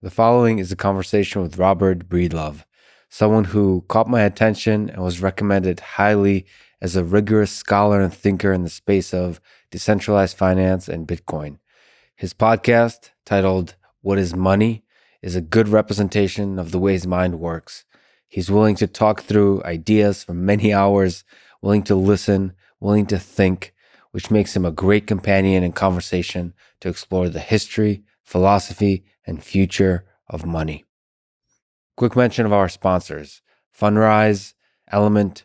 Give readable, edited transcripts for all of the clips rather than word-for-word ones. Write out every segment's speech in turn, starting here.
The following is a conversation with Robert Breedlove, someone who caught my attention and was recommended highly as a rigorous scholar and thinker in the space of decentralized finance and Bitcoin. His podcast, titled What is Money, is a good representation of the way his mind works. He's willing to talk through ideas for many hours, willing to listen, willing to think, which makes him a great companion in conversation to explore the history, philosophy, and future of money. Quick mention of our sponsors: Fundrise, Element,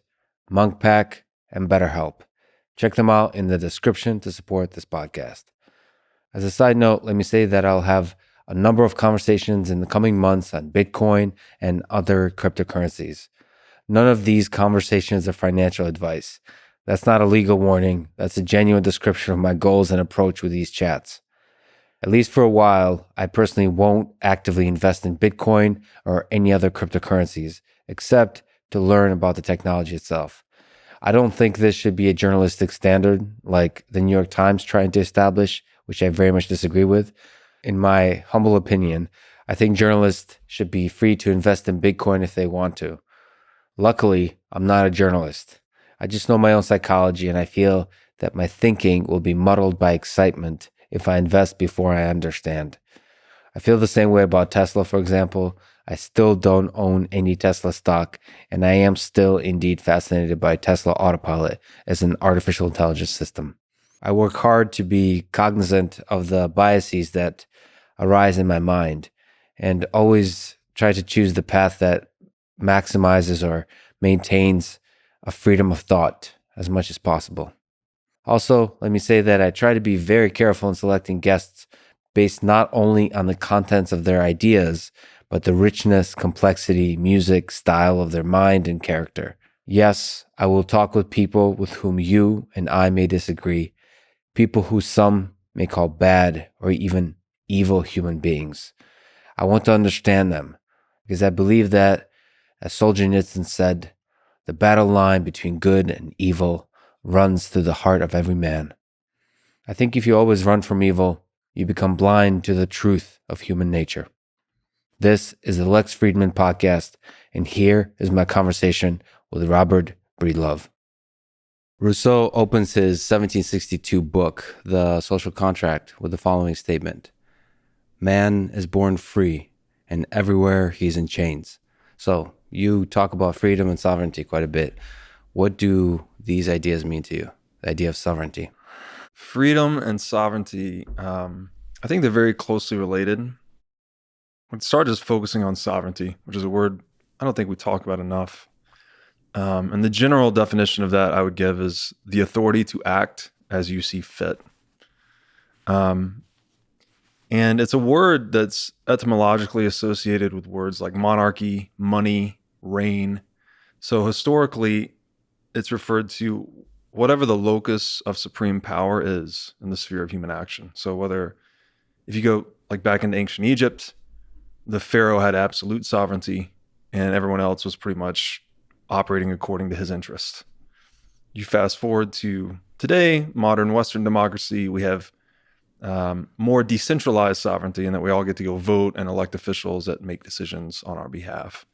Monkpack, and BetterHelp. Check them out in the description to support this podcast. As a side note, let me say that I'll have a number of conversations in the coming months on Bitcoin and other cryptocurrencies. None of these conversations are financial advice. That's not a legal warning. That's a genuine description of my goals and approach with these chats. At least for a while, I personally won't actively invest in Bitcoin or any other cryptocurrencies, except to learn about the technology itself. I don't think this should be a journalistic standard like the New York Times trying to establish, which I very much disagree with. In my humble opinion, I think journalists should be free to invest in Bitcoin if they want to. Luckily, I'm not a journalist. I just know my own psychology, and I feel that my thinking will be muddled by excitement if I invest before I understand. I feel the same way about Tesla, for example. I still don't own any Tesla stock, and I am still indeed fascinated by Tesla Autopilot as an artificial intelligence system. I work hard to be cognizant of the biases that arise in my mind and always try to choose the path that maximizes or maintains a freedom of thought as much as possible. Also, let me say that I try to be very careful in selecting guests based not only on the contents of their ideas, but the richness, complexity, music, style of their mind and character. Yes, I will talk with people with whom you and I may disagree, people who some may call bad or even evil human beings. I want to understand them because I believe that, as Solzhenitsyn said, the battle line between good and evil runs through the heart of every man. I think if you always run from evil, you become blind to the truth of human nature. This is the Lex Fridman podcast, and here is my conversation with Robert Breedlove. Rousseau opens his 1762 book, The Social Contract, with the following statement: "Man is born free, and everywhere he's in chains." So, you talk about freedom and sovereignty quite a bit. What do these ideas mean to you, the idea of sovereignty? Freedom and sovereignty, I think they're very closely related. Let's start just focusing on sovereignty, which is a word I don't think we talk about enough. And the general definition of that I would give is the authority to act as you see fit. And it's a word that's etymologically associated with words like monarchy, money, reign. So historically, it's referred to whatever the locus of supreme power is in the sphere of human action. So if you go like back into ancient Egypt, the pharaoh had absolute sovereignty and everyone else was pretty much operating according to his interest. You fast forward to today, modern Western democracy, we have more decentralized sovereignty in that we all get to go vote and elect officials that make decisions on our behalf.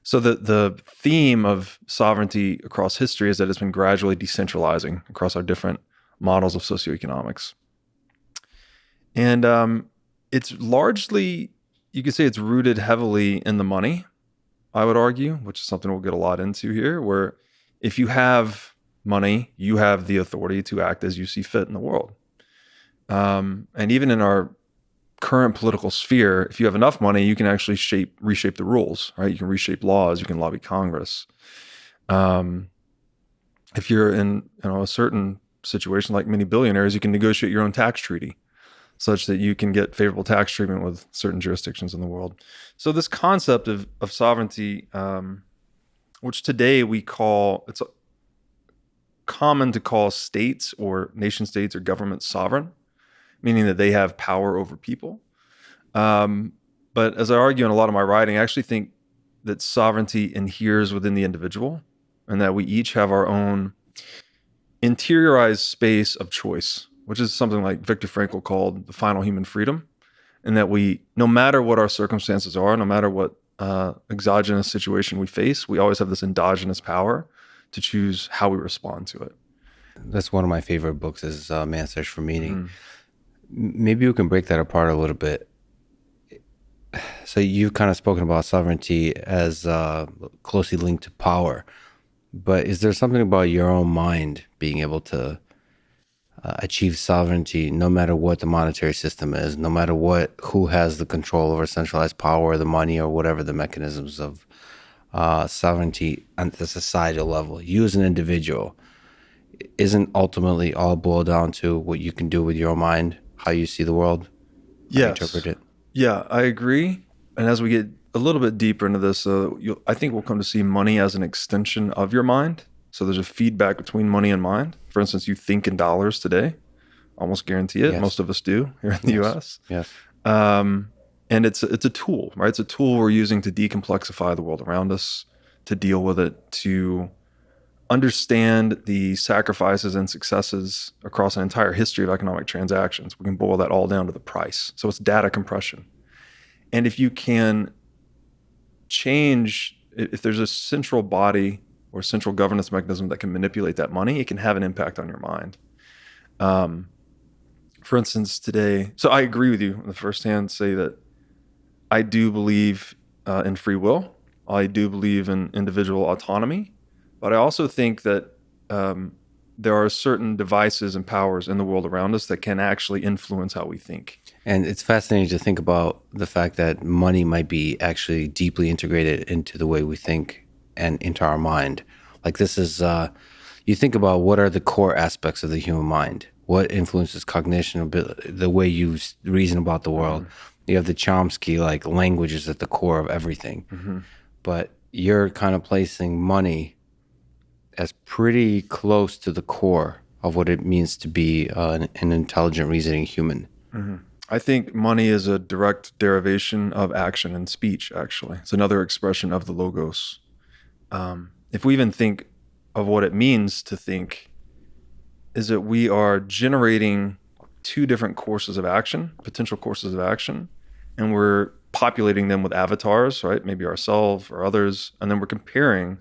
So the theme of sovereignty across history is that it's been gradually decentralizing across our different models of socioeconomics. And it's largely, you could say it's rooted heavily in the money, I would argue, which is something we'll get a lot into here, where if you have money, you have the authority to act as you see fit in the world. And even in our current political sphere, if you have enough money, you can actually reshape the rules, right? You can reshape laws, you can lobby Congress. If you're in a certain situation like many billionaires, you can negotiate your own tax treaty such that you can get favorable tax treatment with certain jurisdictions in the world. So this concept of sovereignty, which today it's common to call states or nation states or governments sovereign, meaning that they have power over people. But as I argue in a lot of my writing, I actually think that sovereignty inheres within the individual and that we each have our own interiorized space of choice, which is something like Viktor Frankl called the final human freedom. and that we, no matter what our circumstances are, no matter what exogenous situation we face, we always have this endogenous power to choose how we respond to it. That's one of my favorite books is Man's Search for Meaning. Maybe we can break that apart a little bit. So you've kind of spoken about sovereignty as closely linked to power, but is there something about your own mind being able to achieve sovereignty no matter what the monetary system is, no matter who has the control over centralized power, the money, or whatever the mechanisms of sovereignty at the societal level? You as an individual, isn't ultimately all boiled down to what you can do with your own mind, how you see the world, how you interpret it? Yeah, I agree. And as we get a little bit deeper into this, I think we'll come to see money as an extension of your mind. So there's a feedback between money and mind. For instance, you think in dollars today, almost guarantee it. Yes. Most of us do here in the US. Yes. And it's a tool, right? It's a tool we're using to decomplexify the world around us, to deal with it, to understand the sacrifices and successes across an entire history of economic transactions. We can boil that all down to the price. So it's data compression. And if you can change, if there's a central body or central governance mechanism that can manipulate that money, it can have an impact on your mind. For instance, today, so I agree with you on the first hand, say that I do believe in free will. I do believe in individual autonomy. But I also think that there are certain devices and powers in the world around us that can actually influence how we think. And it's fascinating to think about the fact that money might be actually deeply integrated into the way we think and into our mind. Like this is, you think about what are the core aspects of the human mind? What influences cognition, the way you reason about the world? You have the Chomsky, like language is at the core of everything. But you're kind of placing money as pretty close to the core of what it means to be an intelligent, reasoning human. I think money is a direct derivation of action and speech, actually. It's another expression of the logos. If we even think of what it means to think, is that we are generating two different courses of action, potential courses of action, and we're populating them with avatars, right? Maybe ourselves or others, and then we're comparing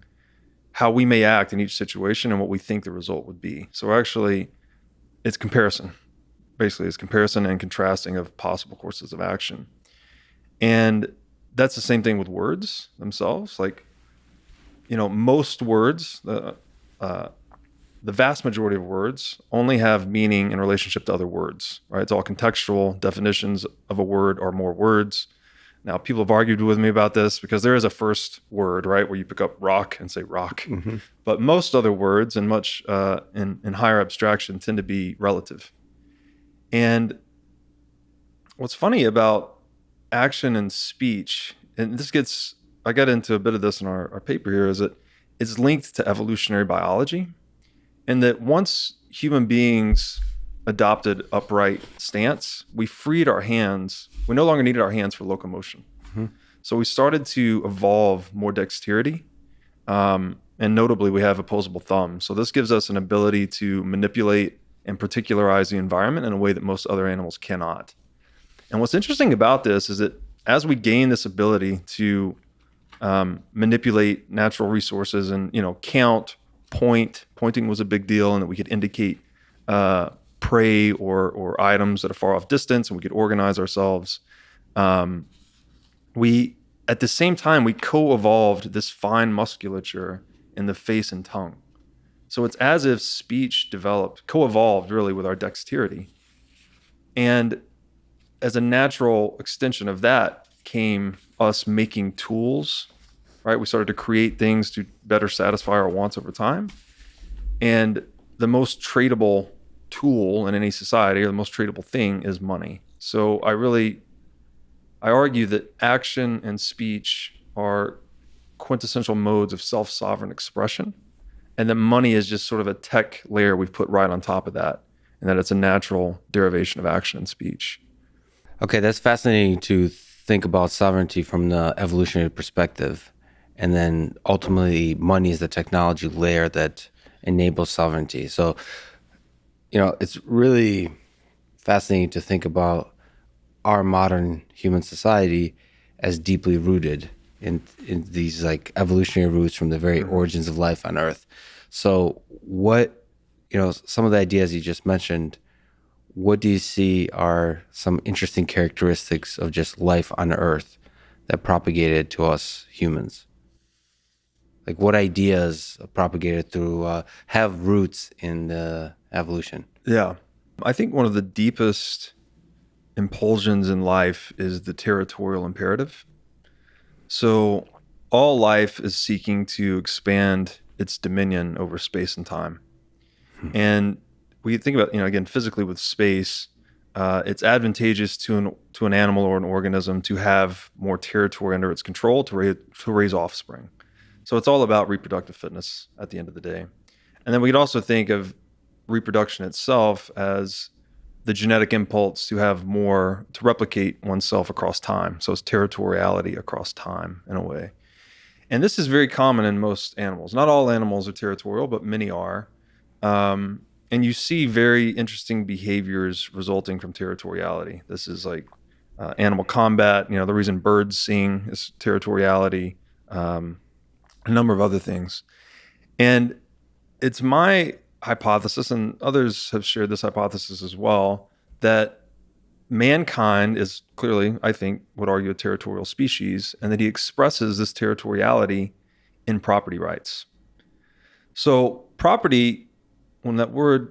how we may act in each situation and what we think the result would be. So actually, it's comparison. Basically, it's comparison and contrasting of possible courses of action. And that's the same thing with words themselves. Like, most words, the vast majority of words only have meaning in relationship to other words, right? It's all contextual. Definitions of a word are more words. Now, people have argued with me about this because there is a first word, right, where you pick up rock and say rock. But most other words and much in higher abstraction tend to be relative. And what's funny about action and speech, and I got into a bit of this in our paper here, is that it's linked to evolutionary biology. And that once human beings adopted upright stance, we freed our hands. We no longer needed our hands for locomotion. So we started to evolve more dexterity. And notably, we have opposable thumbs. So this gives us an ability to manipulate and particularize the environment in a way that most other animals cannot. And what's interesting about this is that as we gain this ability to manipulate natural resources and count, pointing was a big deal, and that we could indicate prey or items at a far off distance, and we could organize ourselves. We at the same time we co-evolved this fine musculature in the face and tongue. So it's as if speech co-evolved really with our dexterity. And as a natural extension of that came us making tools, right? We started to create things to better satisfy our wants over time. And the most tradable tool in any society, or the most tradable thing, is money. So I argue that action and speech are quintessential modes of self-sovereign expression, and that money is just sort of a tech layer we've put right on top of that, and that it's a natural derivation of action and speech. Okay, that's fascinating to think about sovereignty from the evolutionary perspective. And then ultimately, money is the technology layer that enables sovereignty. So, it's really fascinating to think about our modern human society as deeply rooted in these like evolutionary roots from the very origins of life on Earth. So what, some of the ideas you just mentioned, what do you see are some interesting characteristics of just life on Earth that propagated to us humans? Like what ideas propagated through have roots in the evolution? Yeah. I think one of the deepest impulsions in life is the territorial imperative. So all life is seeking to expand its dominion over space and time. And we think about, again, physically with space, it's advantageous to an animal or an organism to have more territory under its control to raise offspring. So it's all about reproductive fitness at the end of the day. And then we could also think of reproduction itself as the genetic impulse to have more, to replicate oneself across time. So it's territoriality across time in a way. And this is very common in most animals. Not all animals are territorial, but many are. And you see very interesting behaviors resulting from territoriality. This is like animal combat. The reason birds sing is territoriality, a number of other things. And it's my hypothesis, and others have shared this hypothesis as well, that mankind is clearly, I think, would argue a territorial species, and that he expresses this territoriality in property rights. So property, when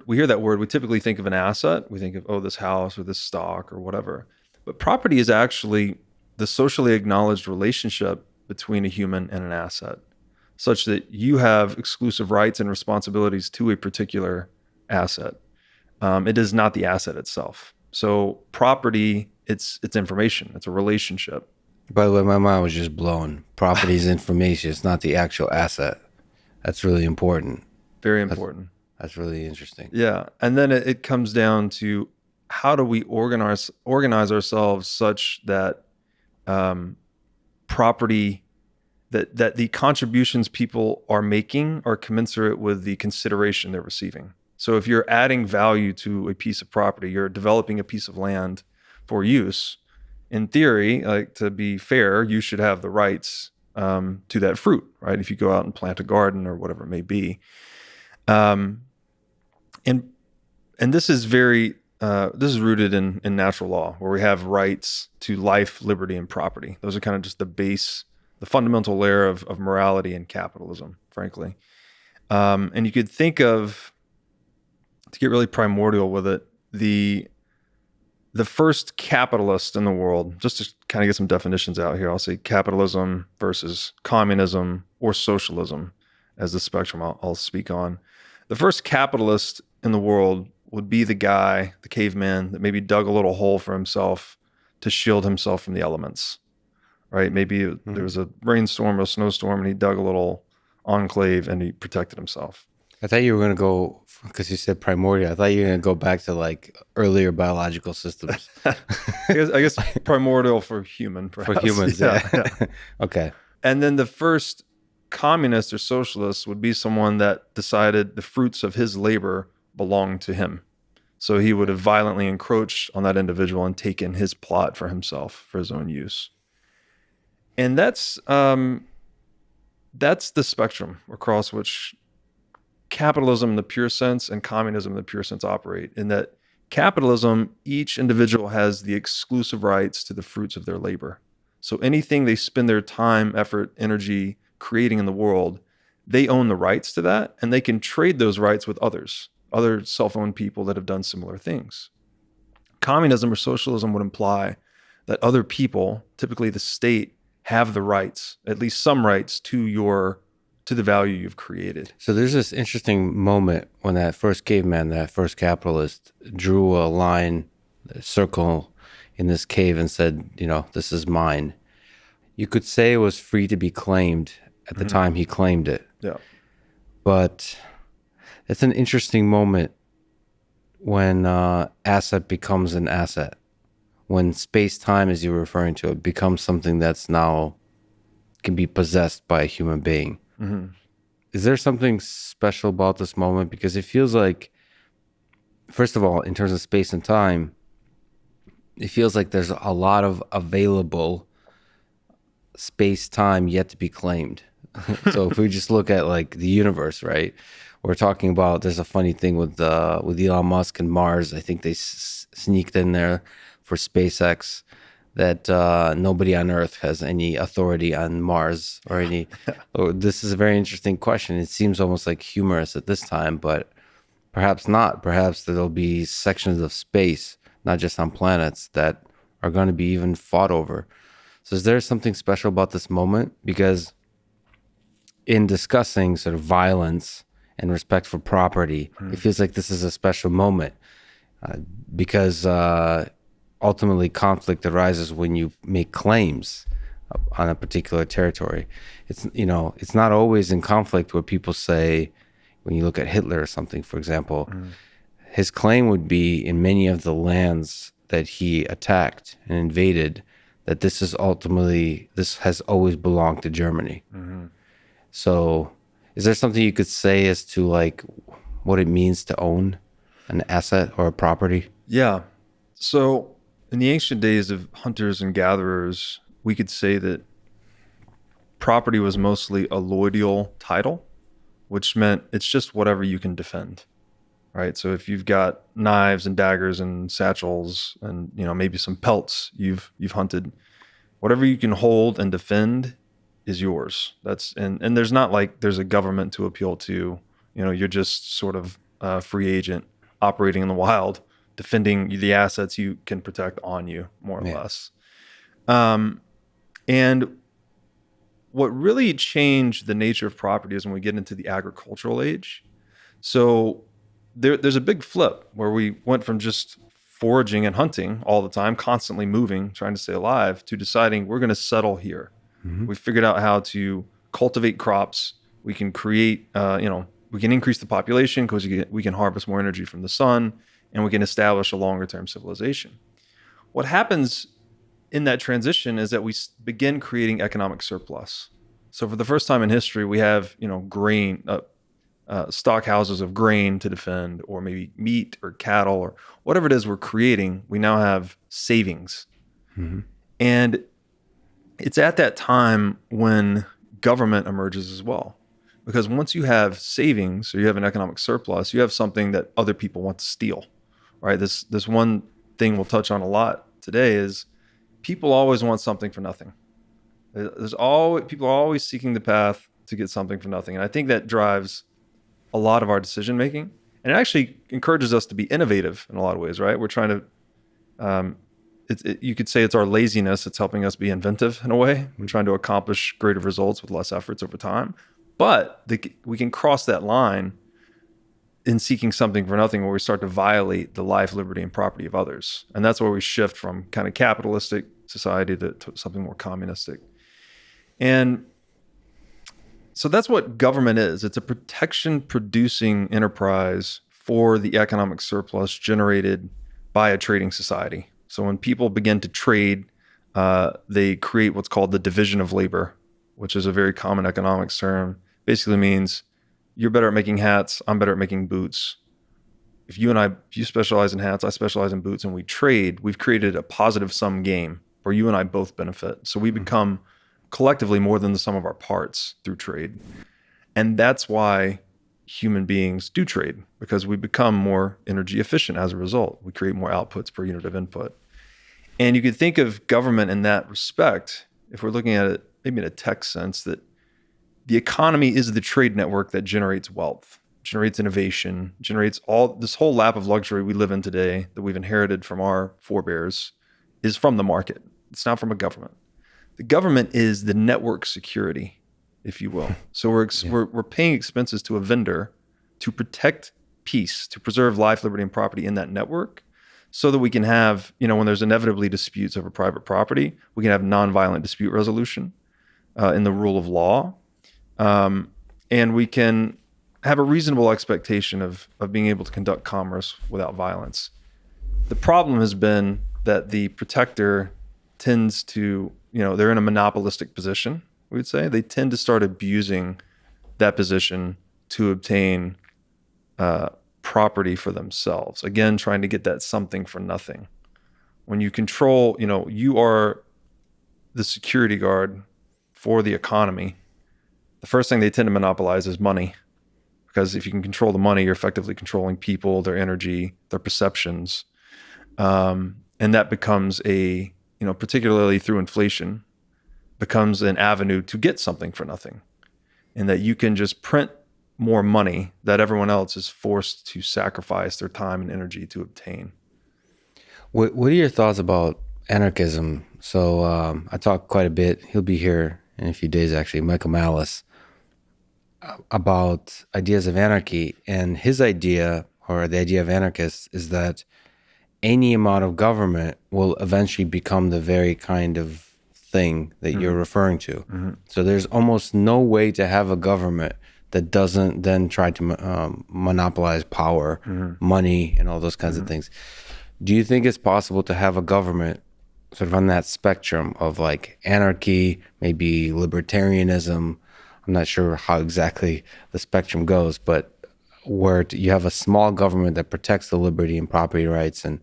we hear that word, we typically think of an asset. We think of, this house or this stock or whatever. But property is actually the socially acknowledged relationship between a human and an asset, such that you have exclusive rights and responsibilities to a particular asset. It is not the asset itself. So property, it's information. It's a relationship. By the way, my mind was just blown. Property is information. It's not the actual asset. That's really important. Very important. That's really interesting. Yeah. And then it comes down to how do we organize ourselves such that property, that the contributions people are making are commensurate with the consideration they're receiving. So if you're adding value to a piece of property, you're developing a piece of land for use, in theory, like to be fair, you should have the rights to that fruit, right? If you go out and plant a garden or whatever it may be. And this is this is rooted in natural law, where we have rights to life, liberty, and property. Those are kind of just the fundamental layer of morality and capitalism, frankly. And you could think of, to get really primordial with it, the first capitalist in the world, just to kind of get some definitions out here, I'll say capitalism versus communism or socialism as the spectrum I'll speak on. The first capitalist in the world would be the guy, the caveman, that maybe dug a little hole for himself to shield himself from the elements, right? Maybe there was a rainstorm or a snowstorm and he dug a little enclave and he protected himself. I thought you were going to go, because you said primordial, I thought you were going to go back to like earlier biological systems. I guess primordial for human, perhaps. For humans, yeah. Okay. And then the first communist or socialist would be someone that decided the fruits of his labor belonged to him. So he would have violently encroached on that individual and taken his plot for himself, for his own use. And that's the spectrum across which capitalism in the pure sense and communism in the pure sense operate. In that capitalism, each individual has the exclusive rights to the fruits of their labor. So anything they spend their time, effort, energy creating in the world, they own the rights to that, and they can trade those rights with others, other self-owned people that have done similar things. Communism or socialism would imply that other people, typically the state, have the rights, at least some rights to the value you've created. So there's this interesting moment when that first caveman, that first capitalist, drew a line, a circle in this cave and said, this is mine. You could say it was free to be claimed at the time he claimed it. Yeah. But it's an interesting moment when asset becomes an asset. When space-time, as you're referring to it, becomes something that's now can be possessed by a human being. Mm-hmm. Is there something special about this moment? Because it feels like, first of all, in terms of space and time, it feels like there's a lot of available space time yet to be claimed. So if we just look at like the universe, right? We're talking about, there's a funny thing with Elon Musk and Mars. I think they sneaked in there for SpaceX that nobody on Earth has any authority on Mars or any. Oh, this is a very interesting question. It seems almost like humorous at this time, but perhaps not. Perhaps there'll be sections of space, not just on planets, that are going to be even fought over. So is there something special about this moment? Because in discussing sort of violence and respect for property, it feels like this is a special moment because ultimately conflict arises when you make claims on a particular territory. It's not always in conflict where people say, when you look at Hitler or something, for example, his claim would be in many of the lands that he attacked and invaded that this has always belonged to Germany. So is there something you could say as to like what it means to own an asset or a property? Yeah. So in the ancient days of hunters and gatherers, we could say that property was mostly a allodial title, which meant it's just whatever you can defend, right? So if you've got knives and daggers and satchels and maybe some pelts you've hunted, whatever you can hold and defend is yours. And there's not like there's a government to appeal to. You're just sort of a free agent operating in the wild, defending the assets you can protect on you, more or less. And what really changed the nature of property is when we get into the agricultural age. So there's a big flip where we went from just foraging and hunting all the time, constantly moving, trying to stay alive, to deciding we're going to settle here. We figured out how to cultivate crops. We can create, we can increase the population because we can harvest more energy from the sun, and we can establish a longer term civilization. What happens in that transition is that we begin creating economic surplus. So for the first time in history, we have, grain, stock houses of grain to defend, or maybe meat or cattle or whatever it is we're creating. We now have savings. And it's at that time when government emerges as well. Because once you have savings or you have an economic surplus, you have something that other people want to steal, right? This one thing we'll touch on a lot today is people always want something for nothing. People are always seeking the path to get something for nothing. And I think that drives a lot of our decision making. And it actually encourages us to be innovative in a lot of ways, right? We're trying to, you could say it's our laziness. It's helping us be inventive in a way. We're trying to accomplish greater results with less efforts over time. But we can cross that line in seeking something for nothing where we start to violate the life, liberty, and property of others. And that's where we shift from kind of capitalistic society to something more communistic. And so that's what government is. It's a protection-producing enterprise for the economic surplus generated by a trading society. So when people begin to trade, they create what's called the division of labor, which is a very common economics term. Basically means you're better at making hats, I'm better at making boots. If you specialize in hats, I specialize in boots, and we trade, we've created a positive sum game where you and I both benefit. So we become collectively more than the sum of our parts through trade. And that's why human beings do trade, because we become more energy efficient as a result. We create more outputs per unit of input. And you could think of government in that respect, if we're looking at it maybe in a tech sense, that the economy is the trade network that generates wealth, generates innovation, generates all this whole lap of luxury we live in today that we've inherited from our forebears is from the market. It's not from a government. The government is the network security, if you will. So we're paying expenses to a vendor to protect peace, to preserve life, liberty, and property in that network, so that we can have, when there's inevitably disputes over private property, we can have nonviolent dispute resolution in the rule of law. And we can have a reasonable expectation of being able to conduct commerce without violence. The problem has been that the protector tends to, they're in a monopolistic position, we would say. They tend to start abusing that position to obtain property for themselves. Again, trying to get that something for nothing. When you control, you are the security guard for the economy. The first thing they tend to monopolize is money, because if you can control the money, you're effectively controlling people, their energy, their perceptions. And that becomes particularly through inflation, becomes an avenue to get something for nothing. And that you can just print more money that everyone else is forced to sacrifice their time and energy to obtain. What are your thoughts about anarchism? So I talked quite a bit. He'll be here in a few days, actually, Michael Malice, about ideas of anarchy. And his idea, or the idea of anarchists, is that any amount of government will eventually become the very kind of thing that you're referring to. So there's almost no way to have a government that doesn't then try to monopolize power, money, and all those kinds of things. Do you think it's possible to have a government sort of on that spectrum of like anarchy, maybe libertarianism? I'm not sure how exactly the spectrum goes, but where you have a small government that protects the liberty and property rights and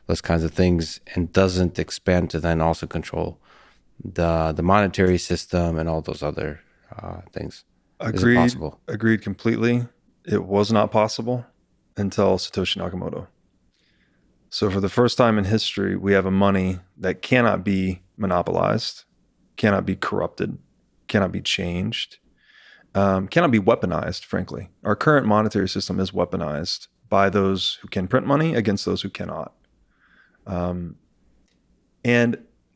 those kinds of things and doesn't expand to then also control the monetary system and all those other things. Is it possible? Agreed completely. It was not possible until Satoshi Nakamoto. So for the first time in history, we have a money that cannot be monopolized, cannot be corrupted, cannot be changed, cannot be weaponized, frankly. Our current monetary system is weaponized by those who can print money against those who cannot. And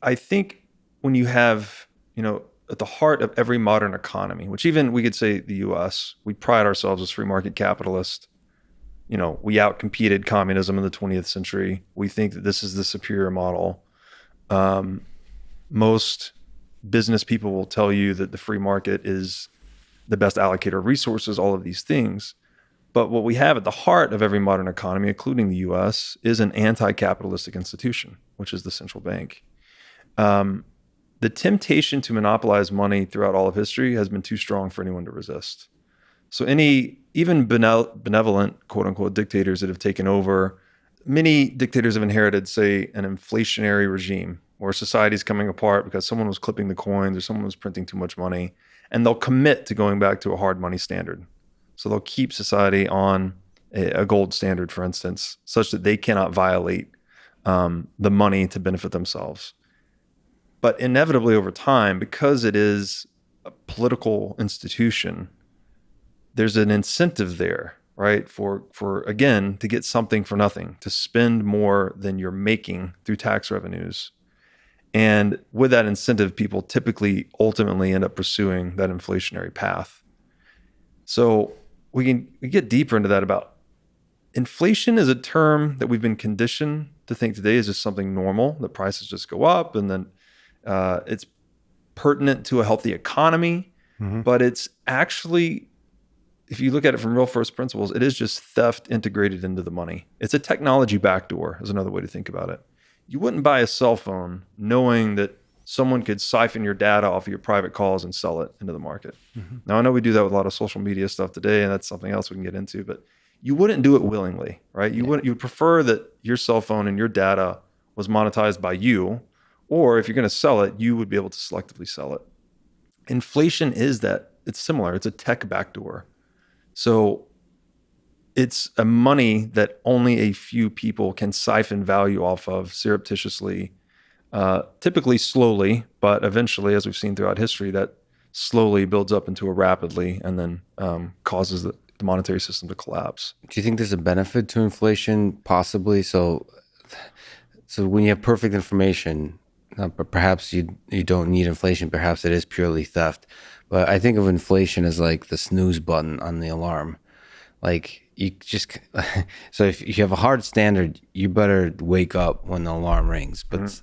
I think when you have, at the heart of every modern economy, which even we could say the US, we pride ourselves as free market capitalists. We outcompeted communism in the 20th century. We think that this is the superior model. Most business people will tell you that the free market is the best allocator of resources, all of these things. But what we have at the heart of every modern economy, including the US, is an anti-capitalistic institution, which is the central bank. The temptation to monopolize money throughout all of history has been too strong for anyone to resist. So even benevolent, quote unquote, dictators that have taken over, many dictators have inherited, say, an inflationary regime where society is coming apart because someone was clipping the coins or someone was printing too much money, and they'll commit to going back to a hard money standard. So they'll keep society on a gold standard, for instance, such that they cannot violate the money to benefit themselves. But inevitably over time, because it is a political institution, there's an incentive there, right? For again, to get something for nothing, to spend more than you're making through tax revenues. And with that incentive, people typically ultimately end up pursuing that inflationary path. So we get deeper into that about inflation is a term that we've been conditioned to think today is just something normal, that prices just go up and then it's pertinent to a healthy economy, but it's actually, if you look at it from real first principles, it is just theft integrated into the money. It's a technology backdoor is another way to think about it. You wouldn't buy a cell phone knowing that someone could siphon your data off of your private calls and sell it into the market. Now, I know we do that with a lot of social media stuff today, and that's something else we can get into, but you wouldn't do it willingly, right? You would prefer that your cell phone and your data was monetized by you, or if you're going to sell it, you would be able to selectively sell it. Inflation is that. It's similar. It's a tech backdoor. So it's a money that only a few people can siphon value off of surreptitiously, typically slowly, but eventually, as we've seen throughout history, that slowly builds up into a rapidly and then causes the monetary system to collapse. Do you think there's a benefit to inflation? Possibly. So when you have perfect information, but perhaps you don't need inflation. Perhaps it is purely theft. But I think of inflation as like the snooze button on the alarm. Like you just, so if you have a hard standard, you better wake up when the alarm rings. But,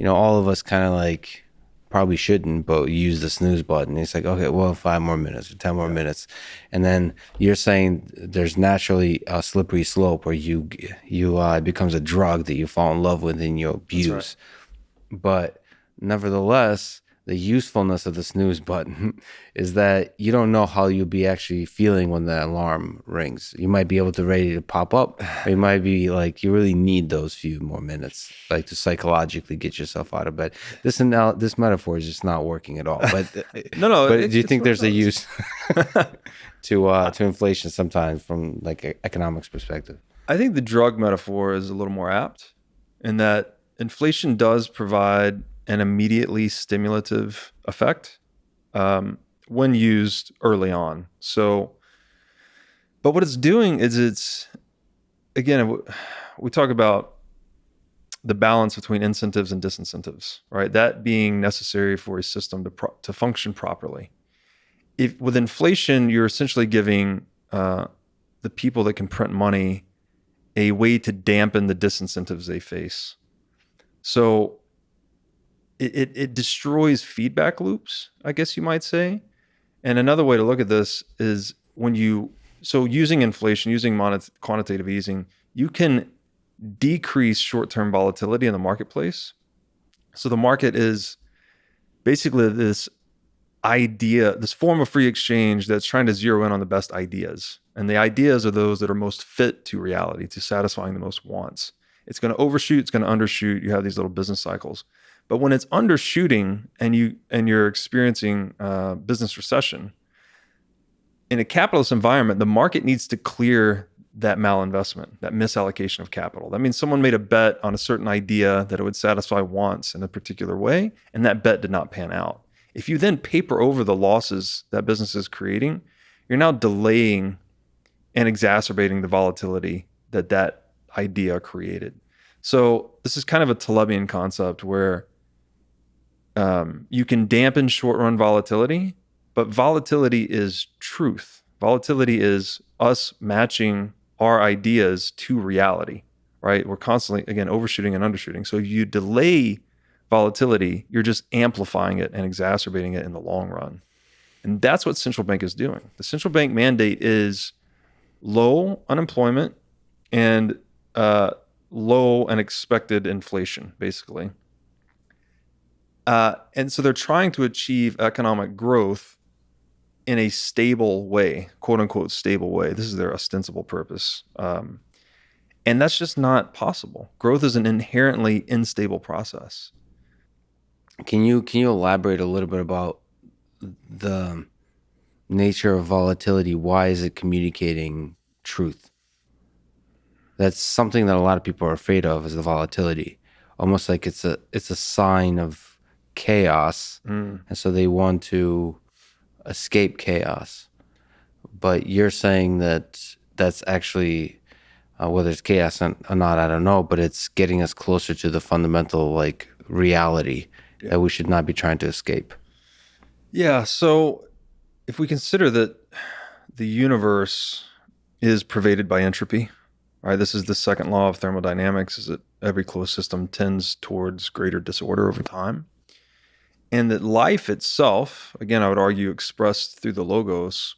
all of us kind of like probably shouldn't, but use the snooze button. It's like, okay, well, 5 more minutes or 10 more minutes. And then you're saying there's naturally a slippery slope where it becomes a drug that you fall in love with and you abuse. That's right. But nevertheless, the usefulness of the snooze button is that you don't know how you'll be actually feeling when the alarm rings. You might be able to ready to pop up, or you might be like, you really need those few more minutes, like to psychologically get yourself out of bed. This metaphor is just not working at all. But No, but do you think what there's a it does. use to inflation sometimes from like economics perspective? I think the drug metaphor is a little more apt in that inflation does provide an immediately stimulative effect when used early on. So, but what it's doing is again, we talk about the balance between incentives and disincentives, right? That being necessary for a system to function properly. If with inflation, you're essentially giving the people that can print money a way to dampen the disincentives they face. So it destroys feedback loops, I guess you might say. And another way to look at this is using inflation, using quantitative easing, you can decrease short-term volatility in the marketplace. So the market is basically this form of free exchange that's trying to zero in on the best ideas. And the ideas are those that are most fit to reality, to satisfying the most wants. It's going to overshoot, it's going to undershoot. You have these little business cycles. But when it's undershooting and you're experiencing business recession, in a capitalist environment, the market needs to clear that malinvestment, that misallocation of capital. That means someone made a bet on a certain idea that it would satisfy wants in a particular way, and that bet did not pan out. If you then paper over the losses that business is creating, you're now delaying and exacerbating the volatility that idea created. So this is kind of a Talebian concept where you can dampen short-run volatility, but volatility is truth. Volatility is us matching our ideas to reality, right? We're constantly, again, overshooting and undershooting. So if you delay volatility, you're just amplifying it and exacerbating it in the long run. And that's what central bank is doing. The central bank mandate is low unemployment and low and expected inflation, basically. And so they're trying to achieve economic growth in a stable way, quote unquote stable way. This is their ostensible purpose. And that's just not possible. Growth is an inherently unstable process. Can you elaborate a little bit about the nature of volatility? Why is it communicating truth? That's something that a lot of people are afraid of, is the volatility. Almost like it's a sign of chaos, and so they want to escape chaos. But you're saying that that's actually whether it's chaos or not, I don't know, but it's getting us closer to the fundamental like reality that we should not be trying to escape. Yeah. So if we consider that the universe is pervaded by entropy, right? This is the second law of thermodynamics, is that every closed system tends towards greater disorder over time. And that life itself, again, I would argue expressed through the logos,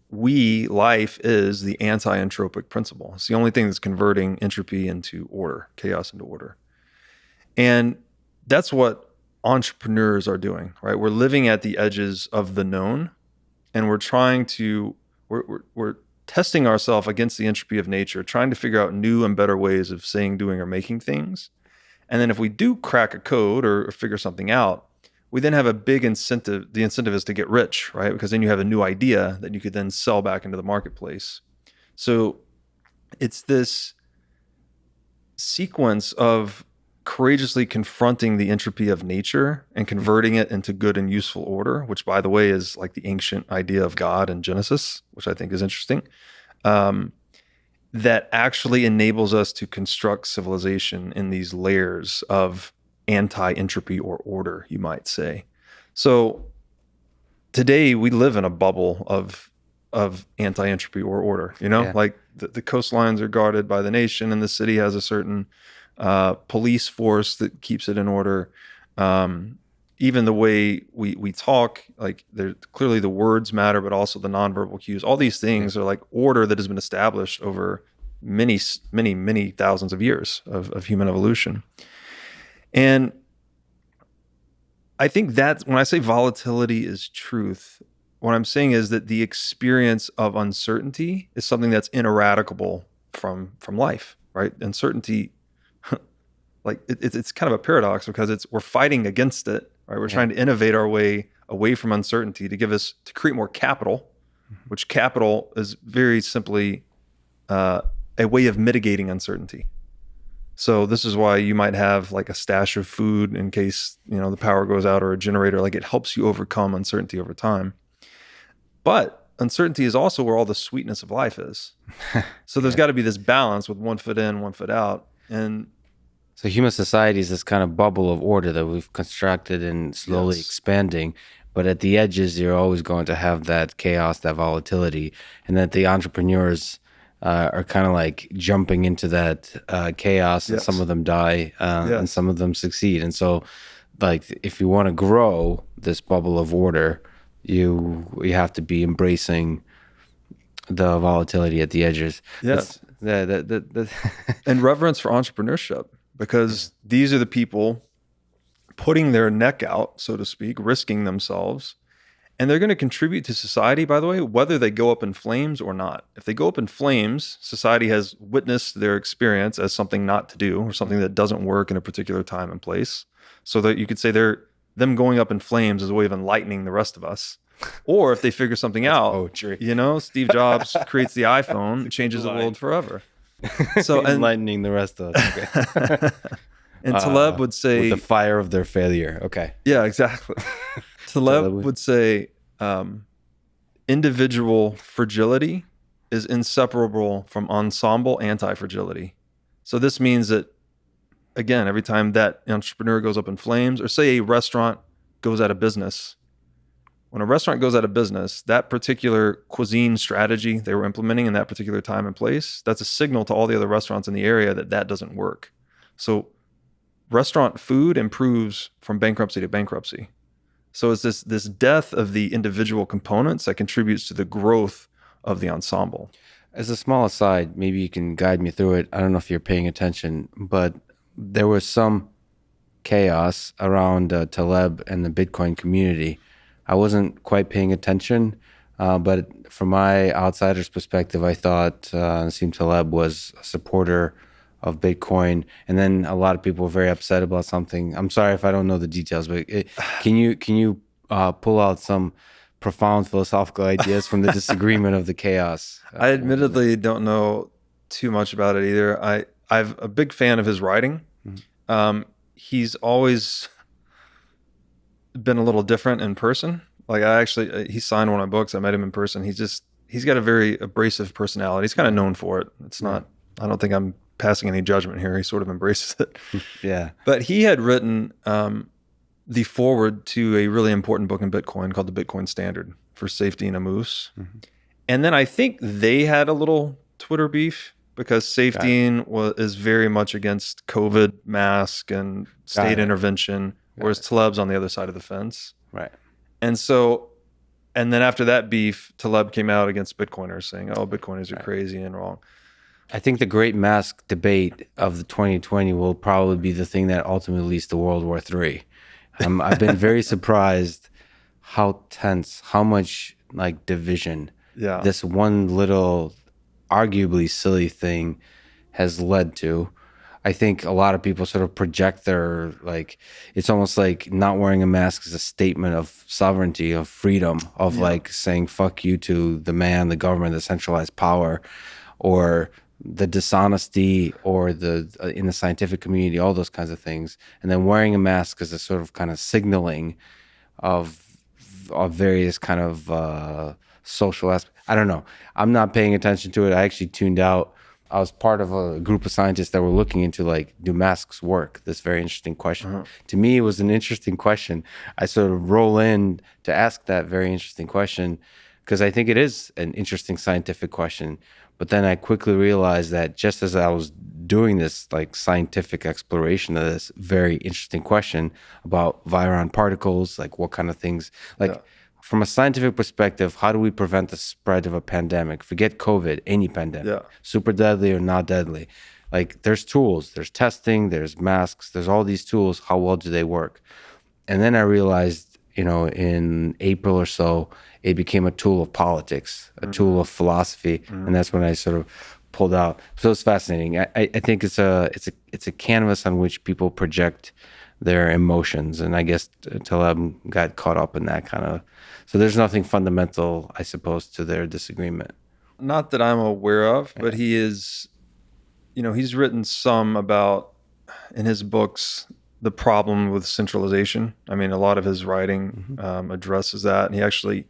life is the anti-entropic principle. It's the only thing that's converting entropy into order, chaos into order. And that's what entrepreneurs are doing, right? We're living at the edges of the known, and we're testing ourselves against the entropy of nature, trying to figure out new and better ways of saying, doing, or making things. And then if we do crack a code or figure something out, we then have a big incentive. The incentive is to get rich, right? Because then you have a new idea that you could then sell back into the marketplace. So it's this sequence of courageously confronting the entropy of nature and converting it into good and useful order, which, by the way, is like the ancient idea of God in Genesis, which I think is interesting, that actually enables us to construct civilization in these layers of anti-entropy or order, you might say. So today we live in a bubble of anti-entropy or order, like the coastlines are guarded by the nation, and the city has a certain police force that keeps it in order. Even the way we talk, like clearly the words matter, but also the nonverbal cues. All these things are like order that has been established over many, many, many thousands of years of human evolution. And I think that when I say volatility is truth, what I'm saying is that the experience of uncertainty is something that's ineradicable from life, right? Uncertainty, like it's kind of a paradox because we're fighting against it, right? We're Yeah. trying to innovate our way away from uncertainty to create more capital, which capital is very simply a way of mitigating uncertainty. So this is why you might have like a stash of food in case, the power goes out, or a generator. Like, it helps you overcome uncertainty over time. But uncertainty is also where all the sweetness of life is. So there's got to be this balance with one foot in, one foot out. And So human society is this kind of bubble of order that we've constructed and slowly Yes. expanding. But at the edges, you're always going to have that chaos, that volatility, and that the entrepreneurs are kind of like jumping into that chaos, and Yes. some of them die, and Yes. some of them succeed. And so, like, if you want to grow this bubble of order, you have to be embracing the volatility at the edges. Yes. That and reverence for entrepreneurship, because these are the people putting their neck out, so to speak, risking themselves. And they're going to contribute to society, by the way, whether they go up in flames or not. If they go up in flames, society has witnessed their experience as something not to do, or something that doesn't work in a particular time and place. So that you could say them going up in flames is a way of enlightening the rest of us. Or if they figure something out, poetry. Steve Jobs creates the iPhone and changes the world forever. So enlightening the rest of us. Okay. And Taleb would say, with the fire of their failure. Okay. yeah, exactly. Taleb would say, individual fragility is inseparable from ensemble anti-fragility. So this means that, again, every time that entrepreneur goes up in flames, or say a restaurant goes out of business, when a restaurant goes out of business, that particular cuisine strategy they were implementing in that particular time and place, that's a signal to all the other restaurants in the area that doesn't work. So restaurant food improves from bankruptcy to bankruptcy. So it's this death of the individual components that contributes to the growth of the ensemble. As a small aside, maybe you can guide me through it. I don't know if you're paying attention, but there was some chaos around Taleb and the Bitcoin community. I wasn't quite paying attention, but from my outsider's perspective, I thought Nassim Taleb was a supporter of Bitcoin, and then a lot of people were very upset about something. I'm sorry if I don't know the details, but can you pull out some profound philosophical ideas from the disagreement of the chaos? I admittedly don't know too much about it either. I'm a big fan of his writing. Mm-hmm. He's always been a little different in person. Like, he signed one of my books. I met him in person. He's got a very abrasive personality. He's kind of known for it. It's not, I don't think I'm passing any judgment here. He sort of embraces it. Yeah. But he had written the foreword to a really important book in Bitcoin called the Bitcoin Standard for Safety and Amos. Mm-hmm. And then I think they had a little Twitter beef because Safety is very much against COVID mask and state intervention, whereas Taleb's on the other side of the fence. Right. And then after that beef, Taleb came out against Bitcoiners saying, oh, Bitcoiners are crazy and wrong. I think the great mask debate of the 2020 will probably be the thing that ultimately leads to World War III. I've been very surprised how tense, how much like division this one little arguably silly thing has led to. I think a lot of people sort of project their, like, it's almost like not wearing a mask is a statement of sovereignty, of freedom, of like saying fuck you to the man, the government, the centralized power, or the dishonesty, or in the scientific community, all those kinds of things. And then wearing a mask is a sort of kind of signaling of various kind of social aspects. I don't know. I'm not paying attention to it. I actually tuned out. I was part of a group of scientists that were looking into, like, do masks work? This very interesting question. Uh-huh. To me, it was an interesting question. I sort of roll in to ask that very interesting question because I think it is an interesting scientific question. But then I quickly realized that just as I was doing this like scientific exploration of this very interesting question about virion particles, like what kind of things, like from a scientific perspective, how do we prevent the spread of a pandemic? Forget COVID, any pandemic, super deadly or not deadly. Like, there's tools, there's testing, there's masks, there's all these tools. How well do they work? And then I realized, in April or so, it became a tool of politics, a tool of philosophy, and that's when I sort of pulled out. So it's fascinating. I think it's a canvas on which people project their emotions, and I guess Taleb got caught up in that kind of. So there's nothing fundamental, I suppose, to their disagreement. Not that I'm aware of, but he is, he's written some about, in his books, the problem with centralization. I mean, a lot of his writing addresses that. And he actually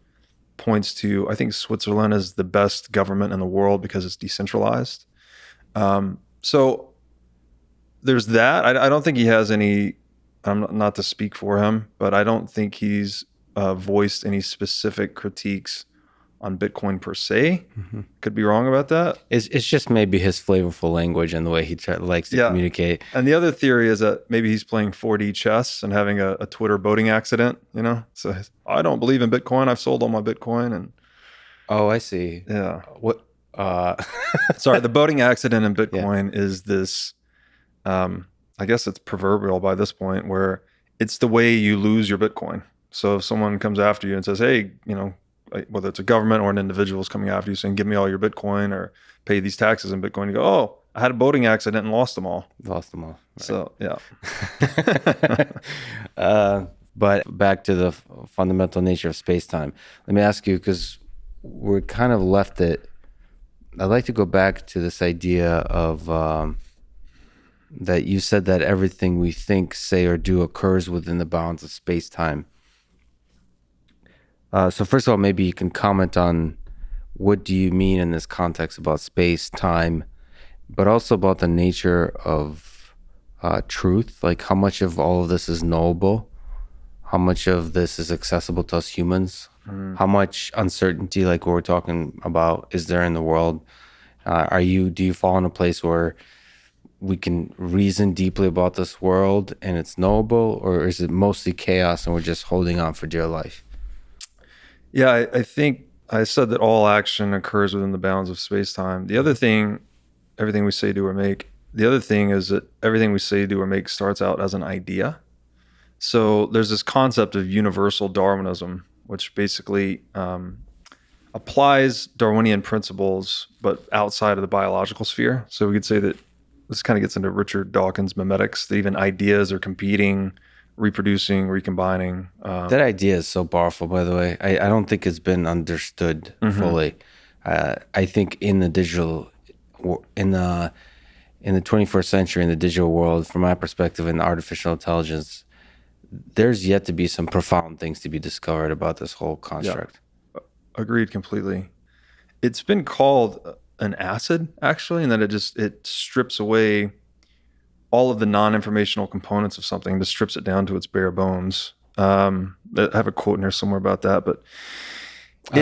points to, I think Switzerland is the best government in the world because it's decentralized. So there's that. I don't think he has any, not to speak for him, but I don't think he's voiced any specific critiques on Bitcoin per se. Could be wrong about that. It's just maybe his flavorful language and the way he likes to communicate. And the other theory is that maybe he's playing 4D chess and having a Twitter boating accident, So I don't believe in Bitcoin. I've sold all my Bitcoin. And oh, I see. Yeah. What? Sorry, the boating accident in Bitcoin is this, I guess it's proverbial by this point, where it's the way you lose your Bitcoin. So if someone comes after you and says, hey, whether it's a government or an individual is coming after you saying, give me all your Bitcoin or pay these taxes in Bitcoin, you go, oh, I had a boating accident and lost them all. Right. So, yeah. But back to the fundamental nature of space-time. Let me ask you, because we're kind of left it. I'd like to go back to this idea of that you said that everything we think, say, or do occurs within the bounds of space-time. So first of all, maybe you can comment on what do you mean in this context about space, time, but also about the nature of truth, like how much of all of this is knowable, how much of this is accessible to us humans, how much uncertainty, like what we're talking about, is there in the world? Do you fall in a place where we can reason deeply about this world and it's knowable, or is it mostly chaos and we're just holding on for dear life? Yeah, I think I said that all action occurs within the bounds of space-time. The other thing, everything we say, do, or make, the other thing is that everything we say, do, or make starts out as an idea. So there's this concept of universal Darwinism, which basically applies Darwinian principles, but outside of the biological sphere. So we could say that this kind of gets into Richard Dawkins' memetics, that even ideas are competing, reproducing, recombining. That idea is so powerful, by the way. I don't think it's been understood fully. I think in the 21st century, in the digital world, from my perspective, in artificial intelligence, there's yet to be some profound things to be discovered about this whole construct. Yeah. Agreed completely. It's been called an acid, actually, and that it strips away all of the non-informational components of something, just strips it down to its bare bones. I have a quote in here somewhere about that, but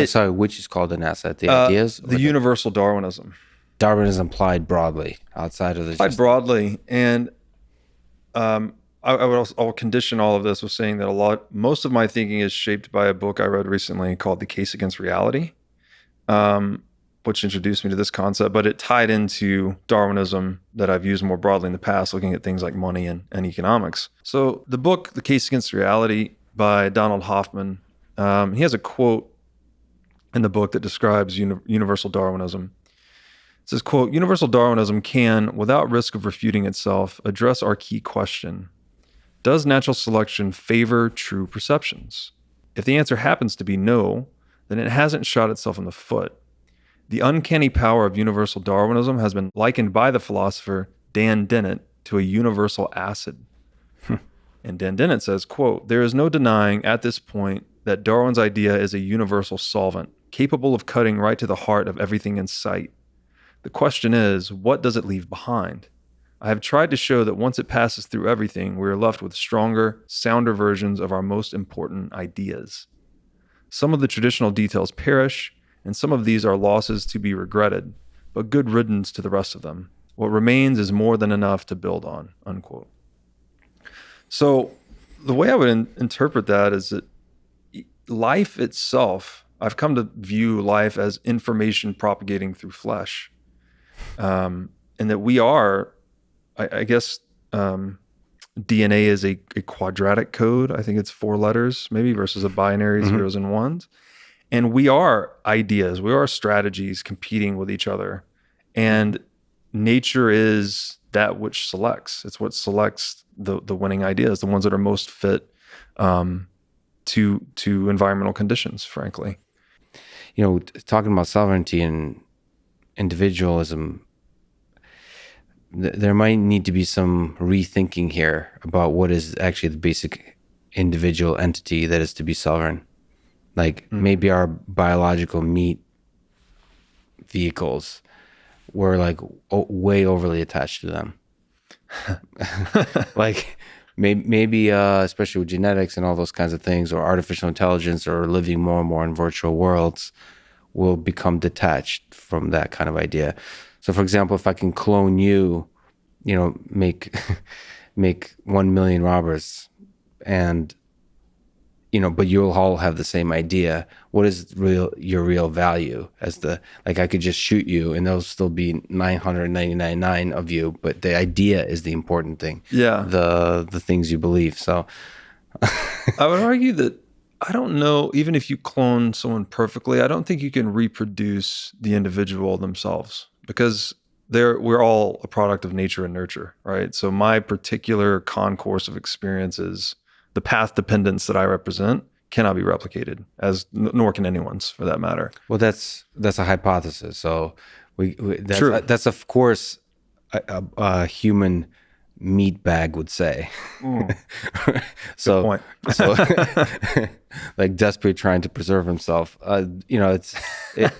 sorry, which is called an asset? The ideas? The universal Darwinism. Darwinism applied broadly outside of the... Applied broadly, and I'll condition all of this with saying that most of my thinking is shaped by a book I read recently called The Case Against Reality, which introduced me to this concept, but it tied into Darwinism that I've used more broadly in the past, looking at things like money and economics. So the book, The Case Against Reality by Donald Hoffman, he has a quote in the book that describes universal Darwinism. It says, quote, "Universal Darwinism can, without risk of refuting itself, address our key question. Does natural selection favor true perceptions? If the answer happens to be no, then it hasn't shot itself in the foot. The uncanny power of universal Darwinism has been likened by the philosopher Dan Dennett to a universal acid." And Dan Dennett says, quote, "There is no denying at this point that Darwin's idea is a universal solvent, capable of cutting right to the heart of everything in sight. The question is, what does it leave behind? I have tried to show that once it passes through everything, we are left with stronger, sounder versions of our most important ideas. Some of the traditional details perish, and some of these are losses to be regretted, but good riddance to the rest of them. What remains is more than enough to build on," unquote. So the way I would interpret that is that life itself, I've come to view life as information propagating through flesh. And that we are, I guess, DNA is a quadratic code. I think it's 4 letters maybe versus a binary zeros and ones. And we are ideas, we are strategies competing with each other. And nature is that which selects. It's what selects the winning ideas, the ones that are most fit to environmental conditions, frankly. Talking about sovereignty and individualism, there might need to be some rethinking here about what is actually the basic individual entity that is to be sovereign. Like maybe our biological meat vehicles, we're like way overly attached to them. Like maybe especially with genetics and all those kinds of things, or artificial intelligence, or living more and more in virtual worlds, will become detached from that kind of idea. So for example, if I can clone you, make 1 million robbers, and but you'll all have the same idea. What is your real value? I could just shoot you and there'll still be 999 of you, but the idea is the important thing. Yeah. The things you believe. So I would argue that, I don't know, even if you clone someone perfectly, I don't think you can reproduce the individual themselves, because we're all a product of nature and nurture, right? So my particular concourse of experiences, the path dependence that I represent, cannot be replicated, nor can anyone's, for that matter. Well, that's a hypothesis. So True. That's of course a human meat bag would say. Good point. So like desperately trying to preserve himself. I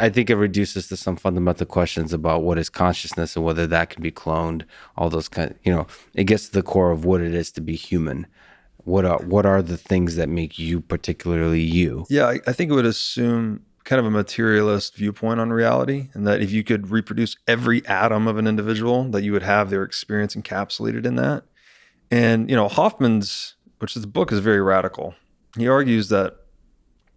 think it reduces to some fundamental questions about what is consciousness and whether that can be cloned. All those it gets to the core of what it is to be human. What are the things that make you particularly you? Yeah, I think it would assume kind of a materialist viewpoint on reality, and that if you could reproduce every atom of an individual, that you would have their experience encapsulated in that. And Hoffman's, which is the book, is very radical. He argues that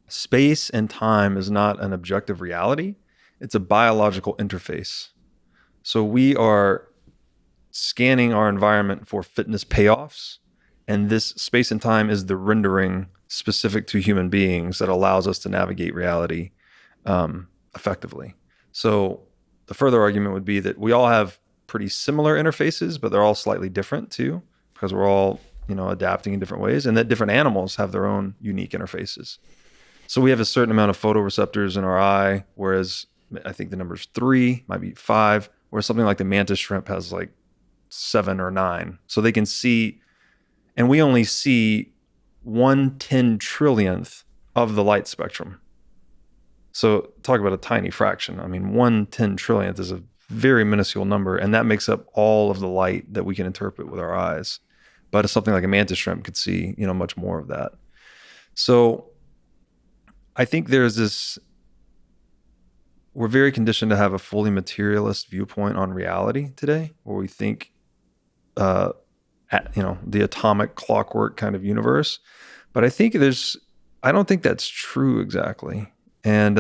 space and time is not an objective reality, it's a biological interface. So we are scanning our environment for fitness payoffs, and this space and time is the rendering specific to human beings that allows us to navigate reality effectively. So the further argument would be that we all have pretty similar interfaces, but they're all slightly different too, because we're all adapting in different ways, and that different animals have their own unique interfaces. So we have a certain amount of photoreceptors in our eye, whereas I think the number's 3, might be 5, whereas something like the mantis shrimp has like 7 or 9. So they can see, and we only see 1/10 trillionth of the light spectrum. So talk about a tiny fraction. I mean, 1/10 trillionth is a very minuscule number, and that makes up all of the light that we can interpret with our eyes. But something like a mantis shrimp could see, much more of that. So I think there's this, we're very conditioned to have a fully materialist viewpoint on reality today, where we think, the atomic clockwork kind of universe. But I don't think that's true exactly. And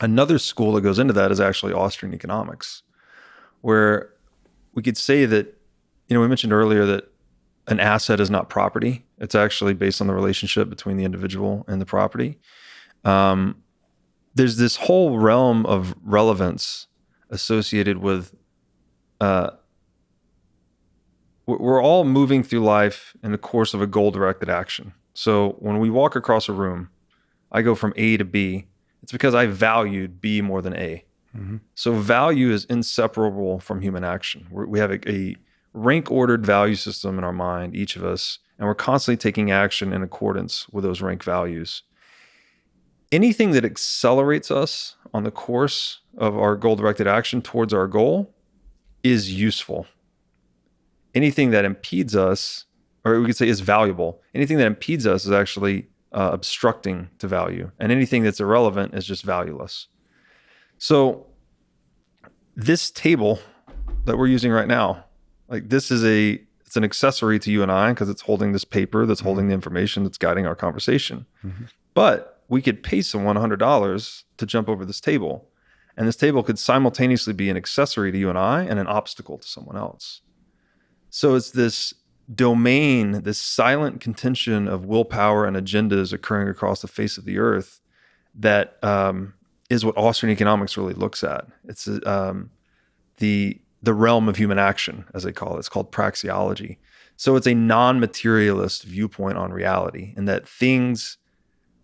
another school that goes into that is actually Austrian economics, where we could say that, we mentioned earlier that an asset is not property. It's actually based on the relationship between the individual and the property. There's this whole realm of relevance associated with, we're all moving through life in the course of a goal-directed action. So when we walk across a room, I go from A to B. It's because I valued B more than A. Mm-hmm. So value is inseparable from human action. We have a rank-ordered value system in our mind, each of us, and we're constantly taking action in accordance with those rank values. Anything that accelerates us on the course of our goal-directed action towards our goal is useful. Anything that impedes us, or we could say is valuable, anything that impedes us is actually obstructing to value. And anything that's irrelevant is just valueless. So this table that we're using right now, like it's an accessory to you and I, because it's holding this paper that's holding the information that's guiding our conversation. Mm-hmm. But we could pay someone $100 to jump over this table, and this table could simultaneously be an accessory to you and I and an obstacle to someone else. So it's this domain, this silent contention of willpower and agendas occurring across the face of the earth that is what Austrian economics really looks at. It's the realm of human action, as they call it. It's called praxeology. So it's a non-materialist viewpoint on reality, in that things,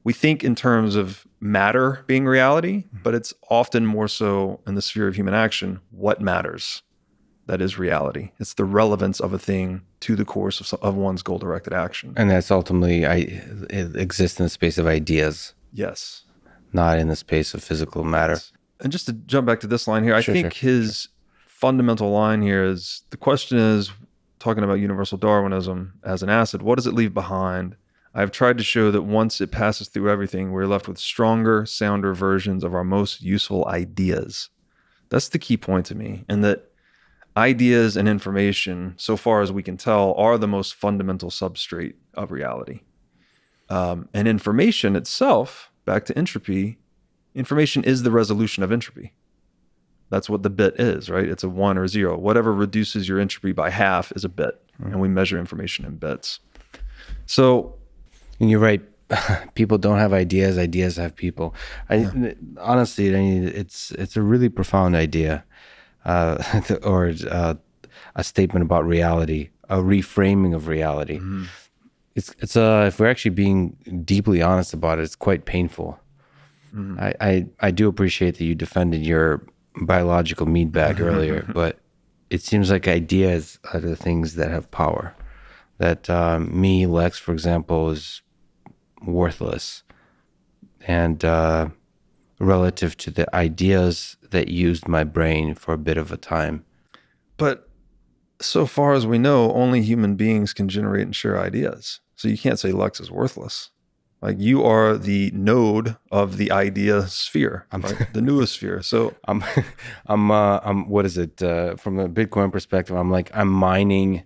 we think in terms of matter being reality, but it's often more so in the sphere of human action, what matters. That is reality. It's the relevance of a thing to the course of one's goal-directed action. And that's ultimately, it exists in the space of ideas. Yes. Not in the space of physical matter. Yes. And just to jump back to this line here, I think his fundamental line here is, the question is, talking about universal Darwinism as an acid, what does it leave behind? I've tried to show that once it passes through everything, we're left with stronger, sounder versions of our most useful ideas. That's the key point to me. And that ideas and information, so far as we can tell, are the most fundamental substrate of reality. And information itself, back to entropy, information is the resolution of entropy. That's what the bit is, right? It's a 1 or 0. Whatever reduces your entropy by half is a bit, and we measure information in bits. So, and you're right. People don't have ideas. Ideas have people. Honestly, I mean, it's a really profound idea, or a statement about reality, a reframing of reality. Mm-hmm. It's if we're actually being deeply honest about it, it's quite painful. Mm-hmm. I do appreciate that you defended your biological meat bag earlier, but it seems like ideas are the things that have power. That me, Lex, for example, is worthless, and relative to the ideas that used my brain for a bit of a time. But so far as we know, only human beings can generate and share ideas. So you can't say Lex is worthless. Like, you are the node of the idea sphere, right? The noosphere. So I'm what is it? From a Bitcoin perspective, I'm mining.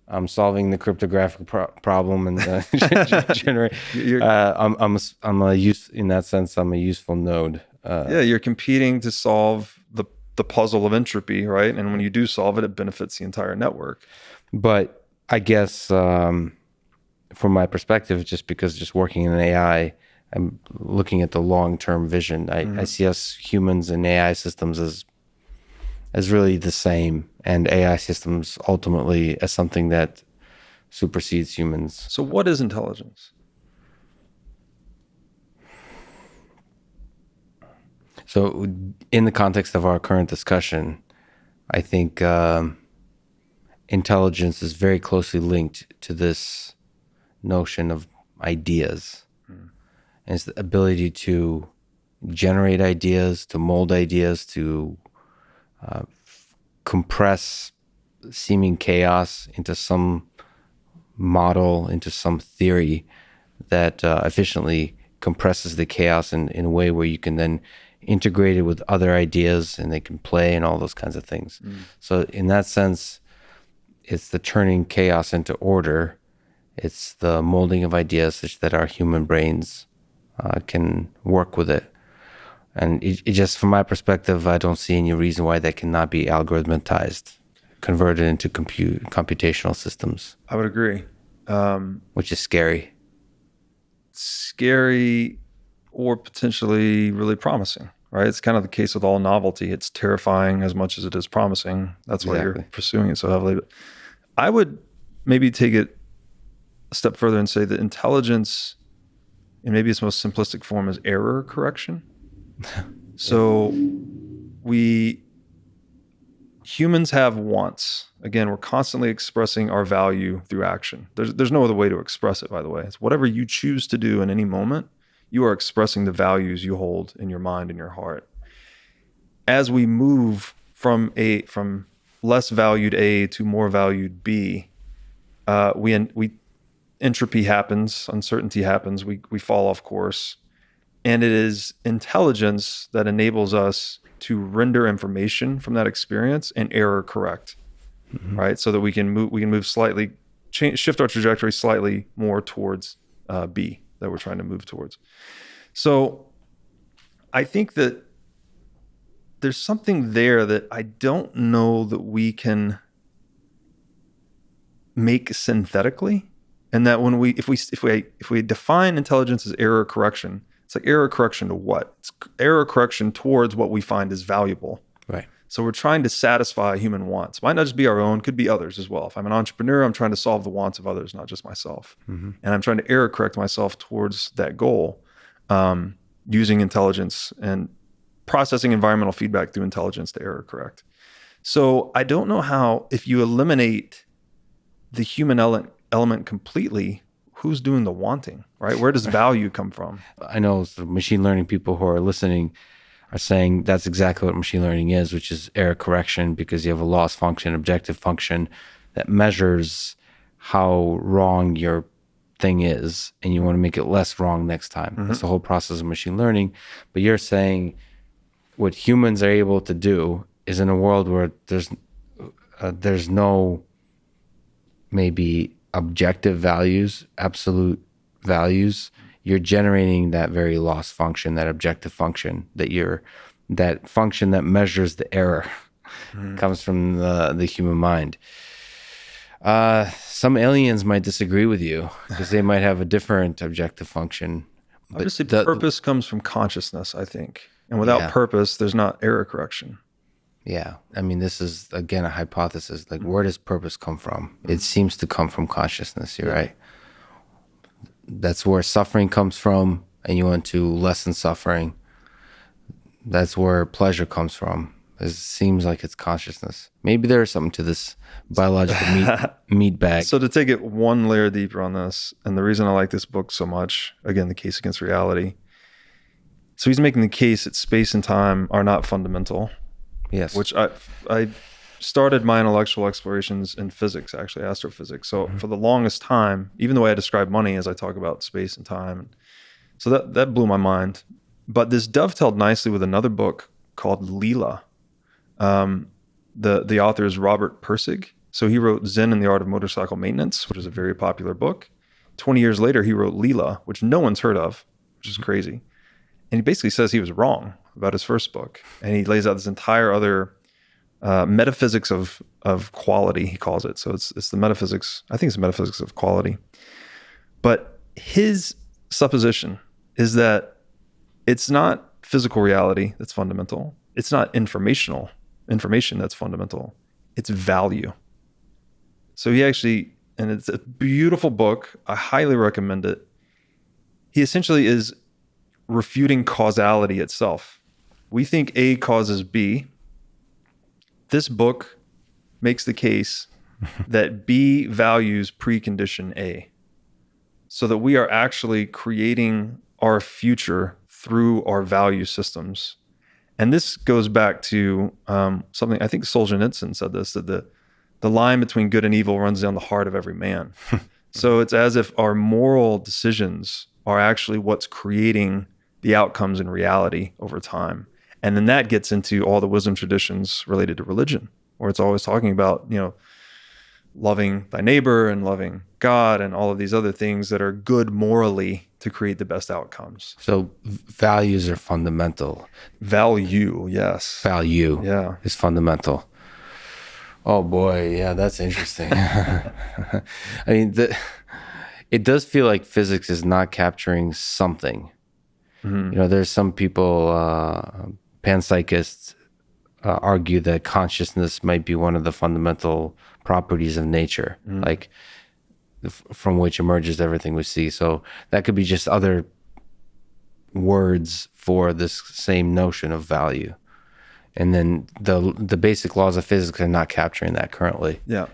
I'm solving the cryptographic problem and generate. I'm a use in that sense. I'm a useful node. You're competing to solve the puzzle of entropy, right? And when you do solve it, it benefits the entire network. But I guess from my perspective, just working in AI, I'm looking at the long-term vision. I see us humans and AI systems as really the same, and AI systems ultimately as something that supersedes humans. So what is intelligence? So in the context of our current discussion, I think intelligence is very closely linked to this notion of ideas. And it's the ability to generate ideas, to mold ideas, to compress seeming chaos into some model, into some theory that efficiently compresses the chaos in a way where you can then integrate it with other ideas and they can play and all those kinds of things. So in that sense, it's the turning chaos into order. It's the molding of ideas such that our human brains can work with it. And it just, from my perspective, I don't see any reason why that cannot be algorithmatized, converted into computational systems. I would agree. Which is scary. Scary, or potentially really promising, right? It's kind of the case with all novelty. It's terrifying as much as it is promising. That's why you're pursuing it so heavily. But I would maybe take it a step further and say that intelligence, in maybe its most simplistic form, is error correction. So humans have wants. Again, we're constantly expressing our value through action. There's no other way to express it, by the way. It's whatever you choose to do in any moment, you are expressing the values you hold in your mind and your heart. As we move from less valued A to more valued B, entropy happens, uncertainty happens, we fall off course. And it is intelligence that enables us to render information from that experience and error correct, right? So that we can move slightly, shift our trajectory slightly more towards B that we're trying to move towards. So I think that there's something there that I don't know that we can make synthetically, and that when if we define intelligence as error correction, it's like error correction to what? It's error correction towards what we find is valuable. Right. So we're trying to satisfy human wants. Might not just be our own, could be others as well. If I'm an entrepreneur, I'm trying to solve the wants of others, not just myself. Mm-hmm. And I'm trying to error correct myself towards that goal, using intelligence and processing environmental feedback through intelligence to error correct. So I don't know how, if you eliminate the human element completely, who's doing the wanting, right? Where does value come from? I know the machine learning people who are listening are saying that's exactly what machine learning is, which is error correction, because you have a loss function, objective function that measures how wrong your thing is, and you want to make it less wrong next time. Mm-hmm. That's the whole process of machine learning. But you're saying what humans are able to do is, in a world where there's no maybe objective values, absolute values, you're generating that very loss function, that objective function, that function that measures the error comes from the human mind. Some aliens might disagree with you because they might have a different objective function. Obviously, purpose comes from consciousness, I think. And without purpose, there's not error correction. Yeah. I mean, this is, again, a hypothesis. Like, where does purpose come from? It seems to come from consciousness. You're right. That's where suffering comes from, and you want to lessen suffering. That's where pleasure comes from. It seems like it's consciousness. Maybe there's something to this biological meat bag. So to take it one layer deeper on this, and the reason I like this book so much, again, The Case Against Reality. So he's making the case that space and time are not fundamental. Yes. Which I started my intellectual explorations in physics, actually, astrophysics. So for the longest time, even the way I describe money as I talk about space and time, so that blew my mind. But this dovetailed nicely with another book called Leela. The author is Robert Pirsig. So he wrote Zen and the Art of Motorcycle Maintenance, which is a very popular book. 20 years later, he wrote Leela, which no one's heard of, which is crazy. And he basically says he was wrong about his first book. And he lays out this entire other metaphysics of quality, he calls it. So it's the metaphysics, I think it's the metaphysics of quality. But his supposition is that it's not physical reality that's fundamental. It's not information that's fundamental. It's value. So he actually, and it's a beautiful book. I highly recommend it. He essentially is refuting causality itself. We think A causes B. This book makes the case that B values precondition A, so that we are actually creating our future through our value systems. And this goes back to something, I think Solzhenitsyn said this, that the line between good and evil runs down the heart of every man. So it's as if our moral decisions are actually what's creating the outcomes in reality over time. And then that gets into all the wisdom traditions related to religion, where it's always talking about, loving thy neighbor and loving God and all of these other things that are good morally to create the best outcomes. So values are fundamental. Value, yes. Value Yeah. is fundamental. Oh boy, yeah, that's interesting. I mean, it does feel like physics is not capturing something. Mm-hmm. There's some people, panpsychists, argue that consciousness might be one of the fundamental properties of nature, like from which emerges everything we see. So that could be just other words for this same notion of value. And then the basic laws of physics are not capturing that currently. Yeah.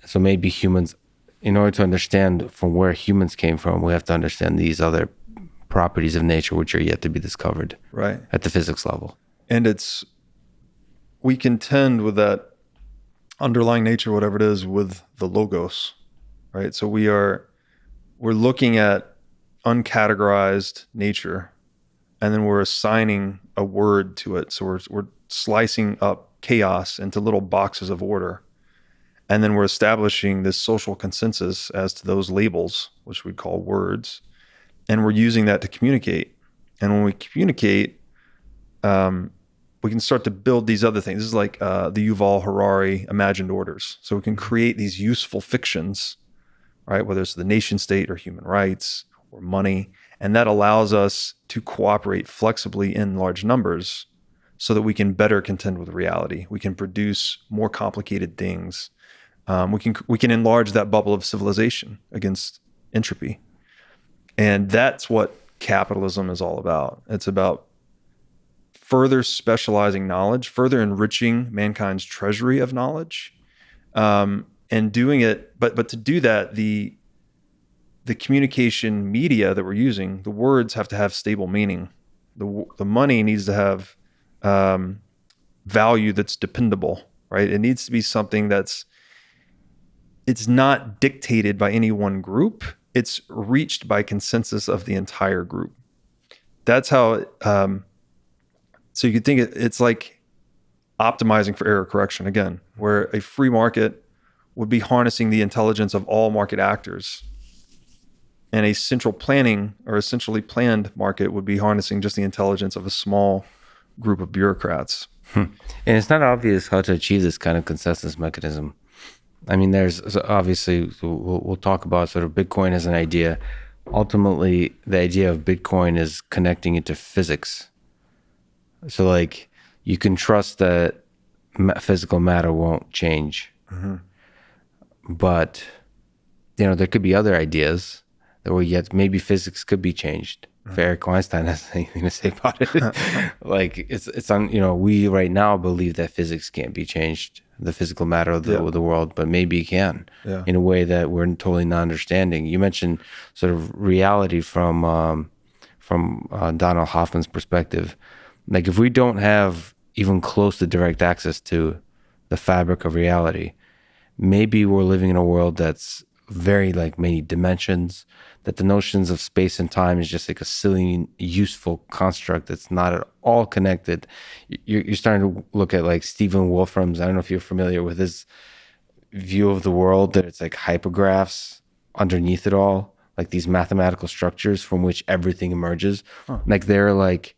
So maybe humans, in order to understand from where humans came from, we have to understand these other properties of nature which are yet to be discovered, right, at the physics level. And we contend with that underlying nature, whatever it is, with the logos, right? So we're looking at uncategorized nature, and then we're assigning a word to it. So we're slicing up chaos into little boxes of order, and then we're establishing this social consensus as to those labels, which we'd call words. And we're using that to communicate. And when we communicate, we can start to build these other things. This is like the Yuval Harari imagined orders. So we can create these useful fictions, right? Whether it's the nation state or human rights or money. And that allows us to cooperate flexibly in large numbers so that we can better contend with reality. We can produce more complicated things. We can enlarge that bubble of civilization against entropy. And that's what capitalism is all about. It's about further specializing knowledge, further enriching mankind's treasury of knowledge, and doing it. But to do that, the communication media that we're using, the words have to have stable meaning. The money needs to have value that's dependable, right? It needs to be something it's not dictated by any one group. It's reached by consensus of the entire group. That's how. So you could think it's like optimizing for error correction again, where a free market would be harnessing the intelligence of all market actors, and a central planning or a centrally planned market would be harnessing just the intelligence of a small group of bureaucrats. And it's not obvious how to achieve this kind of consensus mechanism. I mean, there's obviously, we'll talk about sort of Bitcoin as an idea. Ultimately, the idea of Bitcoin is connecting it to physics. So like you can trust that physical matter won't change. Mm-hmm. But, there could be other ideas that were yet maybe physics could be changed. If Eric Weinstein has anything to say about it. Like it's on, we right now believe that physics can't be changed, the physical matter of the world, but maybe it can in a way that we're totally not understanding. You mentioned sort of reality from Donald Hoffman's perspective. Like if we don't have even close to direct access to the fabric of reality, maybe we're living in a world that's very like many dimensions, that the notions of space and time is just like a silly, useful construct that's not at all connected. You're starting to look at like Stephen Wolfram's, I don't know if you're familiar with his view of the world, that it's like hypergraphs underneath it all, like these mathematical structures from which everything emerges. Like they're like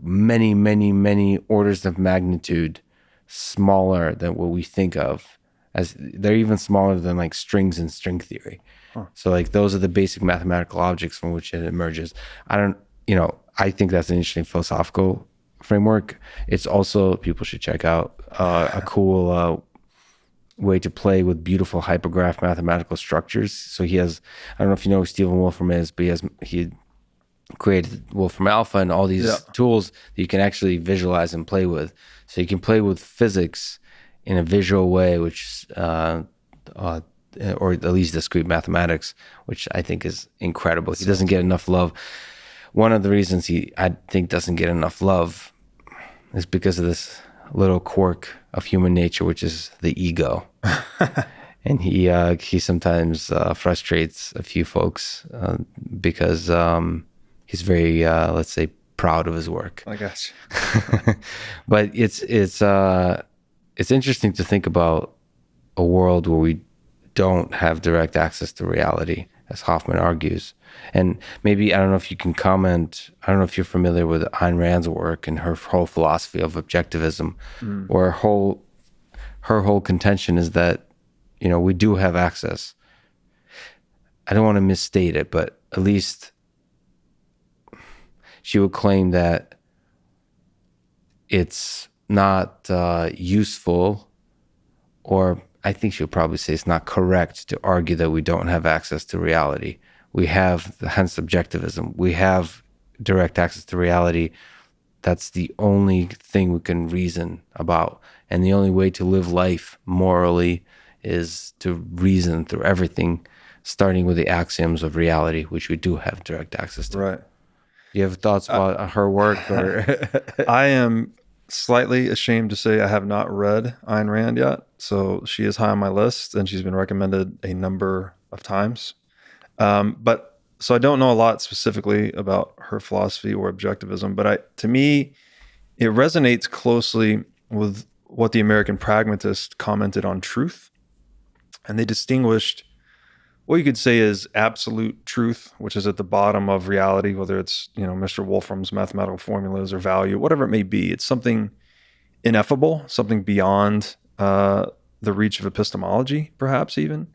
many, many, many orders of magnitude smaller than what we think of. As they're even smaller than like strings in string theory. So like those are the basic mathematical objects from which it emerges. I think that's an interesting philosophical framework. It's also, people should check out a cool way to play with beautiful hypergraph mathematical structures. So he has, I don't know if you know who Stephen Wolfram is, but he created Wolfram Alpha and all these tools that you can actually visualize and play with. So you can play with physics in a visual way, which, or at least discrete mathematics, which I think is incredible. He doesn't get enough love. One of the reasons I think, doesn't get enough love is because of this little quirk of human nature, which is the ego. And he sometimes frustrates a few folks because he's very, let's say, proud of his work. I guess. But it's interesting to think about a world where we don't have direct access to reality, as Hoffman argues. And maybe, I don't know if you can comment, I don't know if you're familiar with Ayn Rand's work and her whole philosophy of objectivism, where her whole contention is that, we do have access. I don't want to misstate it, but at least she would claim that it's not useful, or I think she'll probably say it's not correct to argue that we don't have access to reality. We have, hence objectivism. We have direct access to reality. That's the only thing we can reason about. And the only way to live life morally is to reason through everything, starting with the axioms of reality, which we do have direct access to. Right. Do you have thoughts about her work? Or I am slightly ashamed to say I have not read Ayn Rand yet. So she is high on my list and she's been recommended a number of times. But so I don't know a lot specifically about her philosophy or objectivism, but to me, it resonates closely with what the American pragmatist commented on truth. And they distinguished what you could say is absolute truth, which is at the bottom of reality, whether it's, Mr. Wolfram's mathematical formulas or value, whatever it may be. It's something ineffable, something beyond the reach of epistemology, perhaps even.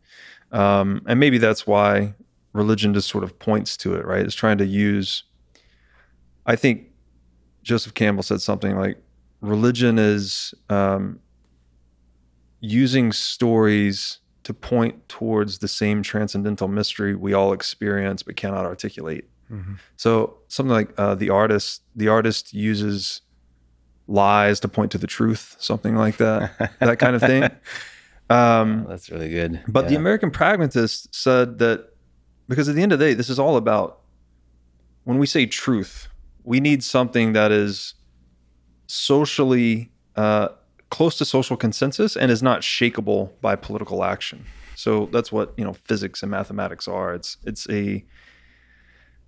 And maybe that's why religion just sort of points to it, right? It's trying to use, I think Joseph Campbell said something like, religion is using stories to point towards the same transcendental mystery we all experience but cannot articulate. Mm-hmm. So something like the artist uses lies to point to the truth, something like that, that kind of thing. That's really good. But the American pragmatist said that, because at the end of the day, this is all about, when we say truth, we need something that is socially close to social consensus and is not shakeable by political action. So that's what physics and mathematics are. It's an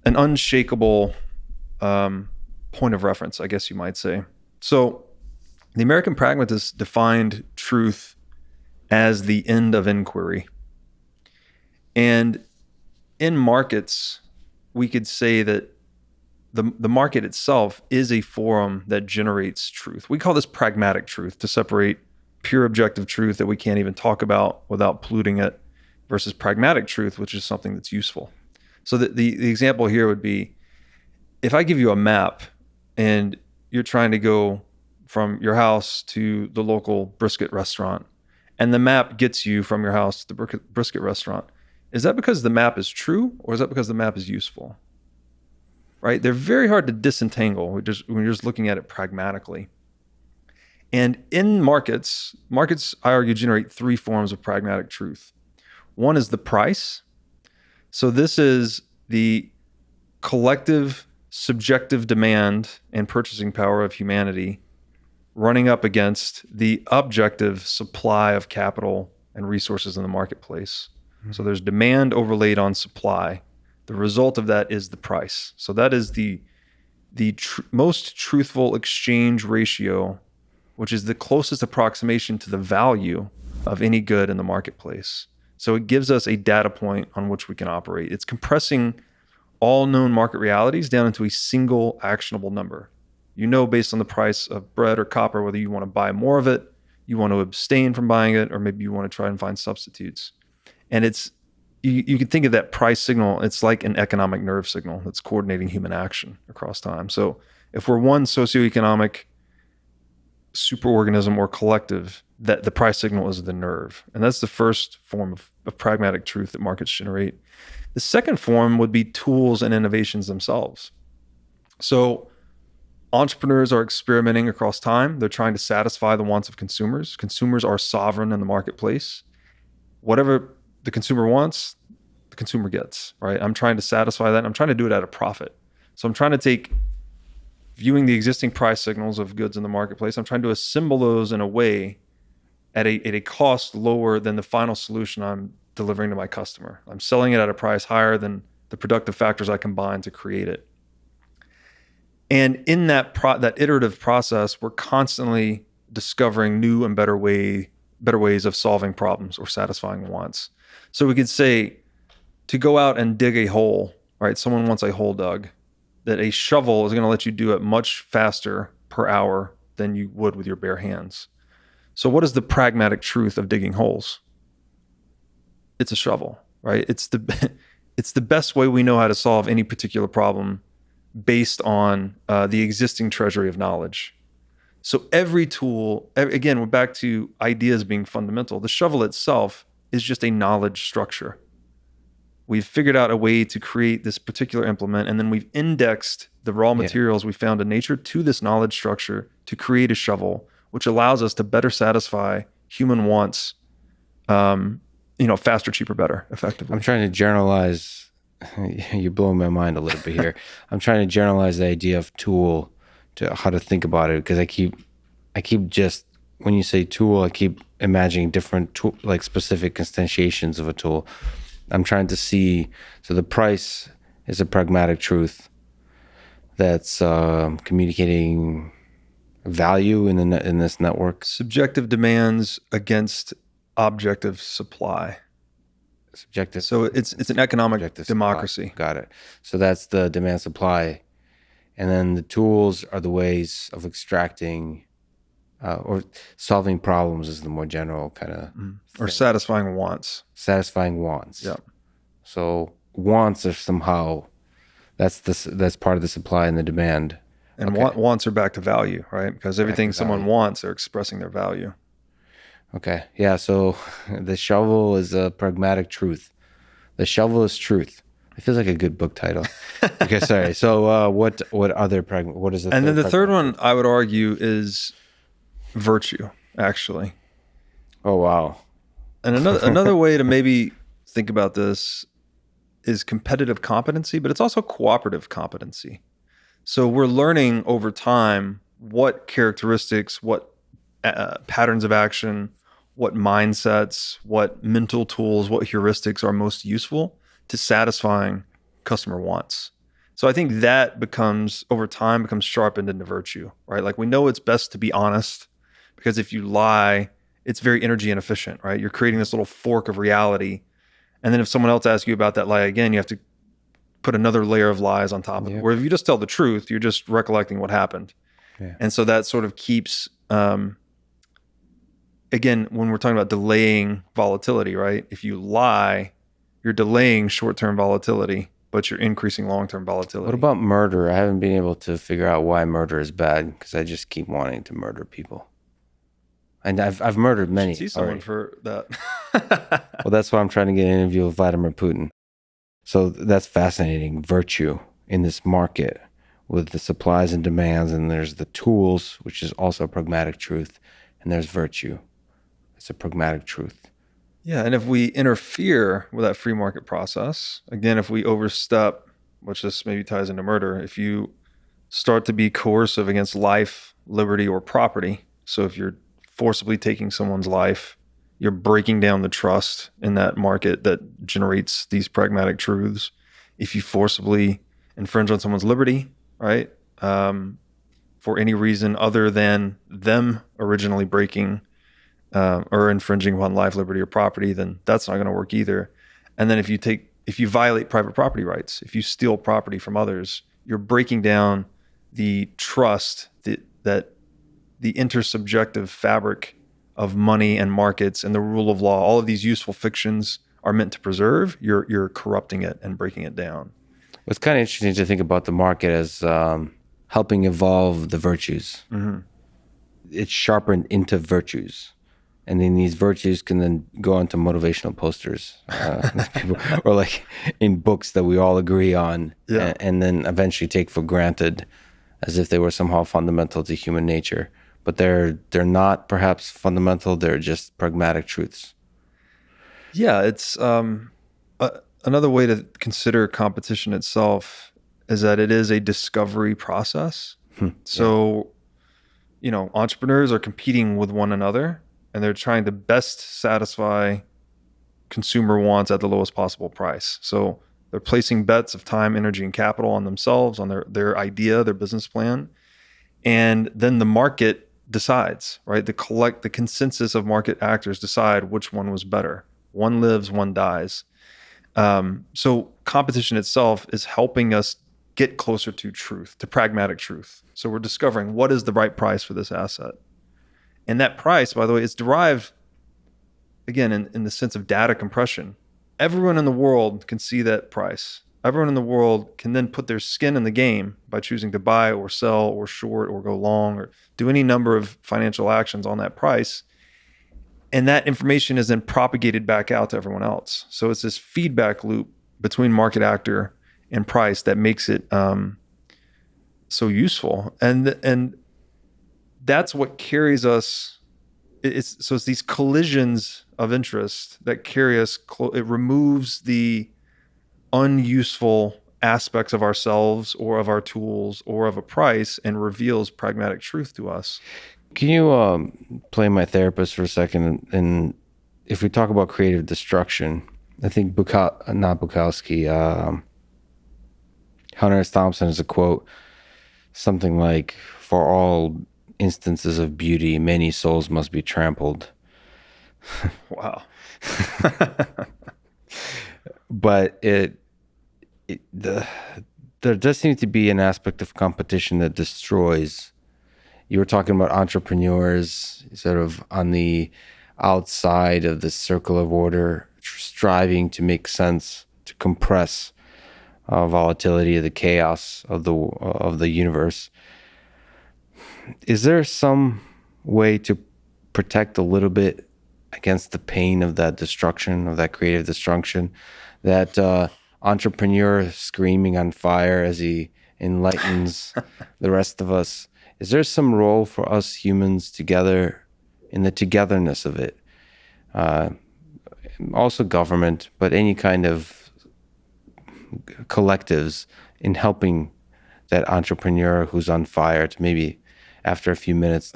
unshakable point of reference, I guess you might say. So the American pragmatists defined truth as the end of inquiry. And in markets, we could say that the market itself is a forum that generates truth. We call this pragmatic truth, to separate pure objective truth that we can't even talk about without polluting it, versus pragmatic truth, which is something that's useful. So the example here would be, if I give you a map and you're trying to go from your house to the local brisket restaurant, and the map gets you from your house to the brisket restaurant, is that because the map is true, or is that because the map is useful? Right? They're very hard to disentangle when you're just looking at it pragmatically. And in markets, I argue, generate three forms of pragmatic truth. One is the price. So this is the collective subjective demand and purchasing power of humanity running up against the objective supply of capital and resources in the marketplace. Mm-hmm. So there's demand overlaid on supply. The result of that is the price. So that is the most truthful exchange ratio, which is the closest approximation to the value of any good in the marketplace. So it gives us a data point on which we can operate. It's compressing all known market realities down into a single actionable number. Based on the price of bread or copper, whether you want to buy more of it, you want to abstain from buying it, or maybe you want to try and find substitutes. And you can think of that price signal, it's like an economic nerve signal that's coordinating human action across time. So if we're one socioeconomic superorganism or collective, that the price signal is the nerve. And that's the first form of pragmatic truth that markets generate. The second form would be tools and innovations themselves. So entrepreneurs are experimenting across time. They're trying to satisfy the wants of consumers. Consumers are sovereign in the marketplace. Whatever the consumer wants, the consumer gets, right? I'm trying to satisfy that. And I'm trying to do it at a profit. So I'm trying to viewing the existing price signals of goods in the marketplace, I'm trying to assemble those in a way at a cost lower than the final solution I'm delivering to my customer. I'm selling it at a price higher than the productive factors I combine to create it. And in that iterative process, we're constantly discovering new and better ways of solving problems or satisfying wants. So we could say, to go out and dig a hole, right? Someone wants a hole dug, that a shovel is going to let you do it much faster per hour than you would with your bare hands. So what is the pragmatic truth of digging holes? It's a shovel, right? It's the best way we know how to solve any particular problem based on the existing treasury of knowledge. So every tool, again, we're back to ideas being fundamental. The shovel itself is just a knowledge structure. We've figured out a way to create this particular implement, and then we've indexed the raw materials we found in nature to this knowledge structure to create a shovel, which allows us to better satisfy human wants, faster, cheaper, better, effectively. I'm trying to generalize. You're blowing my mind a little bit here. I'm trying to generalize the idea of tool to how to think about it, because I keep just, when you say tool, I keep imagining different tool, like specific instantiations of a tool. I'm trying to see, so the price is a pragmatic truth that's communicating value in this network. Subjective demands against objective supply. Subjective. So it's an economic Subjective democracy. supply. Got it. So that's the demand supply, and then the tools are the ways of extracting or solving problems is the more general kind of Or satisfying wants. satisfying wants. Yeah. So wants are somehow that's part of the supply and the demand. And Okay. wants are back to value, right? Because everything to someone value. wants, they're expressing their value. Okay. Yeah. So the shovel is a pragmatic truth. The shovel is truth. It feels like a good book title. Okay. Sorry. So what other what is the And then the third one, truth? I would argue, is virtue, actually. Oh, wow. And another way to maybe think about this is competitive competency, but it's also cooperative competency. So we're learning over time what characteristics, what patterns of action, what mindsets, what mental tools, what heuristics are most useful to satisfying customer wants. So I think that over time becomes sharpened into virtue, right? Like we know it's best to be honest because if you lie, it's very energy inefficient, right? You're creating this little fork of reality. And then if someone else asks you about that lie again, you have to put another layer of lies on top of it. Where if you just tell the truth, you're just recollecting what happened. Yeah. And so that sort of keeps, again, when we're talking about delaying volatility, right? If you lie, you're delaying short-term volatility, but you're increasing long-term volatility. What about murder? I haven't been able to figure out why murder is bad because I just keep wanting to murder people. And I've murdered many. You should see someone already. for that. Well, that's why I'm trying to get an interview with Vladimir Putin. So that's fascinating. Virtue in this market with the supplies and demands, and there's the tools, which is also a pragmatic truth, and there's virtue. It's a pragmatic truth. Yeah, and if we interfere with that free market process, again, if we overstep, which this maybe ties into murder, if you start to be coercive against life, liberty, or property, so if you're forcibly taking someone's life, you're breaking down the trust in that market that generates these pragmatic truths. If you forcibly infringe on someone's liberty, right, for any reason other than them originally breaking or infringing upon life, liberty, or property, then that's not going to work either. And then if you violate private property rights, if you steal property from others, you're breaking down the trust that the intersubjective fabric of money and markets and the rule of law, all of these useful fictions are meant to preserve. You're corrupting it and breaking it down. It's kind of interesting to think about the market as helping evolve the virtues. Mm-hmm. It's sharpened into virtues. And then these virtues can then go onto motivational posters or like in books that we all agree on and then eventually take for granted as if they were somehow fundamental to human nature. But they're not perhaps fundamental. They're just pragmatic truths. Yeah, it's another way to consider competition itself is that it is a discovery process. So, entrepreneurs are competing with one another and they're trying to best satisfy consumer wants at the lowest possible price. So they're placing bets of time, energy, and capital on themselves, on their idea, their business plan. And then the market decides, right? The consensus of market actors decide which one was better. One lives, one dies. So competition itself is helping us get closer to truth, to pragmatic truth. So we're discovering what is the right price for this asset. And that price, by the way, is derived, again, in the sense of data compression. Everyone in the world can see that price. Everyone in the world can then put their skin in the game by choosing to buy or sell or short or go long or do any number of financial actions on that price. And that information is then propagated back out to everyone else. So it's this feedback loop between market actor and price that makes it so useful. And that's what carries us. It's these collisions of interest that carry us. It removes the unuseful aspects of ourselves or of our tools or of a price and reveals pragmatic truth to us. Can you play my therapist for a second? And if we talk about creative destruction, I think Hunter S. Thompson has a quote, something like, "For all instances of beauty, many souls must be trampled." Wow. but there does seem to be an aspect of competition that destroys. You were talking about entrepreneurs sort of on the outside of the circle of order, striving to make sense, to compress volatility of the chaos of the universe. Is there some way to protect a little bit against the pain of that destruction, of that creative destruction, that entrepreneur screaming on fire as he enlightens the rest of us? Is there some role for us humans together in the togetherness of it? Also government, but any kind of collectives in helping that entrepreneur who's on fire to maybe after a few minutes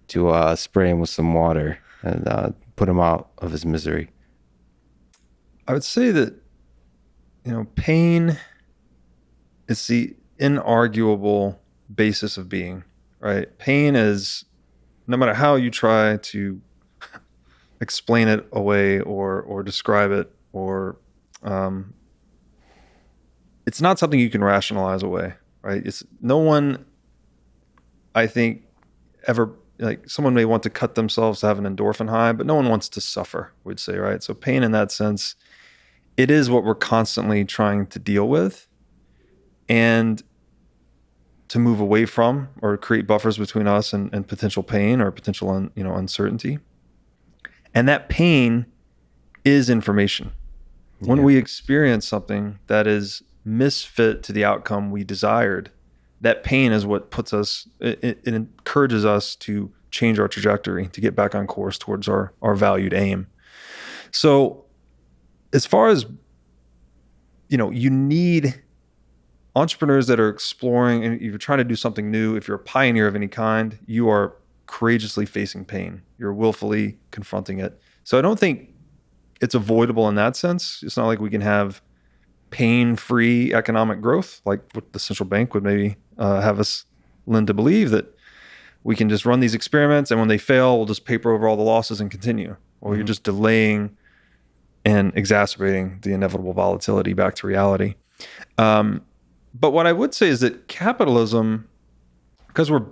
to spray him with some water and put him out of his misery. I would say that, pain is the inarguable basis of being, right? Pain is, no matter how you try to explain it away or describe it, or it's not something you can rationalize away, right? It's no one, I think, ever, like, someone may want to cut themselves to have an endorphin high, but no one wants to suffer, we'd say, right? So pain in that sense, it is what we're constantly trying to deal with and to move away from, or create buffers between us and potential pain or potential uncertainty. And that pain is information. When we experience something that is misfit to the outcome we desired, that pain is what puts us, it encourages us to change our trajectory, to get back on course towards our valued aim. So as far as, you need entrepreneurs that are exploring, and if you're trying to do something new, if you're a pioneer of any kind, you are courageously facing pain. You're willfully confronting it. So I don't think it's avoidable in that sense. It's not like we can have pain-free economic growth, like what the central bank would maybe have us lend to believe, that we can just run these experiments and when they fail, we'll just paper over all the losses and continue. Or you're just delaying and exacerbating the inevitable volatility back to reality. But what I would say is that capitalism, because we're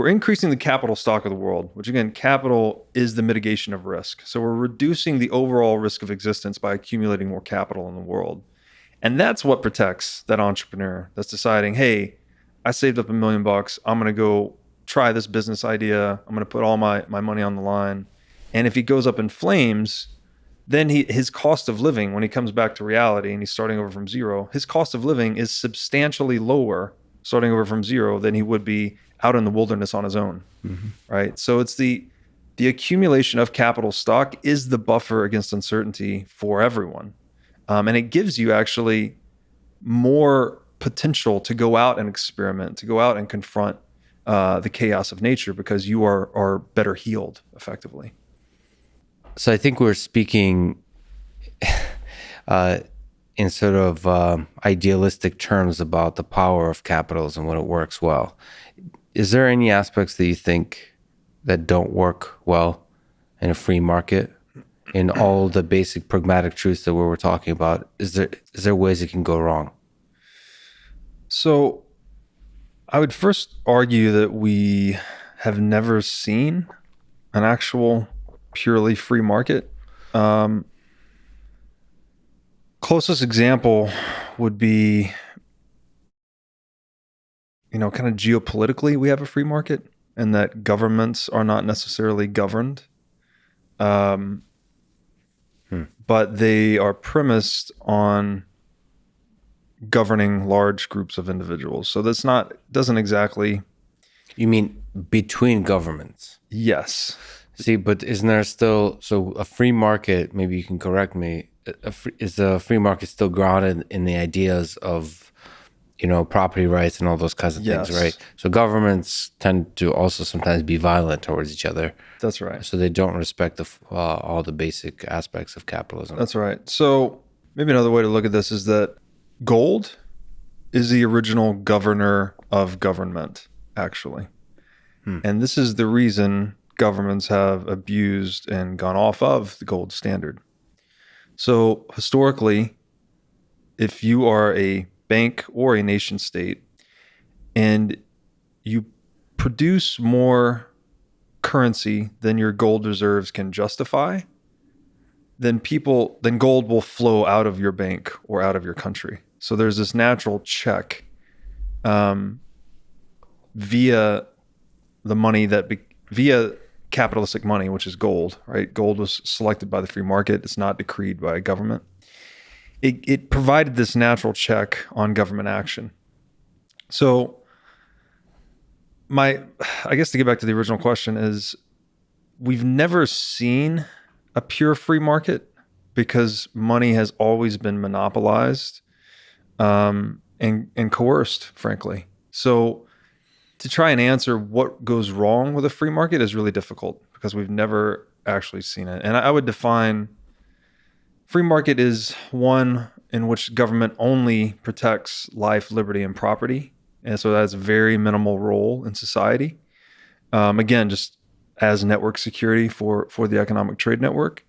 increasing the capital stock of the world, which again, capital is the mitigation of risk. So we're reducing the overall risk of existence by accumulating more capital in the world. And that's what protects that entrepreneur that's deciding, hey, I saved up $1 million. I'm going to go try this business idea. I'm going to put all my money on the line. And if he goes up in flames, then his cost of living, when he comes back to reality and he's starting over from zero, his cost of living is substantially lower starting over from zero than he would be out in the wilderness on his own, right? So it's the accumulation of capital stock is the buffer against uncertainty for everyone. And it gives you actually more potential to go out and experiment, to go out and confront the chaos of nature, because you are better healed effectively. So I think we're speaking in sort of idealistic terms about the power of capitalism when it works well. Is there any aspects that you think that don't work well in a free market? In all the basic pragmatic truths that we were talking about, is there ways it can go wrong? So I would first argue that we have never seen an actual purely free market. Closest example would be, kind of geopolitically, we have a free market, and that governments are not necessarily governed. But they are premised on governing large groups of individuals. So doesn't exactly. You mean between governments? Yes. See, but isn't there still, so a free market, maybe you can correct me, is the free market still grounded in the ideas of, property rights and all those kinds of things, right? So governments tend to also sometimes be violent towards each other. That's right. So they don't respect all the basic aspects of capitalism. That's right. So maybe another way to look at this is that gold is the original governor of government, actually. And this is the reason governments have abused and gone off of the gold standard. So historically, if you are a bank or a nation state and you produce more currency than your gold reserves can justify, then gold will flow out of your bank or out of your country. So there's this natural check via the money via capitalistic money, which is gold, right? Gold was selected by the free market. It's not decreed by a government. It provided this natural check on government action. So I guess to get back to the original question is, we've never seen a pure free market because money has always been monopolized and coerced, frankly. So to try and answer what goes wrong with a free market is really difficult because we've never actually seen it. And I would define free market is one in which government only protects life, liberty, and property. And so that has a very minimal role in society. Again, just as network security for the economic trade network.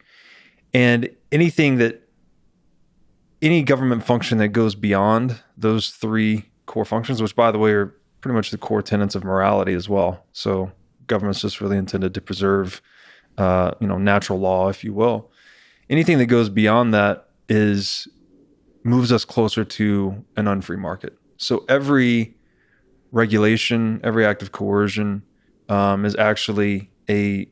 And any government function that goes beyond those three core functions, which by the way are pretty much the core tenets of morality as well. So government's just really intended to preserve, natural law, if you will. Anything that goes beyond that moves us closer to an unfree market. So every regulation, every act of coercion is actually a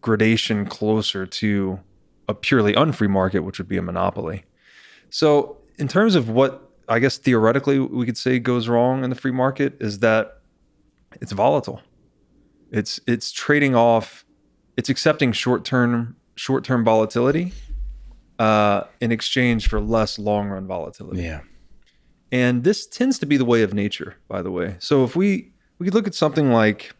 gradation closer to a purely unfree market, which would be a monopoly. So in terms of what I guess theoretically we could say goes wrong in the free market is that it's volatile. It's trading off, it's accepting short-term volatility in exchange for less long-run volatility. Yeah. And this tends to be the way of nature, by the way. So if we could look at something like,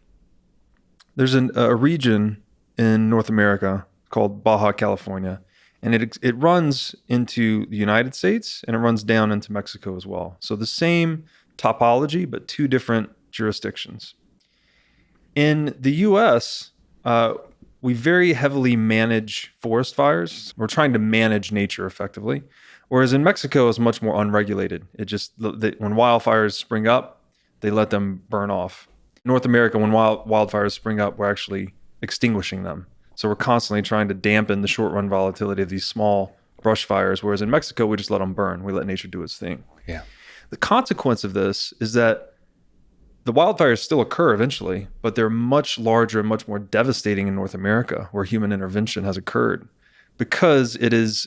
there's a region in North America called Baja California, and it runs into the United States and it runs down into Mexico as well. So the same topology, but two different jurisdictions. In the US, we very heavily manage forest fires. We're trying to manage nature effectively. Whereas in Mexico, it's much more unregulated. When wildfires spring up, they let them burn off. North America, when wildfires spring up, we're actually extinguishing them. So we're constantly trying to dampen the short-run volatility of these small brush fires, whereas in Mexico, we just let them burn. We let nature do its thing. Yeah. The consequence of this is that the wildfires still occur eventually, but they're much larger and much more devastating in North America, where human intervention has occurred, because it's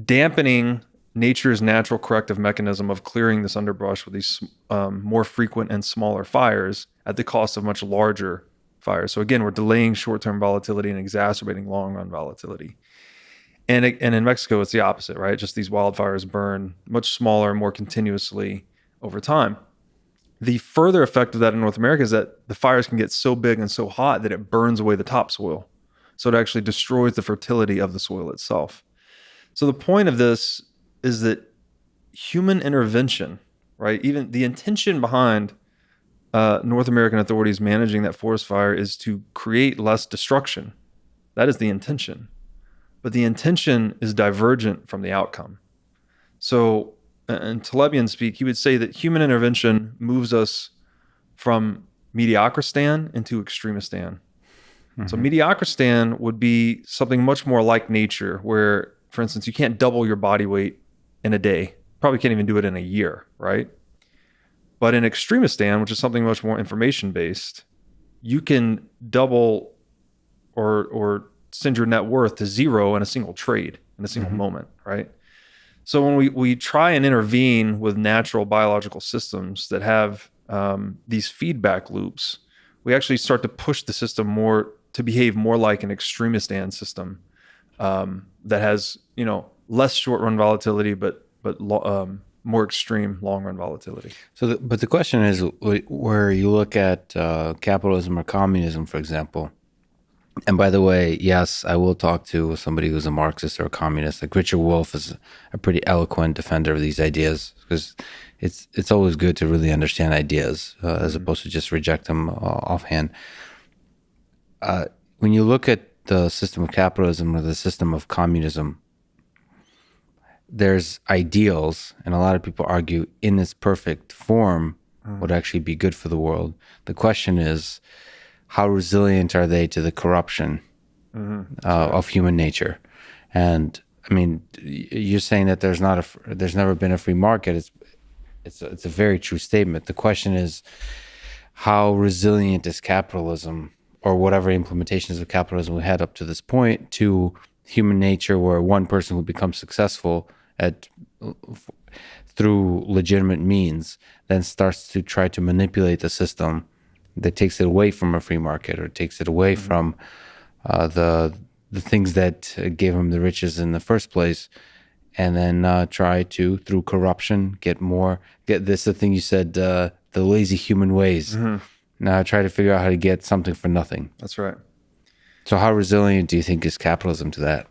dampening nature's natural corrective mechanism of clearing this underbrush with these more frequent and smaller fires at the cost of much larger fires. So again, we're delaying short-term volatility and exacerbating long-run volatility. And in Mexico, it's the opposite, right? Just these wildfires burn much smaller, more continuously over time. The further effect of that in North America is that the fires can get so big and so hot that it burns away the topsoil. So it actually destroys the fertility of the soil itself. So the point of this is that human intervention, right? Even the intention behind North American authorities managing that forest fire is to create less destruction. That is the intention. But the intention is divergent from the outcome. So in Talebian speak, he would say that human intervention moves us from mediocristan into extremistan. Mm-hmm. So mediocristan would be something much more like nature, where, for instance, you can't double your body weight in a day. Probably can't even do it in a year, right? But in extremistan, which is something much more information-based, you can double or send your net worth to zero in a single trade, in a single moment, right? So when we try and intervene with natural biological systems that have these feedback loops, we actually start to push the system more to behave more like an extremistan system that has, less short-run volatility, but more extreme long-run volatility. So, but the question is, where you look at capitalism or communism, for example. And by the way, yes, I will talk to somebody who's a Marxist or a communist. Like Richard Wolff is a pretty eloquent defender of these ideas, because it's always good to really understand ideas as opposed to just reject them offhand. When you look at the system of capitalism or the system of communism, there's ideals, and a lot of people argue in its perfect form would actually be good for the world. The question is, how resilient are they to the corruption of human nature? And I mean, you're saying that there's never been a free market. It's a very true statement. The question is, how resilient is capitalism, or whatever implementations of capitalism we had up to this point, to human nature, where one person who becomes successful through legitimate means then starts to try to manipulate the system that takes it away from a free market, or takes it away from the things that gave him the riches in the first place, and then try to, through corruption, get this, the thing you said, the lazy human ways. Now try to figure out how to get something for nothing. That's right. So how resilient do you think is capitalism to that?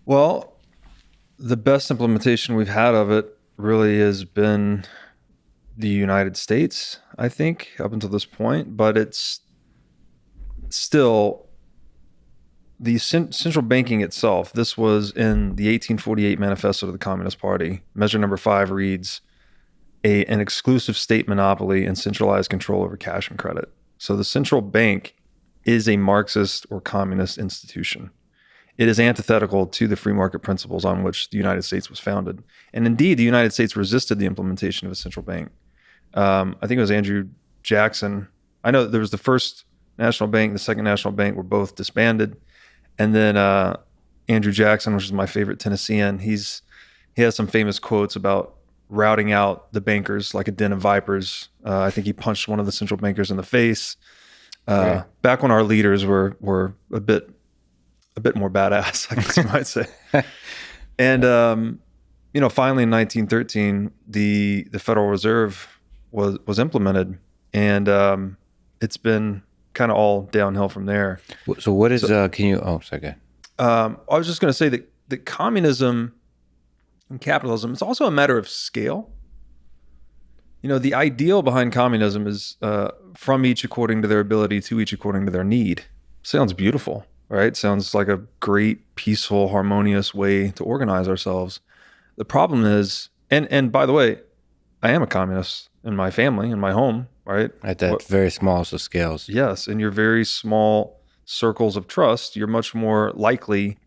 Well, the best implementation we've had of it really has been the United States, I think, up until this point. But it's still the central banking itself. This was in the 1848 Manifesto of the Communist Party. Measure number 5 reads, an exclusive state monopoly and centralized control over cash and credit. So the central bank is a Marxist or communist institution. It is antithetical to the free market principles on which the United States was founded. And indeed, the United States resisted the implementation of a central bank. I think it was Andrew Jackson. I know there was the first national bank, the second national bank were both disbanded. And then Andrew Jackson, which is my favorite Tennessean, he has some famous quotes about routing out the bankers like a den of vipers. I think he punched one of the central bankers in the face. Right. Back when our leaders were a bit more badass, I guess you might say. And finally in 1913, the Federal Reserve was implemented, and it's been kind of all downhill from there. So what is can you? Oh, sorry. Go ahead. I was just going to say that communism and capitalism, it's also a matter of scale. The ideal behind communism is from each according to their ability, to each according to their need. Sounds beautiful, right? Sounds like a great, peaceful, harmonious way to organize ourselves. The problem is, and by the way, I am a communist in my family, in my home, right? At that very smallest of scales. Yes, in your very small circles of trust, you're much more likely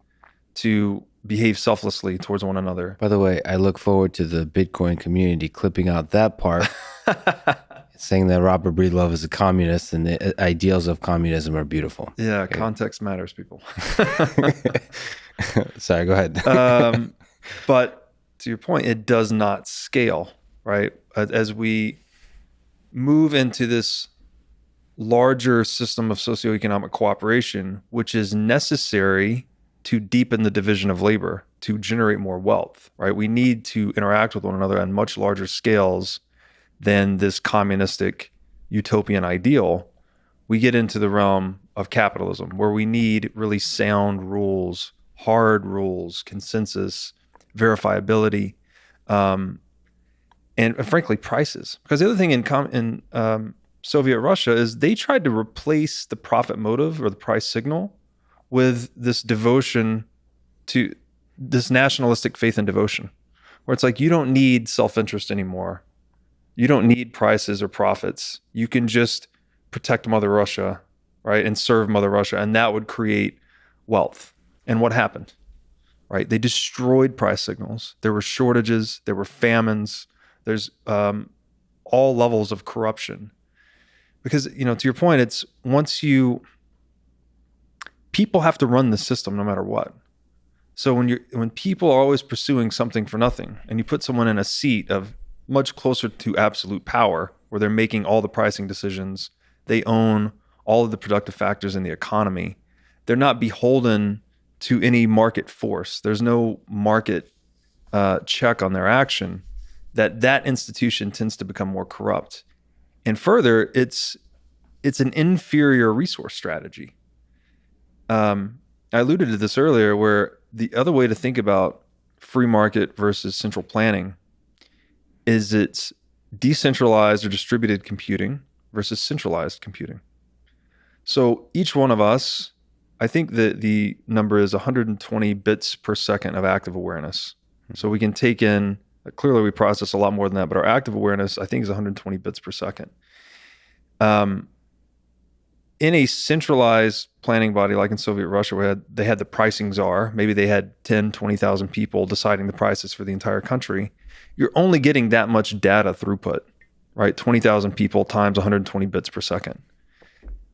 to behave selflessly towards one another. By the way, I look forward to the Bitcoin community clipping out that part, saying that Robert Breedlove is a communist and the ideals of communism are beautiful. Yeah, okay. Context matters, people. Sorry, go ahead. But to your point, it does not scale, right? As we move into this larger system of socioeconomic cooperation, which is necessary to deepen the division of labor, to generate more wealth, right? We need to interact with one another on much larger scales than this communistic utopian ideal. We get into the realm of capitalism, where we need really sound rules, hard rules, consensus, verifiability, and frankly, prices. Because the other thing in Soviet Russia is they tried to replace the profit motive or the price signal with this devotion to this nationalistic faith and devotion, where it's like, you don't need self-interest anymore. You don't need prices or profits. You can just protect Mother Russia, right? And serve Mother Russia. And that would create wealth. And what happened, right? They destroyed price signals. There were shortages. There were famines. There's all levels of corruption. Because, to your point, it's people have to run the system no matter what. So when people are always pursuing something for nothing, and you put someone in a seat of much closer to absolute power, where they're making all the pricing decisions, they own all of the productive factors in the economy, they're not beholden to any market force. There's no market check on their action. That institution tends to become more corrupt. And further, it's an inferior resource strategy. I alluded to this earlier, where the other way to think about free market versus central planning is it's decentralized or distributed computing versus centralized computing. So each one of us I think that the number is 120 bits per second of active awareness. So we can take in, clearly we process a lot more than that, but our active awareness, I think, is 120 bits per second. In a centralized planning body like in Soviet Russia, where they had the pricing czar, maybe they had 10, 20,000 people deciding the prices for the entire country, you're only getting that much data throughput, right? 20,000 people times 120 bits per second.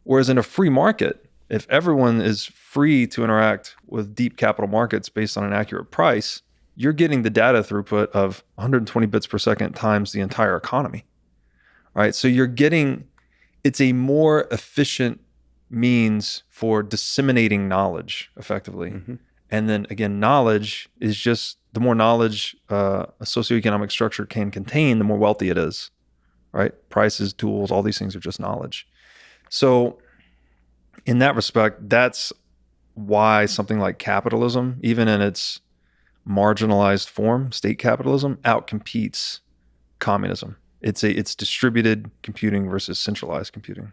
Whereas in a free market, if everyone is free to interact with deep capital markets based on an accurate price, you're getting the data throughput of 120 bits per second times the entire economy, right? So it's a more efficient means for disseminating knowledge effectively. Mm-hmm. And then again, knowledge is just, the more knowledge a socioeconomic structure can contain, the more wealthy it is, right? Prices, tools, all these things are just knowledge. So in that respect, that's why something like capitalism, even in its marginalized form, state capitalism, outcompetes communism. It's distributed computing versus centralized computing.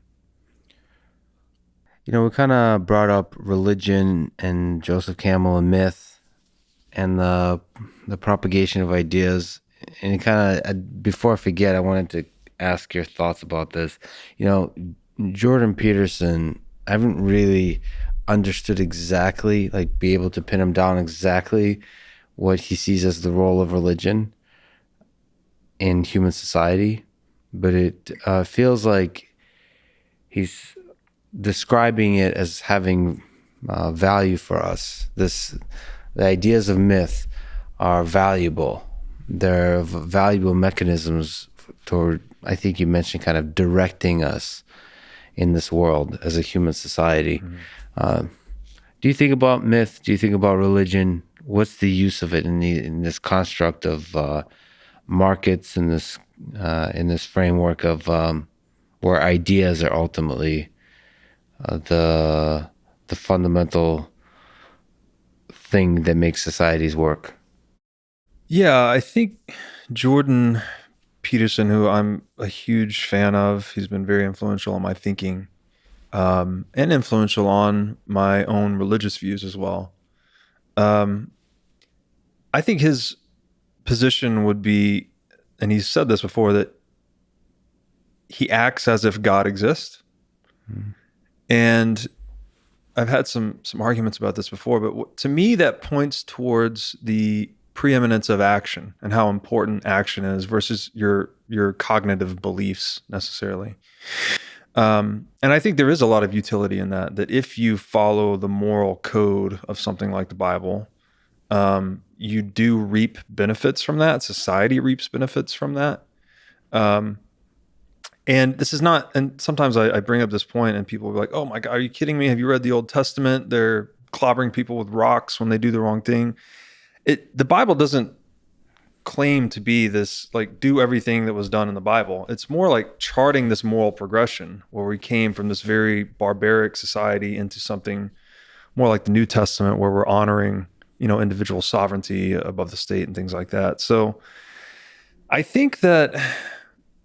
You know, we kind of brought up religion and Joseph Campbell and myth and the propagation of ideas. And it kind of, before I forget, I wanted to ask your thoughts about this. You know, Jordan Peterson, I haven't really understood exactly, like be able to pin him down exactly what he sees as the role of religion in human society, but it feels like he's describing it as having value for us. The ideas of myth are valuable. They're valuable mechanisms toward, I think you mentioned, kind of directing us in this world as a human society. Mm-hmm. Do you think about myth? Do you think about religion? What's the use of it in this construct of markets, in this framework of where ideas are ultimately the fundamental thing that makes societies work? Yeah, I think Jordan Peterson, who I'm a huge fan of, he's been very influential on my thinking, and influential on my own religious views as well. I think his position would be, and he's said this before, that he acts as if God exists. Mm-hmm. And I've had some arguments about this before, but to me, that points towards the preeminence of action and how important action is versus your cognitive beliefs necessarily. And I think there is a lot of utility in that if you follow the moral code of something like the Bible, you do reap benefits from that. Society reaps benefits from that. And this is not, and sometimes I bring up this point and people will be like, oh my God, are you kidding me? Have you read the Old Testament? They're clobbering people with rocks when they do the wrong thing. The Bible doesn't claim to be this, like, do everything that was done in the Bible. It's more like charting this moral progression where we came from this very barbaric society into something more like the New Testament, where we're honoring, individual sovereignty above the state and things like that. So I think that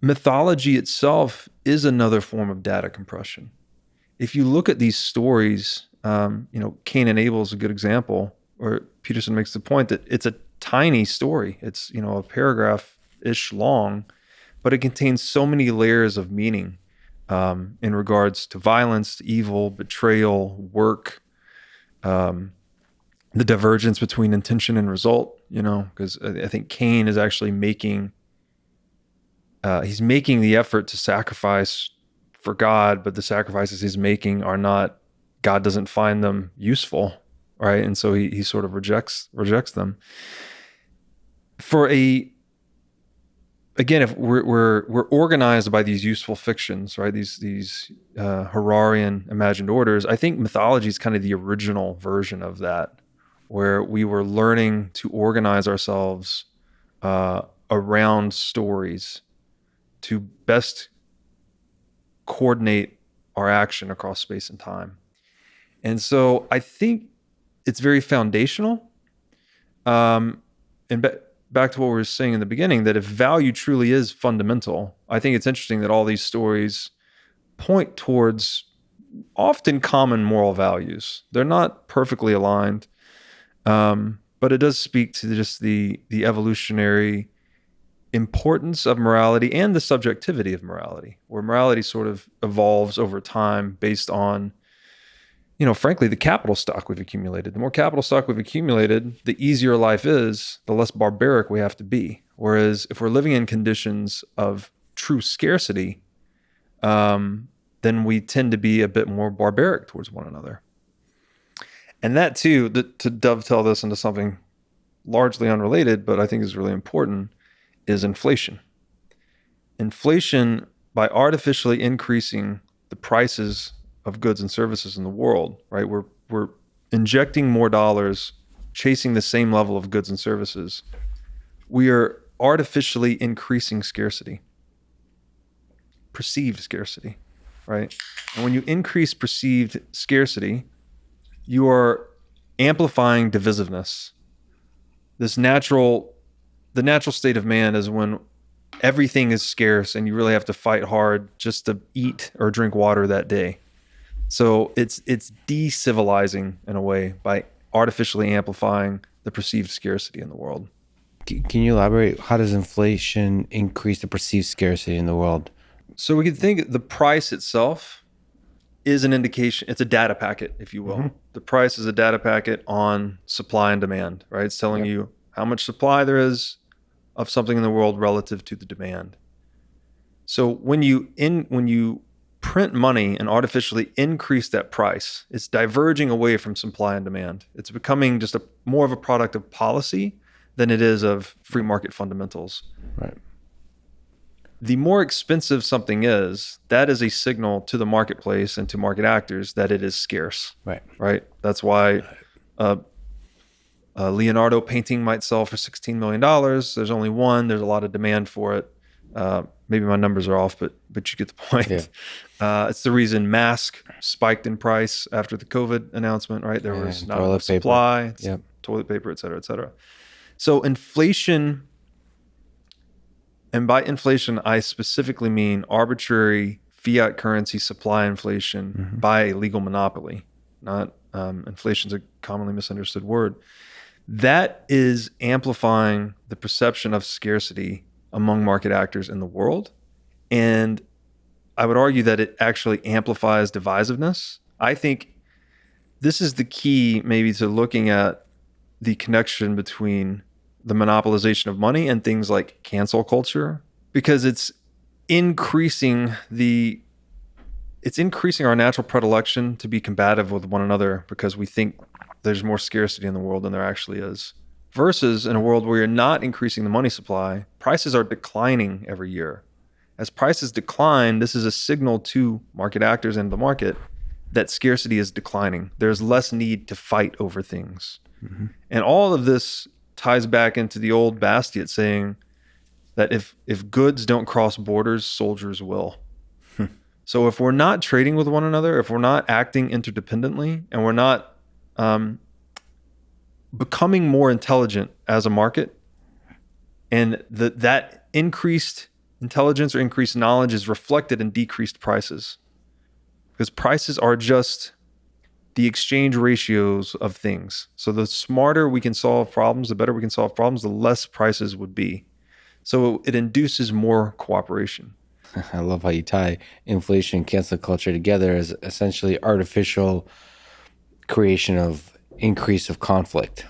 mythology itself is another form of data compression. If you look at these stories, Cain and Abel is a good example, where Peterson makes the point that it's a tiny story. It's, a paragraph-ish long, but it contains so many layers of meaning in regards to violence, evil, betrayal, work, the divergence between intention and result, because I think Cain is actually making the effort to sacrifice for God, but the sacrifices he's making are not, God doesn't find them useful, right? And so he sort of rejects them. Again, if we're organized by these useful fictions, right? These Hararian imagined orders. I think mythology is kind of the original version of that, where we were learning to organize ourselves around stories to best coordinate our action across space and time. And so I think it's very foundational. And back to what we were saying in the beginning, that if value truly is fundamental, I think it's interesting that all these stories point towards often common moral values. They're not perfectly aligned, but it does speak to just the evolutionary importance of morality and the subjectivity of morality, where morality sort of evolves over time based on, frankly, the capital stock we've accumulated. The more capital stock we've accumulated, the easier life is, the less barbaric we have to be. Whereas if we're living in conditions of true scarcity, then we tend to be a bit more barbaric towards one another. And that too, to dovetail this into something largely unrelated, but I think is really important, is inflation. Inflation, by artificially increasing the prices of goods and services in the world, right? We're injecting more dollars, chasing the same level of goods and services. We are artificially increasing scarcity, perceived scarcity, right? And when you increase perceived scarcity, you are amplifying divisiveness. The natural state of man is when everything is scarce and you really have to fight hard just to eat or drink water that day. So it's de-civilizing in a way by artificially amplifying the perceived scarcity in the world. Can you elaborate? How does inflation increase the perceived scarcity in the world? So we can think the price itself is an indication. It's a data packet, if you will. Mm-hmm. The price is a data packet on supply and demand, right? It's telling you how much supply there is of something in the world relative to the demand. So when you print money and artificially increase that price, it's diverging away from supply and demand. It's becoming just more of a product of policy than it is of free market fundamentals. Right. The more expensive something is, that is a signal to the marketplace and to market actors that it is scarce. Right. That's why a Leonardo painting might sell for $16 million. There's only one. There's a lot of demand for it. Maybe my numbers are off, but you get the point. Yeah. It's the reason mask spiked in price after the COVID announcement, right? There was not enough supply, toilet paper, et cetera, et cetera. So inflation, and by inflation, I specifically mean arbitrary fiat currency supply inflation by a legal monopoly, not inflation's a commonly misunderstood word. That is amplifying the perception of scarcity among market actors in the world. And I would argue that it actually amplifies divisiveness. I think this is the key maybe to looking at the connection between the monopolization of money and things like cancel culture, because it's increasing our natural predilection to be combative with one another because we think there's more scarcity in the world than there actually is. Versus in a world where you're not increasing the money supply, prices are declining every year. As prices decline, this is a signal to market actors and the market that scarcity is declining. There's less need to fight over things. Mm-hmm. And all of this ties back into the old Bastiat saying that if goods don't cross borders, soldiers will. So if we're not trading with one another, if we're not acting interdependently, and we're not becoming more intelligent as a market, and that increased intelligence or increased knowledge is reflected in decreased prices, because prices are just the exchange ratios of things. So the smarter we can solve problems, the better we can solve problems, the less prices would be. So it induces more cooperation. I love how you tie inflation and cancel culture together as essentially artificial creation of increase of conflict,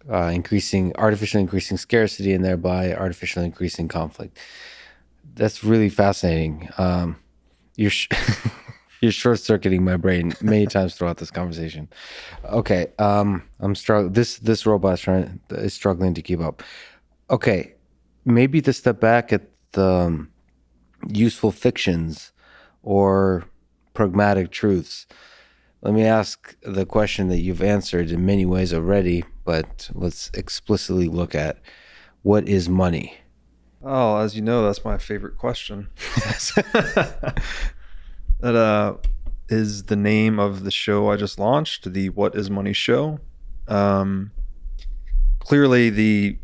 artificially increasing scarcity and thereby artificially increasing conflict. That's really fascinating. You're short-circuiting my brain many times throughout this conversation. Okay, I'm struggling. This robot is struggling to keep up. Okay, maybe to step back at the useful fictions or pragmatic truths. Let me ask the question that you've answered in many ways already, but let's explicitly look at what is money? Oh, as you know, that's my favorite question. That is the name of the show I just launched, the What is Money show. Clearly,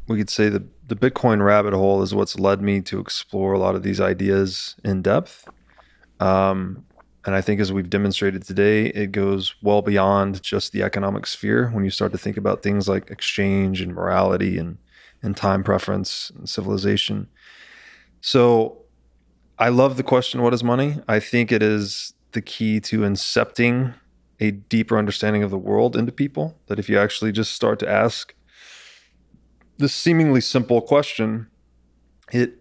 we could say the Bitcoin rabbit hole is what's led me to explore a lot of these ideas in depth. And I think as we've demonstrated today, it goes well beyond just the economic sphere when you start to think about things like exchange and morality and time preference and civilization. So I love the question, what is money? I think it is the key to incepting a deeper understanding of the world into people, that if you actually just start to ask this seemingly simple question, it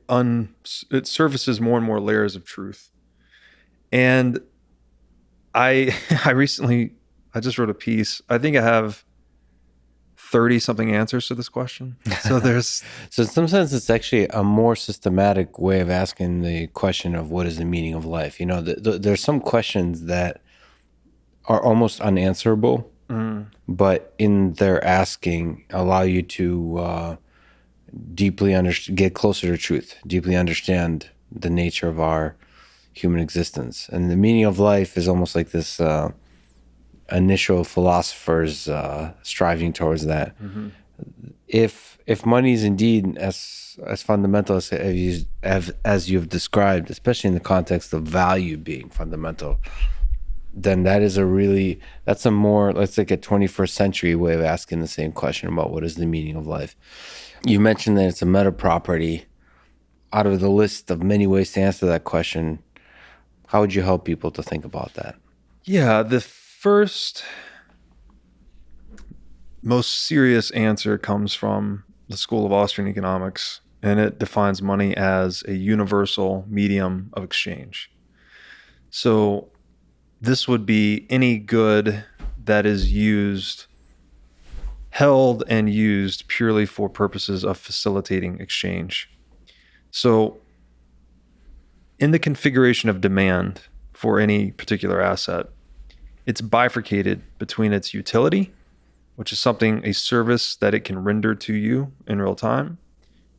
surfaces more and more layers of truth. And I I just wrote a piece. I think I have 30 something answers to this question. So there's So in some sense, it's actually a more systematic way of asking the question of what is the meaning of life. You know, there's some questions that are almost unanswerable, but in their asking, allow you to deeply get closer to truth, deeply understand the nature of our human existence. And the meaning of life is almost like this initial philosopher's striving towards that. If money is indeed as fundamental as you've described, especially in the context of value being fundamental, then that's a more, let's like a 21st century way of asking the same question about what is the meaning of life. You mentioned that it's a meta property. Out of the list of many ways to answer that question, how would you help people to think about that? Yeah, the first most serious answer comes from the School of Austrian Economics, and it defines money as a universal medium of exchange. So this would be any good that is held and used purely for purposes of facilitating exchange. So in the configuration of demand for any particular asset, it's bifurcated between its utility, which is a service that it can render to you in real time,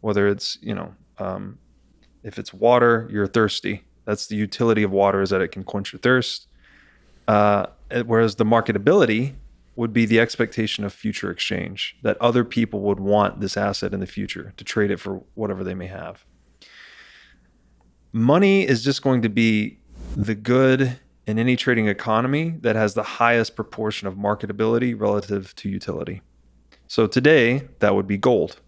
whether it's, if it's water, you're thirsty. That's the utility of water, is that it can quench your thirst. Whereas the marketability would be the expectation of future exchange, that other people would want this asset in the future to trade it for whatever they may have. Money is just going to be the good in any trading economy that has the highest proportion of marketability relative to utility. So today, that would be gold.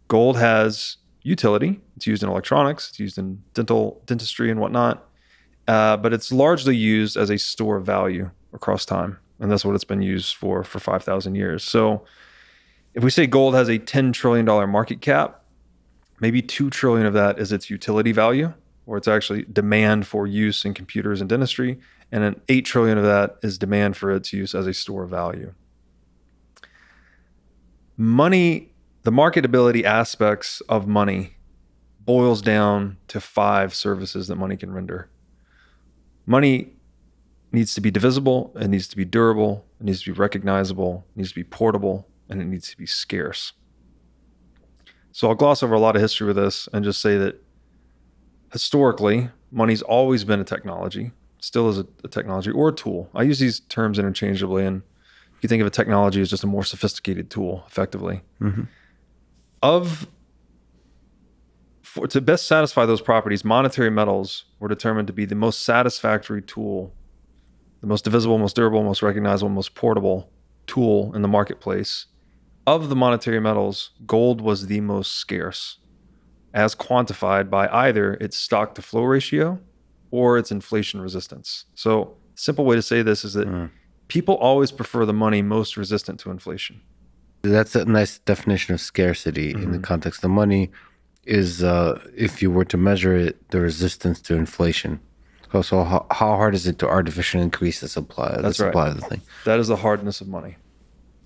Gold has utility. It's used in electronics. It's used in dentistry and whatnot. But it's largely used as a store of value across time. And that's what it's been used for 5,000 years. So if we say gold has a $10 trillion market cap, maybe 2 trillion of that is its utility value, or it's actually demand for use in computers and dentistry. And then 8 trillion of that is demand for its use as a store of value. Money, the marketability aspects of money boils down to 5 services that money can render. Money needs to be divisible, it needs to be durable, it needs to be recognizable, it needs to be portable, and it needs to be scarce. So I'll gloss over a lot of history with this and just say that historically, money's always been a technology, still is a technology or a tool. I use these terms interchangeably, and you think of a technology as just a more sophisticated tool, effectively. Mm-hmm. To best satisfy those properties, monetary metals were determined to be the most satisfactory tool, the most divisible, most durable, most recognizable, most portable tool in the marketplace. Of the monetary metals, gold was the most scarce, as quantified by either its stock to flow ratio or its inflation resistance. So, simple way to say this is that people always prefer the money most resistant to inflation. That's a nice definition of scarcity in the context of money. Is if you were to measure it, the resistance to inflation. So how hard is it to artificially increase the supply of the thing? That is the hardness of money.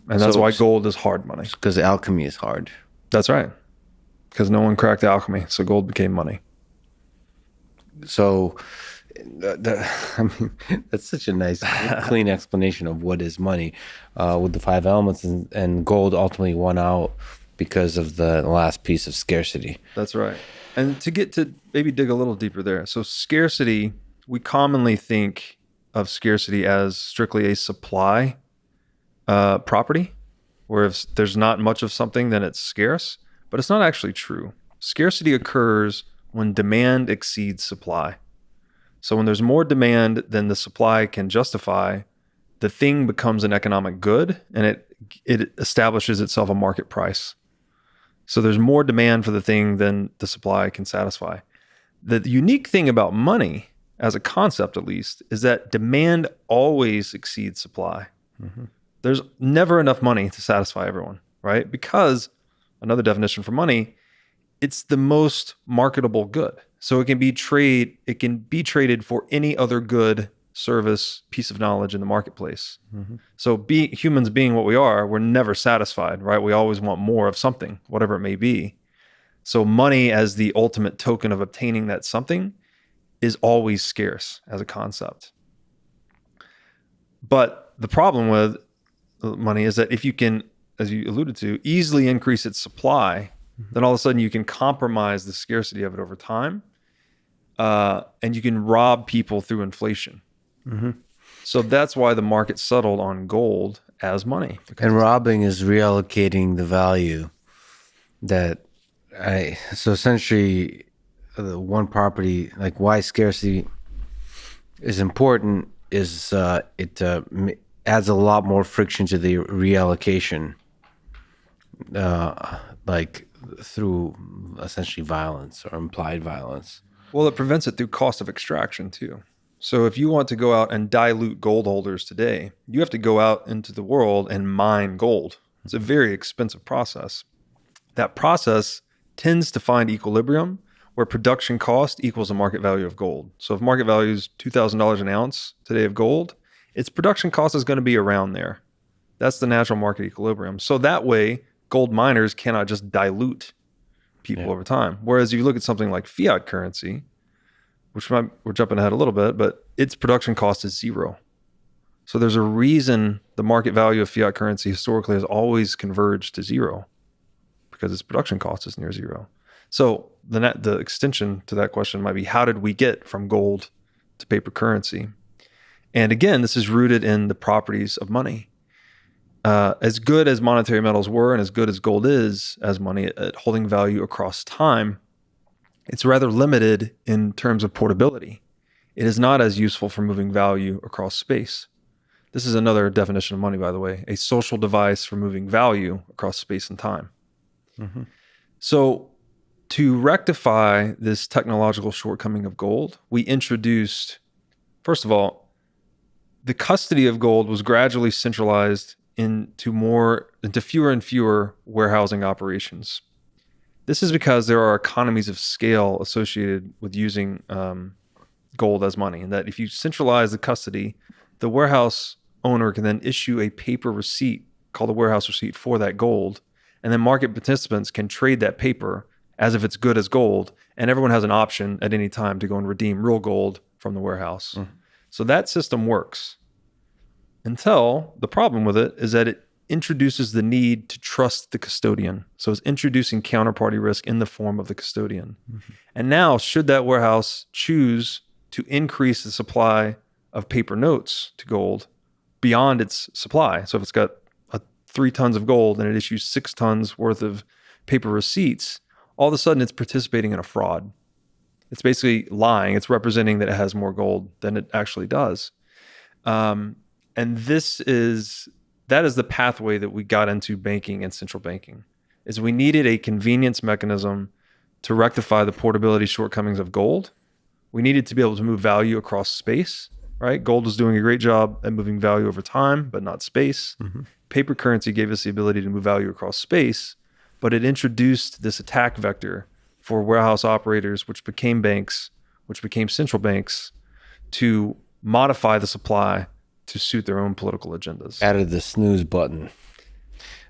And that's why gold is hard money. Because alchemy is hard. That's right. Because no one cracked alchemy, so gold became money. So, that's such a nice, clean explanation of what is money with the 5 elements, and gold ultimately won out because of the last piece of scarcity. That's right. And to maybe dig a little deeper there. So scarcity, we commonly think of scarcity as strictly a supply property, where if there's not much of something, then it's scarce. But it's not actually true. Scarcity occurs when demand exceeds supply. So when there's more demand than the supply can justify, the thing becomes an economic good, and it establishes itself a market price. So there's more demand for the thing than the supply can satisfy. The unique thing about money, as a concept at least, is that demand always exceeds supply. Mm-hmm. There's never enough money to satisfy everyone, right? Because another definition for money, it's the most marketable good. So it can be traded for any other good, service, piece of knowledge in the marketplace. Mm-hmm. So humans being what we are, we're never satisfied, right? We always want more of something, whatever it may be. So money as the ultimate token of obtaining that something is always scarce as a concept. But the problem with money is that if you can, as you alluded to, easily increase its supply, then all of a sudden you can compromise the scarcity of it over time, and you can rob people through inflation. Mm-hmm. So that's why the market settled on gold as money. And robbing is reallocating the value so essentially the one property, like why scarcity is important is it adds a lot more friction to the reallocation, like through essentially violence or implied violence. Well, it prevents it through cost of extraction too. So if you want to go out and dilute gold holders today, you have to go out into the world and mine gold. It's a very expensive process. That process tends to find equilibrium where production cost equals the market value of gold. So if market value is $2,000 an ounce today of gold, its production cost is going to be around there. That's the natural market equilibrium. So that way, gold miners cannot just dilute people over time. Whereas you look at something like fiat currency, we're jumping ahead a little bit, but its production cost is zero. So there's a reason the market value of fiat currency historically has always converged to zero, because its production cost is near zero. So the extension to that question might be, how did we get from gold to paper currency? And again, this is rooted in the properties of money. As good as monetary metals were and as good as gold is as money at holding value across time, it's rather limited in terms of portability. It is not as useful for moving value across space. This is another definition of money, by the way, a social device for moving value across space and time. Mm-hmm. So to rectify this technological shortcoming of gold, we introduced, first of all, the custody of gold was gradually centralized into fewer and fewer warehousing operations. This is because there are economies of scale associated with using gold as money, and that if you centralize the custody, the warehouse owner can then issue a paper receipt called a warehouse receipt for that gold, and then market participants can trade that paper as if it's good as gold, and everyone has an option at any time to go and redeem real gold from the warehouse. Mm. So that system works until the problem with it is that it introduces the need to trust the custodian. So it's introducing counterparty risk in the form of the custodian. Mm-hmm. And now, should that warehouse choose to increase the supply of paper notes to gold beyond its supply, so if it's got 3 tons of gold and it issues 6 tons worth of paper receipts, all of a sudden it's participating in a fraud. It's basically lying. It's representing that it has more gold than it actually does. And that is the pathway that we got into banking and central banking, is we needed a convenience mechanism to rectify the portability shortcomings of gold. We needed to be able to move value across space, right? Gold was doing a great job at moving value over time, but not space. Mm-hmm. Paper currency gave us the ability to move value across space, but it introduced this attack vector for warehouse operators, which became banks, which became central banks, to modify the supply to suit their own political agendas. Added the snooze button.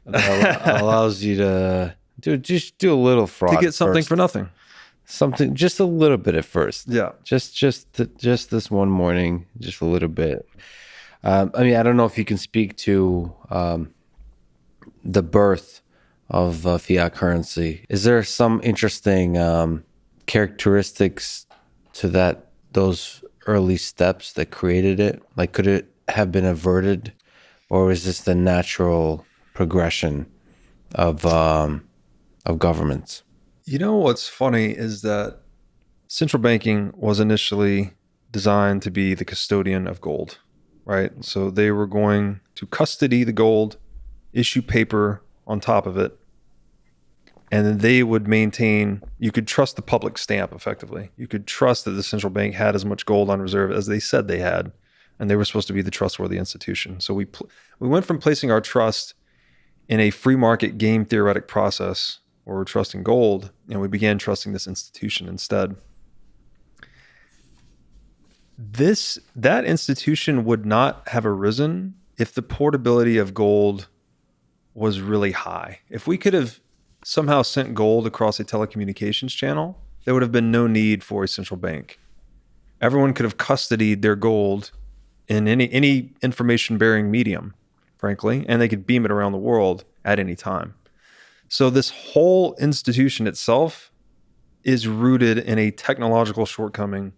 That allows you to do a little fraud. To get something first. For nothing. Something, just a little bit at first. Yeah. Just this one morning, just a little bit. I mean, I don't know if you can speak to the birth of fiat currency. Is there some interesting characteristics to those early steps that created it? Like, could it have been averted, or is this the natural progression of governments? You know what's funny is that central banking was initially designed to be the custodian of gold, right? So they were going to custody the gold, issue paper on top of it, and then they would maintain, you could trust the public stamp effectively. You could trust that the central bank had as much gold on reserve as they said they had, and they were supposed to be the trustworthy institution. So we went from placing our trust in a free market game theoretic process where we're trusting gold, and we began trusting this institution instead. That institution would not have arisen if the portability of gold was really high. If we could have somehow sent gold across a telecommunications channel, there would have been no need for a central bank. Everyone could have custodied their gold in any information-bearing medium, frankly, and they could beam it around the world at any time. So this whole institution itself is rooted in a technological shortcoming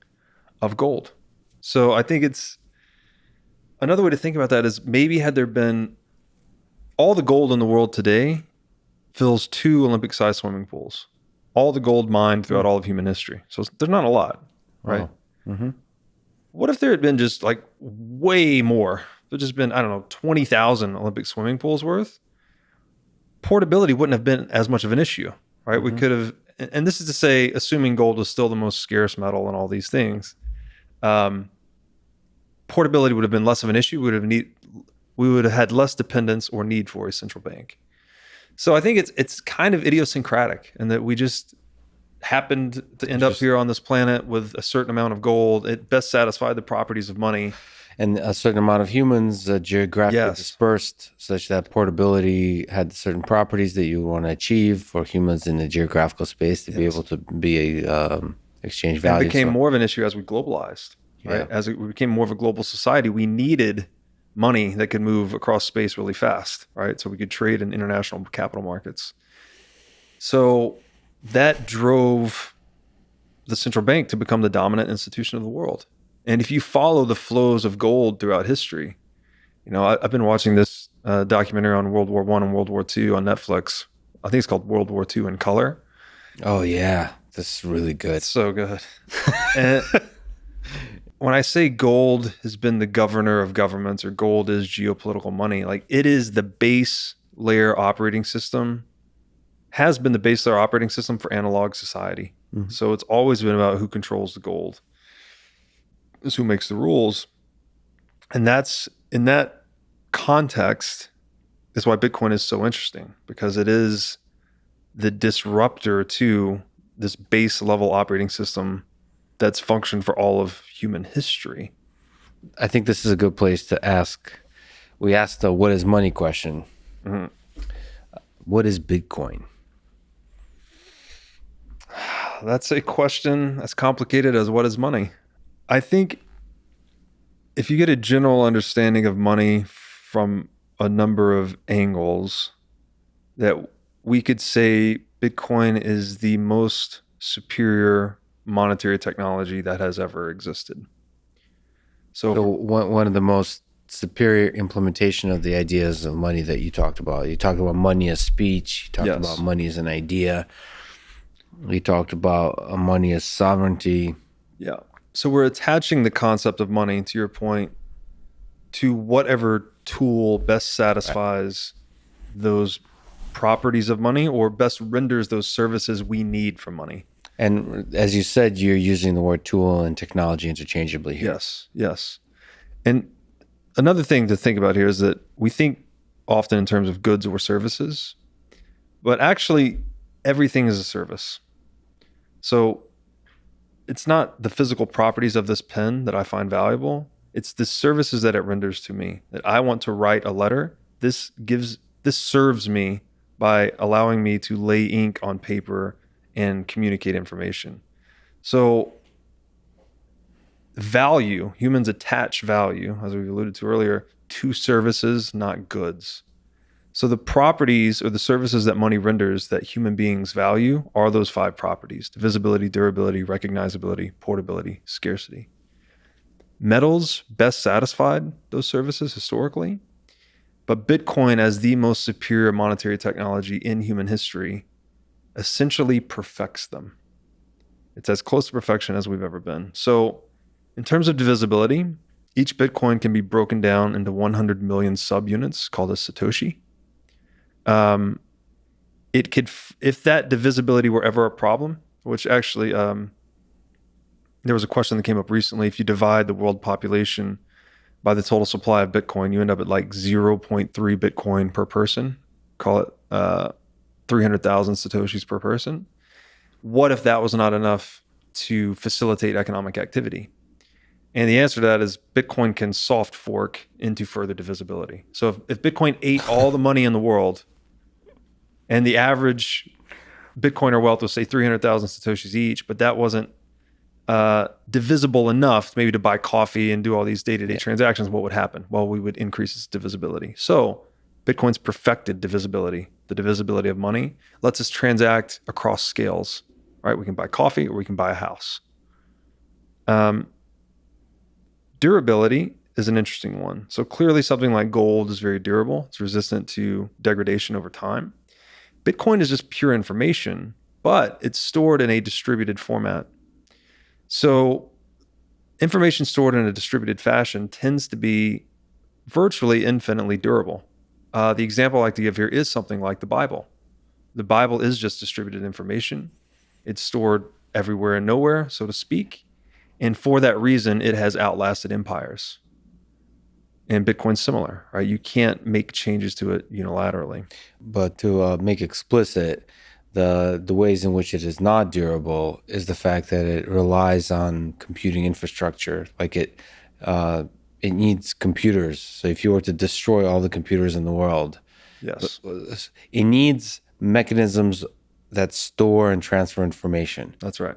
of gold. So I think it's another way to think about that is maybe had there been all the gold in the world today fills 2 Olympic-sized swimming pools. All the gold mined throughout all of human history. So there's not a lot, right? Wow. Mm-hmm. What if there had been just like way more? There'd just been, I don't know, 20,000 Olympic swimming pools worth? Portability wouldn't have been as much of an issue, right? Mm-hmm. We could have, and this is to say, assuming gold was still the most scarce metal and all these things, portability would have been less of an issue. We would have had less dependence or need for a central bank. So I think it's kind of idiosyncratic in that we just happened to end up here on this planet with a certain amount of gold. It best satisfied the properties of money. And a certain amount of humans geographically dispersed, such that portability had certain properties that you want to achieve for humans in the geographical space to be able to be a exchange value. It became more of an issue as we globalized, right? As we became more of a global society, we needed money that could move across space really fast, right? So we could trade in international capital markets. So that drove the central bank to become the dominant institution of the world. And if you follow the flows of gold throughout history, you know, I've been watching this documentary on World War I and World War II on Netflix. I think it's called World War II in Color. Oh, yeah. This is really good. It's so good. And when I say gold has been the governor of governments or gold is geopolitical money, like it is the base layer operating system, has been the base layer operating system for analog society. Mm-hmm. So it's always been about who controls the gold, is who makes the rules. And that's in that context is why Bitcoin is so interesting, because it is the disruptor to this base level operating system that's functioned for all of human history. I think this is a good place to ask. We asked the what is money question. Mm-hmm. What is Bitcoin? That's a question as complicated as what is money. I think if you get a general understanding of money from a number of angles, that we could say Bitcoin is the most superior monetary technology that has ever existed. So one of the most superior implementation of the ideas of money that you talked about. You talked about money as speech. You talked about money as an idea. You talked about money as sovereignty. Yeah. So we're attaching the concept of money, to your point, to whatever tool best satisfies those properties of money or best renders those services we need from money. And as you said, you're using the word tool and technology interchangeably here. Yes. And another thing to think about here is that we think often in terms of goods or services, but actually everything is a service. So it's not the physical properties of this pen that I find valuable. It's the services that it renders to me. That I want to write a letter. This serves me by allowing me to lay ink on paper and communicate information. So value, humans attach value, as we alluded to earlier, to services, not goods. So the properties or the services that money renders that human beings value are those 5 properties: divisibility, durability, recognizability, portability, scarcity. Metals best satisfied those services historically, but Bitcoin, as the most superior monetary technology in human history, essentially perfects them. It's as close to perfection as we've ever been. So In terms of divisibility, each Bitcoin can be broken down into 100 million subunits called a Satoshi. It could, if that divisibility were ever a problem, which actually, there was a question that came up recently. If you divide the world population by the total supply of Bitcoin, you end up at like 0.3 Bitcoin per person. Call it 300,000 Satoshis per person. What if that was not enough to facilitate economic activity? And the answer to that is Bitcoin can soft fork into further divisibility. So if Bitcoin ate all the money in the world and the average Bitcoiner wealth was say 300,000 Satoshis each, but that wasn't divisible enough maybe to buy coffee and do all these day-to-day transactions, what would happen? Well, we would increase its divisibility. So Bitcoin's perfected divisibility. The divisibility of money lets us transact across scales, right? We can buy coffee or we can buy a house. Durability is an interesting one. So clearly something like gold is very durable. It's resistant to degradation over time. Bitcoin is just pure information, but it's stored in a distributed format. So information stored in a distributed fashion tends to be virtually infinitely durable. The example I like to give here is something like the Bible. The Bible is just distributed information. It's stored everywhere and nowhere, so to speak. And for that reason, it has outlasted empires. And Bitcoin's similar, right? You can't make changes to it unilaterally. But to make explicit, the ways in which it is not durable is the fact that it relies on computing infrastructure. Like it needs computers. So if you were to destroy all the computers in the world, yes, it needs mechanisms that store and transfer information. That's right.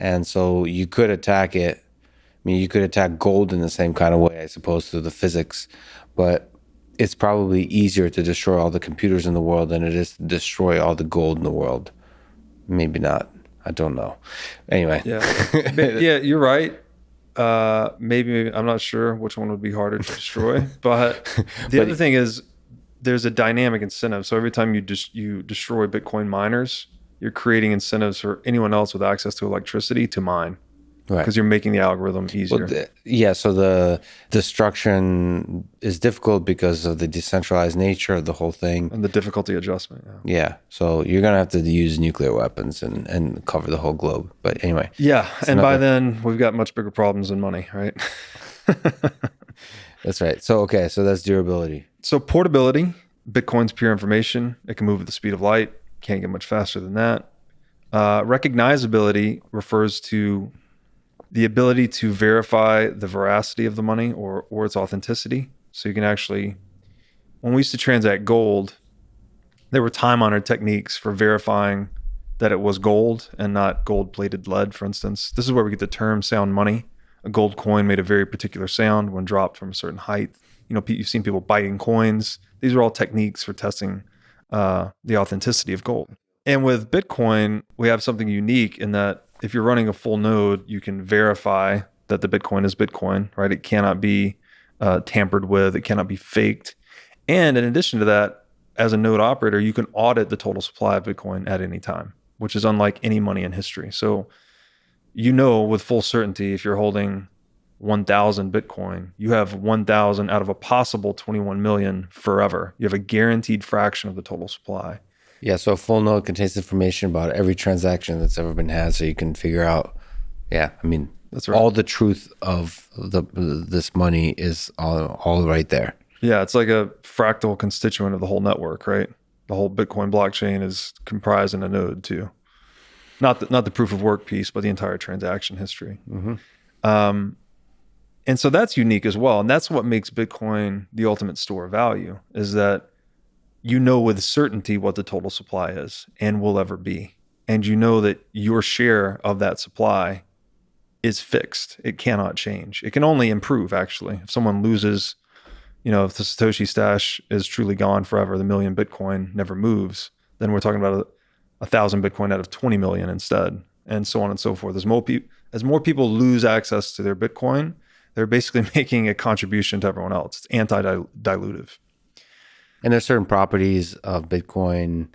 And so you could attack it. I mean, you could attack gold in the same kind of way, I suppose, through the physics, but it's probably easier to destroy all the computers in the world than it is to destroy all the gold in the world. Maybe not. I don't know. Anyway. Yeah, you're right. Maybe I'm not sure which one would be harder to destroy, but the other thing is there's a dynamic incentive. So every time you destroy Bitcoin miners, you're creating incentives for anyone else with access to electricity to mine. Right. Because you're making the algorithm easier. Well, so the destruction is difficult because of the decentralized nature of the whole thing. And the difficulty adjustment. Yeah. So you're going to have to use nuclear weapons and cover the whole globe. But anyway. Yeah. And by then, we've got much bigger problems than money, right? That's right. So, okay. So that's durability. So portability, Bitcoin's pure information. It can move at the speed of light. Can't get much faster than that. Recognizability refers to the ability to verify the veracity of the money or its authenticity. So you can actually, when we used to transact gold, there were time-honored techniques for verifying that it was gold and not gold-plated lead, for instance. This is where we get the term sound money. A gold coin made a very particular sound when dropped from a certain height. You've seen people biting coins. These are all techniques for testing the authenticity of gold. And with Bitcoin, we have something unique in that if you're running a full node, you can verify that the Bitcoin is Bitcoin, right? It cannot be tampered with. It cannot be faked. And in addition to that, as a node operator, you can audit the total supply of Bitcoin at any time, which is unlike any money in history. So with full certainty, if you're holding 1,000 Bitcoin, you have 1,000 out of a possible 21 million forever. You have a guaranteed fraction of the total supply. Yeah, so a full node contains information about every transaction that's ever been had, so you can figure out, that's right. All the truth of this money is all right there. Yeah, it's like a fractal constituent of the whole network, right? The whole Bitcoin blockchain is comprised in a node too. Not the proof of work piece, but the entire transaction history. Mm-hmm. And so that's unique as well. And that's what makes Bitcoin the ultimate store of value, is that with certainty what the total supply is and will ever be. And that your share of that supply is fixed. It cannot change. It can only improve, actually. If someone loses, if the Satoshi stash is truly gone forever, the million Bitcoin never moves, then we're talking about 1,000 Bitcoin out of 20 million instead, and so on and so forth. As more people lose access to their Bitcoin, they're basically making a contribution to everyone else. It's anti-dilutive. And there's certain properties of Bitcoin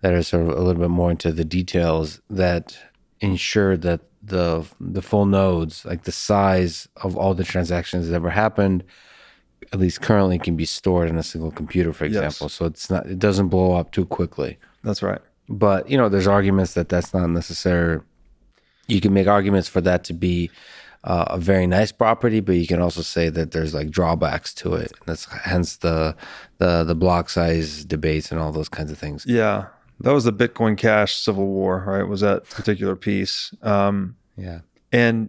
that are sort of a little bit more into the details that ensure that the full nodes, like the size of all the transactions that ever happened, at least currently, can be stored in a single computer, for example. Yes. So it doesn't blow up too quickly. That's right. But there's arguments that that's not necessary. You can make arguments for that to be a very nice property, but you can also say that there's like drawbacks to it. That's hence the block size debates and all those kinds of things. Yeah. That was the Bitcoin Cash civil war, right? Was that particular piece. Yeah. And,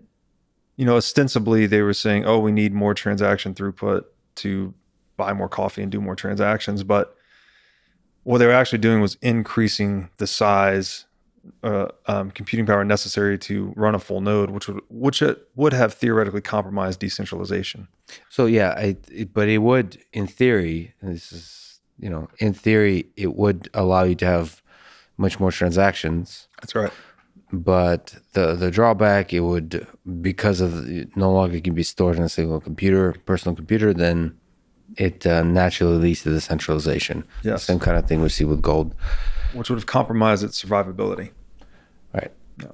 ostensibly they were saying, oh, we need more transaction throughput to buy more coffee and do more transactions. But what they were actually doing was increasing the size, computing power necessary to run a full node, which it would have theoretically compromised decentralization. So yeah, but it would, in theory, and this is, in theory, it would allow you to have much more transactions. That's right. But the drawback, it would, because of no longer can be stored in a single personal computer, then it naturally leads to decentralization. Yes. Same kind of thing we see with gold. Which would have compromised its survivability. Right. Yeah.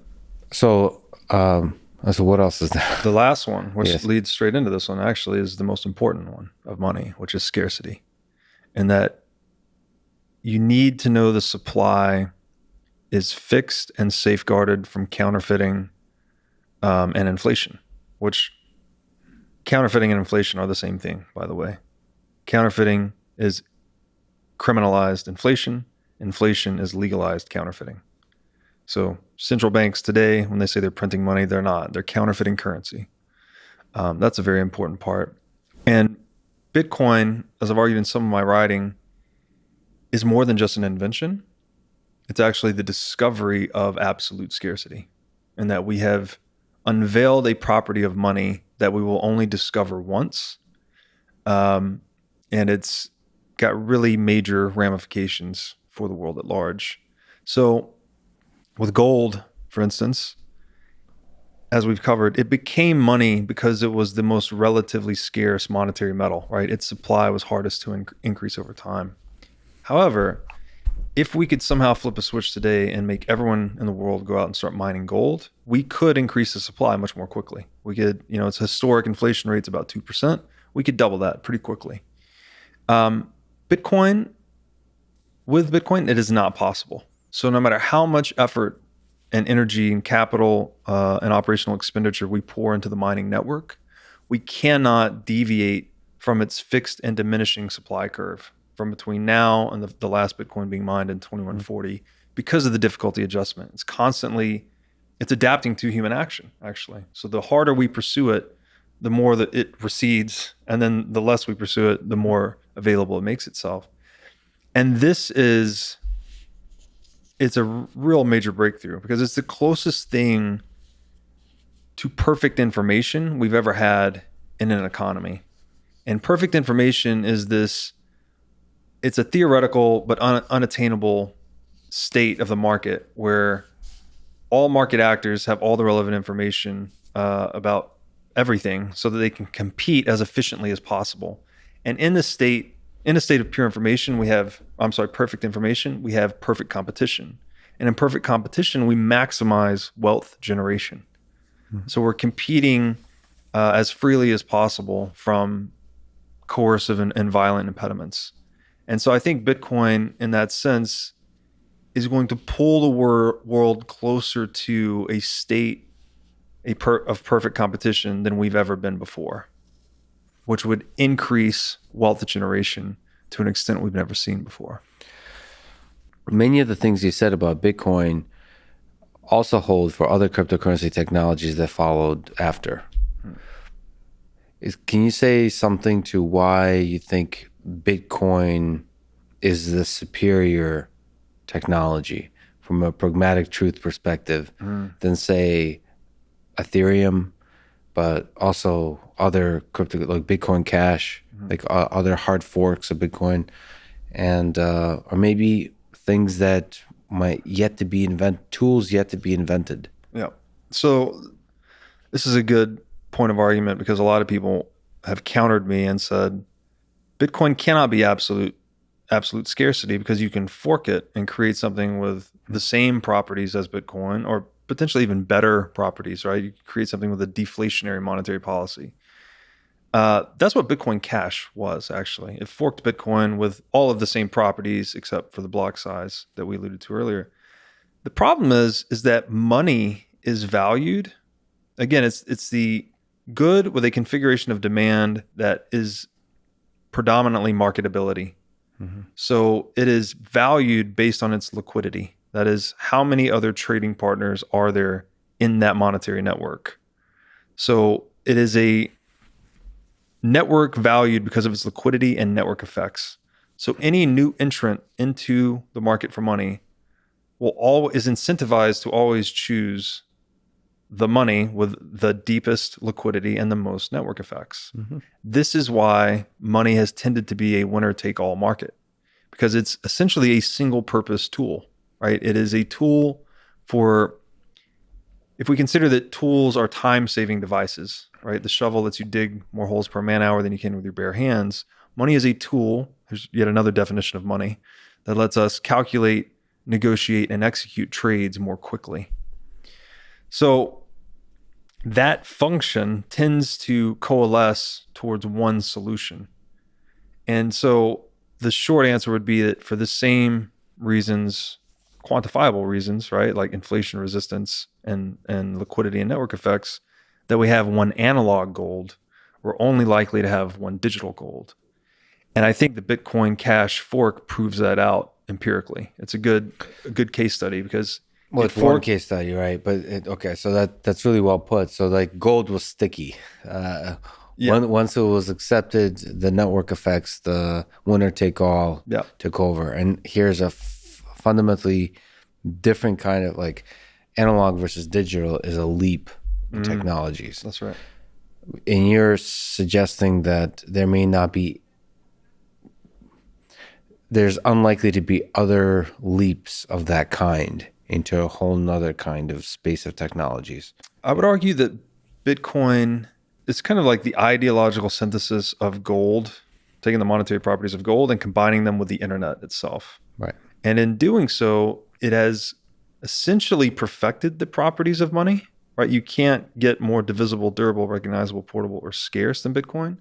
So what else is there? The last one, which Yes. leads straight into this one, actually is the most important one of money, which is scarcity. And that you need to know the supply is fixed and safeguarded from counterfeiting and inflation, which counterfeiting and inflation are the same thing, by the way. Counterfeiting is criminalized inflation. Inflation is legalized counterfeiting. So central banks today, when they say they're printing money, they're not. They're counterfeiting currency. That's a very important part. And Bitcoin, as I've argued in some of my writing, is more than just an invention. It's actually the discovery of absolute scarcity, and that we have unveiled a property of money that we will only discover once. And it's got really major ramifications for the world at large. So with gold, for instance, as we've covered, it became money because it was the most relatively scarce monetary metal, right? Its supply was hardest to increase over time. However, if we could somehow flip a switch today and make everyone in the world go out and start mining gold, we could increase the supply much more quickly. We could, its historic inflation rate's about 2%. We could double that pretty quickly. Bitcoin, it is not possible. So no matter how much effort and energy and capital and operational expenditure we pour into the mining network, we cannot deviate from its fixed and diminishing supply curve from between now and the last Bitcoin being mined in 2140 because of the difficulty adjustment. It's adapting to human action, actually. So the harder we pursue it, the more that it recedes, and then the less we pursue it, the more available it makes itself. And it's a real major breakthrough because it's the closest thing to perfect information we've ever had in an economy. And perfect information is it's a theoretical but unattainable state of the market where all market actors have all the relevant information about everything so that they can compete as efficiently as possible. And in a state of pure information, perfect information, we have perfect competition. And in perfect competition, we maximize wealth generation. Mm-hmm. So we're competing as freely as possible from coercive and violent impediments. And so I think Bitcoin, in that sense, is going to pull the world closer to a state of perfect competition than we've ever been before, which would increase wealth generation to an extent we've never seen before. Many of the things you said about Bitcoin also hold for other cryptocurrency technologies that followed after. Can you say something to why you think Bitcoin is the superior technology from a pragmatic truth perspective than, say, Ethereum, but also other crypto like Bitcoin Cash, like other hard forks of Bitcoin, and or maybe things that might tools yet to be invented? Yeah. So this is a good point of argument because a lot of people have countered me and said Bitcoin cannot be absolute scarcity because you can fork it and create something with the same properties as Bitcoin or potentially even better properties, right? You create something with a deflationary monetary policy. That's what Bitcoin Cash was, actually. It forked Bitcoin with all of the same properties except for the block size that we alluded to earlier. The problem is that money is valued. Again, it's the good with a configuration of demand that is predominantly marketability. Mm-hmm. So it is valued based on its liquidity. That is, how many other trading partners are there in that monetary network? So it is a network valued because of its liquidity and network effects. So any new entrant into the market for money is incentivized to always choose the money with the deepest liquidity and the most network effects. Mm-hmm. This is why money has tended to be a winner-take-all market, because it's essentially a single-purpose tool, right? It is a tool for, if we consider that tools are time-saving devices, right? The shovel lets you dig more holes per man-hour than you can with your bare hands. Money is a tool, there's yet another definition of money, that lets us calculate, negotiate, and execute trades more quickly. So that function tends to coalesce towards one solution. And so the short answer would be that for the same reasons, quantifiable reasons, right? Like inflation resistance and liquidity and network effects, that we have one analog gold, we're only likely to have one digital gold. And I think the Bitcoin Cash fork proves that out empirically. It's a good case study because it's one case study, right? But okay, so that's really well put. So like gold was sticky. Once it was accepted, the network effects, the winner take all, took over. And here's a fundamentally different kind of, like, analog versus digital is a leap in technologies. That's right. And you're suggesting that there's unlikely to be other leaps of that kind into a whole nother kind of space of technologies. I would argue that Bitcoin is kind of like the ideological synthesis of gold, taking the monetary properties of gold and combining them with the internet itself. Right. And in doing so, it has essentially perfected the properties of money, right? You can't get more divisible, durable, recognizable, portable, or scarce than Bitcoin.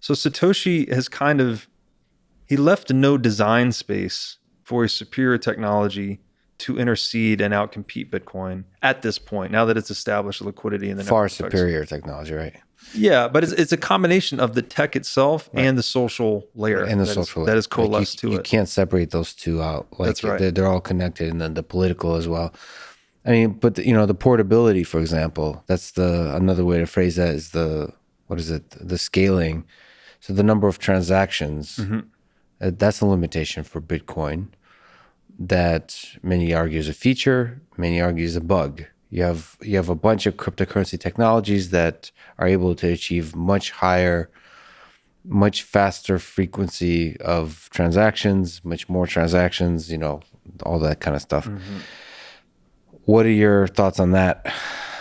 So Satoshi has he left no design space for a superior technology to intercede and outcompete Bitcoin at this point, now that it's established liquidity in the far superior technology, right? Yeah, but it's a combination of the tech itself and the social layer and the that is coalesced to it. You can't separate those two out. Like, that's right. They're all connected, and then the political as well. I mean, but the portability, for example, that's another way to phrase that is the scaling. So the number of transactions, that's a limitation for Bitcoin. That many argue is a feature, many argue is a bug. You have a bunch of cryptocurrency technologies that are able to achieve much higher, much faster frequency of transactions, much more transactions, all that kind of stuff. What are your thoughts on that?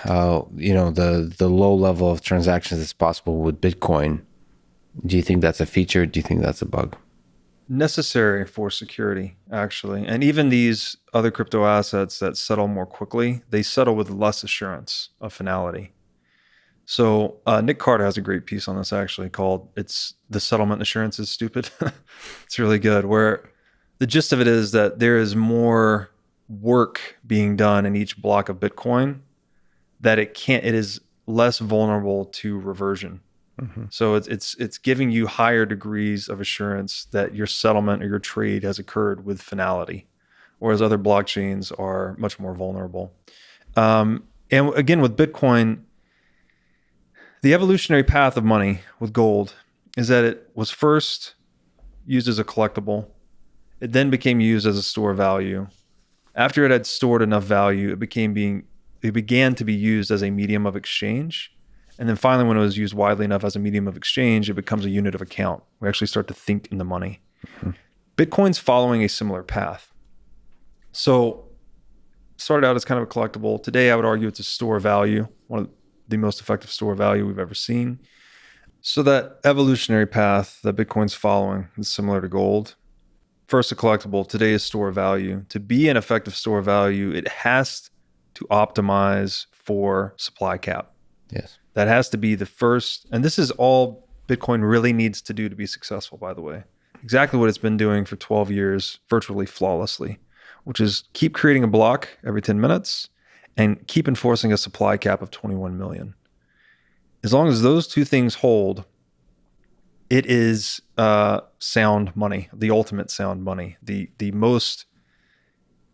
The low level of transactions that's possible with Bitcoin. Do you think that's a feature? Do you think that's a bug? Necessary for security, actually. And even these other crypto assets that settle more quickly, they settle with less assurance of finality. So Nick Carter has a great piece on this, actually, called "It's the Settlement Assurance is Stupid." It's really good, where the gist of it is that there is more work being done in each block of Bitcoin that it is less vulnerable to reversion. So it's giving you higher degrees of assurance that your settlement or your trade has occurred with finality, whereas other blockchains are much more vulnerable. And again, with Bitcoin, the evolutionary path of money with gold is that it was first used as a collectible. It then became used as a store of value. After it had stored enough value, it began to be used as a medium of exchange. And then finally, when it was used widely enough as a medium of exchange, it becomes a unit of account. We actually start to think in the money. Bitcoin's following a similar path. So started out as kind of a collectible. Today, I would argue it's a store of value, one of the most effective store of value we've ever seen. So that evolutionary path that Bitcoin's following is similar to gold. First a collectible, today is store of value. To be an effective store of value, it has to optimize for supply cap. Yes. That has to be the first, and this is all Bitcoin really needs to do to be successful, by the way. Exactly what it's been doing for 12 years, virtually flawlessly, which is keep creating a block every 10 minutes and keep enforcing a supply cap of 21 million. As long as those two things hold, it is sound money, the ultimate sound money, the most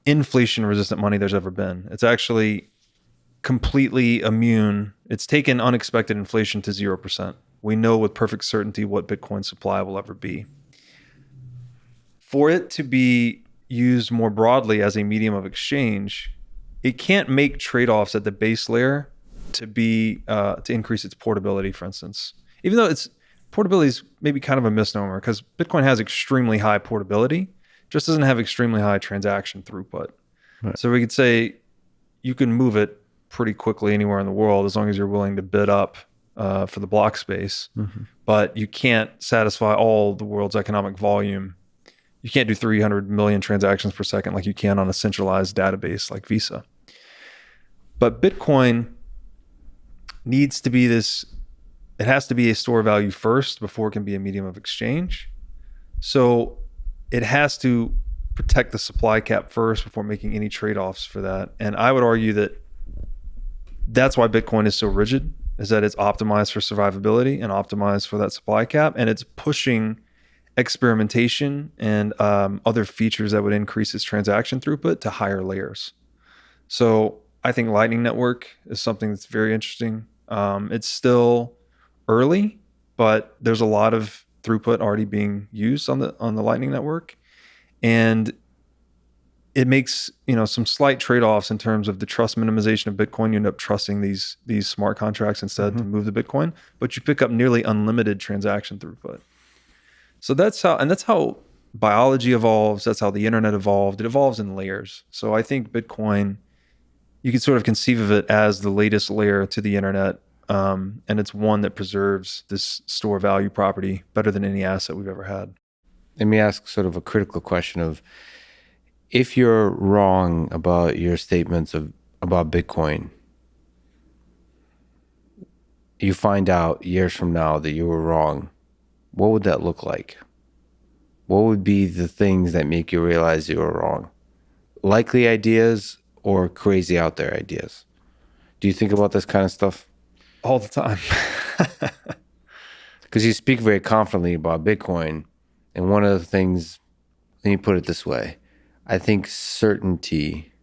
inflation-resistant money there's ever been. It's actually completely immune. It's taken unexpected inflation to 0%. We know with perfect certainty what Bitcoin supply will ever be. For it to be used more broadly as a medium of exchange, it can't make trade-offs at the base layer to increase its portability, for instance. Even though portability is maybe kind of a misnomer because Bitcoin has extremely high portability, just doesn't have extremely high transaction throughput. Right. So we could say you can move it pretty quickly anywhere in the world as long as you're willing to bid up for the block space. Mm-hmm. But you can't satisfy all the world's economic volume. You can't do 300 million transactions per second like you can on a centralized database like Visa. But Bitcoin needs to be it has to be a store of value first before it can be a medium of exchange. So it has to protect the supply cap first before making any trade-offs for that. And I would argue that that's why Bitcoin is so rigid, is that it's optimized for survivability and optimized for that supply cap. And it's pushing experimentation and other features that would increase its transaction throughput to higher layers. So I think Lightning Network is something that's very interesting. It's still early, but there's a lot of throughput already being used on the Lightning Network, and it makes some slight trade-offs in terms of the trust minimization of Bitcoin. You end up trusting these smart contracts instead to move the Bitcoin, but you pick up nearly unlimited transaction throughput. So that's how biology evolves. That's how the internet evolved. It evolves in layers. So I think Bitcoin, you could sort of conceive of it as the latest layer to the internet. And it's one that preserves this store value property better than any asset we've ever had. Let me ask sort of a critical question of, if you're wrong about your statements about Bitcoin, you find out years from now that you were wrong, what would that look like? What would be the things that make you realize you were wrong? Likely ideas or crazy out there ideas? Do you think about this kind of stuff? All the time. Because you speak very confidently about Bitcoin. And one of the things, let me put it this way. I think certainty,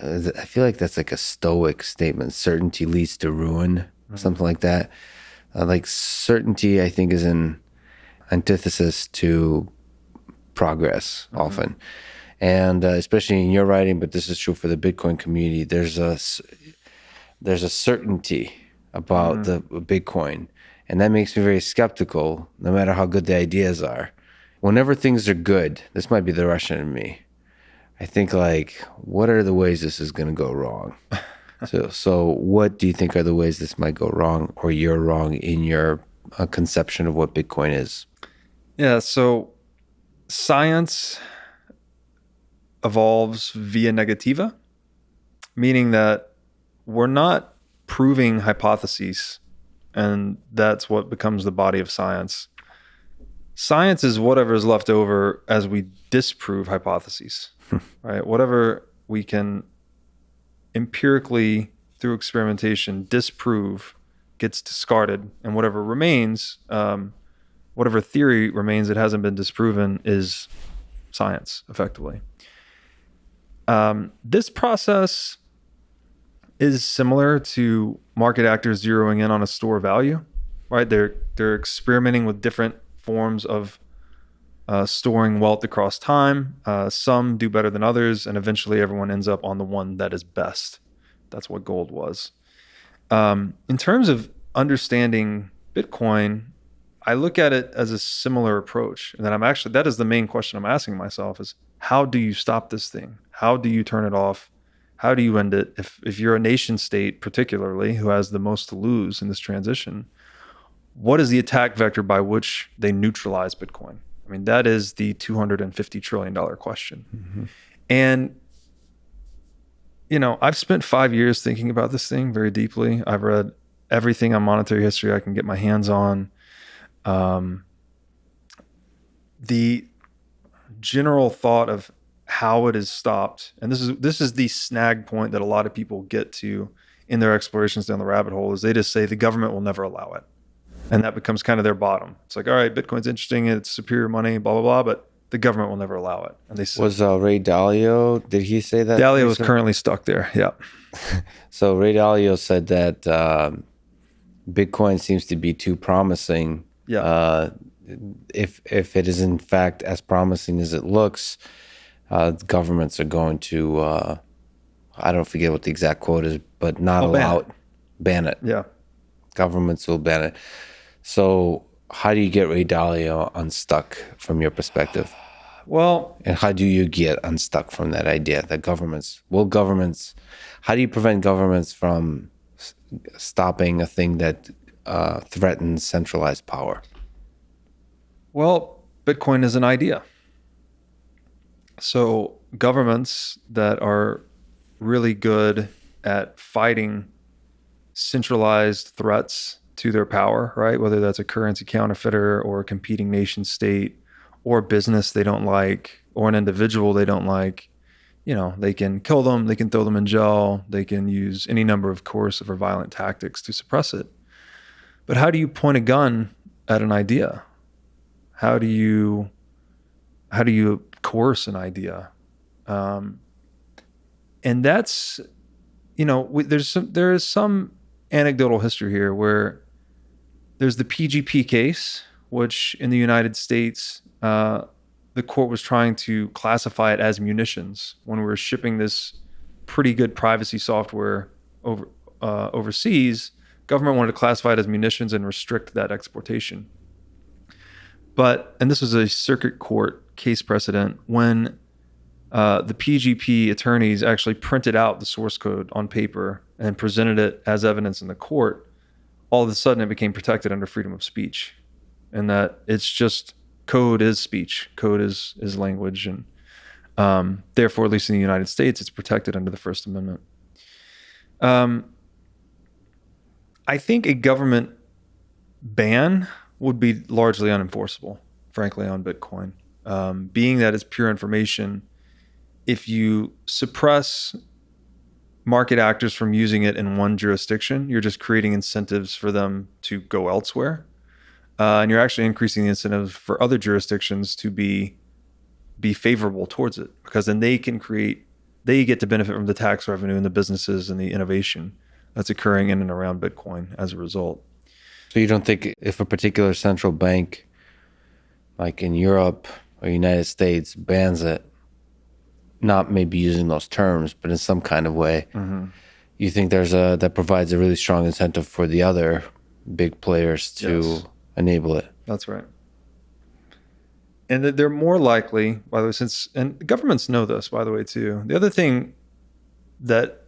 I feel like that's like a Stoic statement. Certainty leads to ruin, something like that. Like certainty, I think, is an antithesis to progress often. And especially in your writing, but this is true for the Bitcoin community, there's a certainty about the Bitcoin. And that makes me very skeptical, no matter how good the ideas are. Whenever things are good, this might be the Russian in me, I think like, what are the ways this is going to go wrong? So what do you think are the ways this might go wrong, or you're wrong in your conception of what Bitcoin is? Yeah, so science evolves via negativa, meaning that we're not proving hypotheses, and that's what becomes the body of science. Science is whatever is left over as we disprove hypotheses, right? Whatever we can empirically, through experimentation, disprove gets discarded, and whatever remains, whatever theory remains that hasn't been disproven is science, effectively. This process is similar to market actors zeroing in on a store value, right? They're experimenting with different forms of storing wealth across time. Some do better than others, and eventually everyone ends up on the one that is best. That's what gold was. In terms of understanding Bitcoin, I look at it as a similar approach. And then that is the main question I'm asking myself is, how do you stop this thing? How do you turn it off? How do you end it? If you're a nation state, particularly, who has the most to lose in this transition, what is the attack vector by which they neutralize Bitcoin? I mean, that is the $250 trillion question. And, I've spent 5 years thinking about this thing very deeply. I've read everything on monetary history I can get my hands on. Um, the general thought of how it is stopped, and this is the snag point that a lot of people get to in their explorations down the rabbit hole, is they just say the government will never allow it, and that becomes kind of their bottom. It's like, all right, Bitcoin's interesting, it's superior money, blah blah blah, but the government will never allow it. And they say, Was Ray Dalio, did he say that? Dalio is currently stuck there. Yeah. So Ray Dalio said that Bitcoin seems to be too promising. Yeah. If it is in fact as promising as it looks, governments are going to, I don't forget what the exact quote is, but not allow it. Ban it. Yeah. Governments will ban it. So how do you get Ray Dalio unstuck from your perspective? Well, and how do you get unstuck from that idea that how do you prevent governments from stopping a thing that threatens centralized power? Well, Bitcoin is an idea. So governments that are really good at fighting centralized threats to their power, right? Whether that's a currency counterfeiter or a competing nation state or a business they don't like or an individual they don't like, they can kill them, they can throw them in jail, they can use any number of coercive or violent tactics to suppress it. But how do you point a gun at an idea? How do you coerce an idea? And that's, there is some anecdotal history here where there's the PGP case, which in the United States, the court was trying to classify it as munitions when we were shipping this pretty good privacy software overseas. Government wanted to classify it as munitions and restrict that exportation. And this was a circuit court case precedent when the PGP attorneys actually printed out the source code on paper and presented it as evidence in the court. All of a sudden it became protected under freedom of speech, and that it's just code is speech, code is language, and therefore, at least in the United States, it's protected under the First Amendment. I think a government ban would be largely unenforceable, frankly, on Bitcoin. Being that it's pure information, if you suppress market actors from using it in one jurisdiction, you're just creating incentives for them to go elsewhere. And you're actually increasing the incentives for other jurisdictions to be favorable towards it, because then they get to benefit from the tax revenue and the businesses and the innovation that's occurring in and around Bitcoin as a result. So you don't think if a particular central bank, like in Europe or United States, bans it, not maybe using those terms, but in some kind of way, you think that provides a really strong incentive for the other big players to enable it? That's right. And that they're more likely, by the way, and governments know this, by the way, too. The other thing that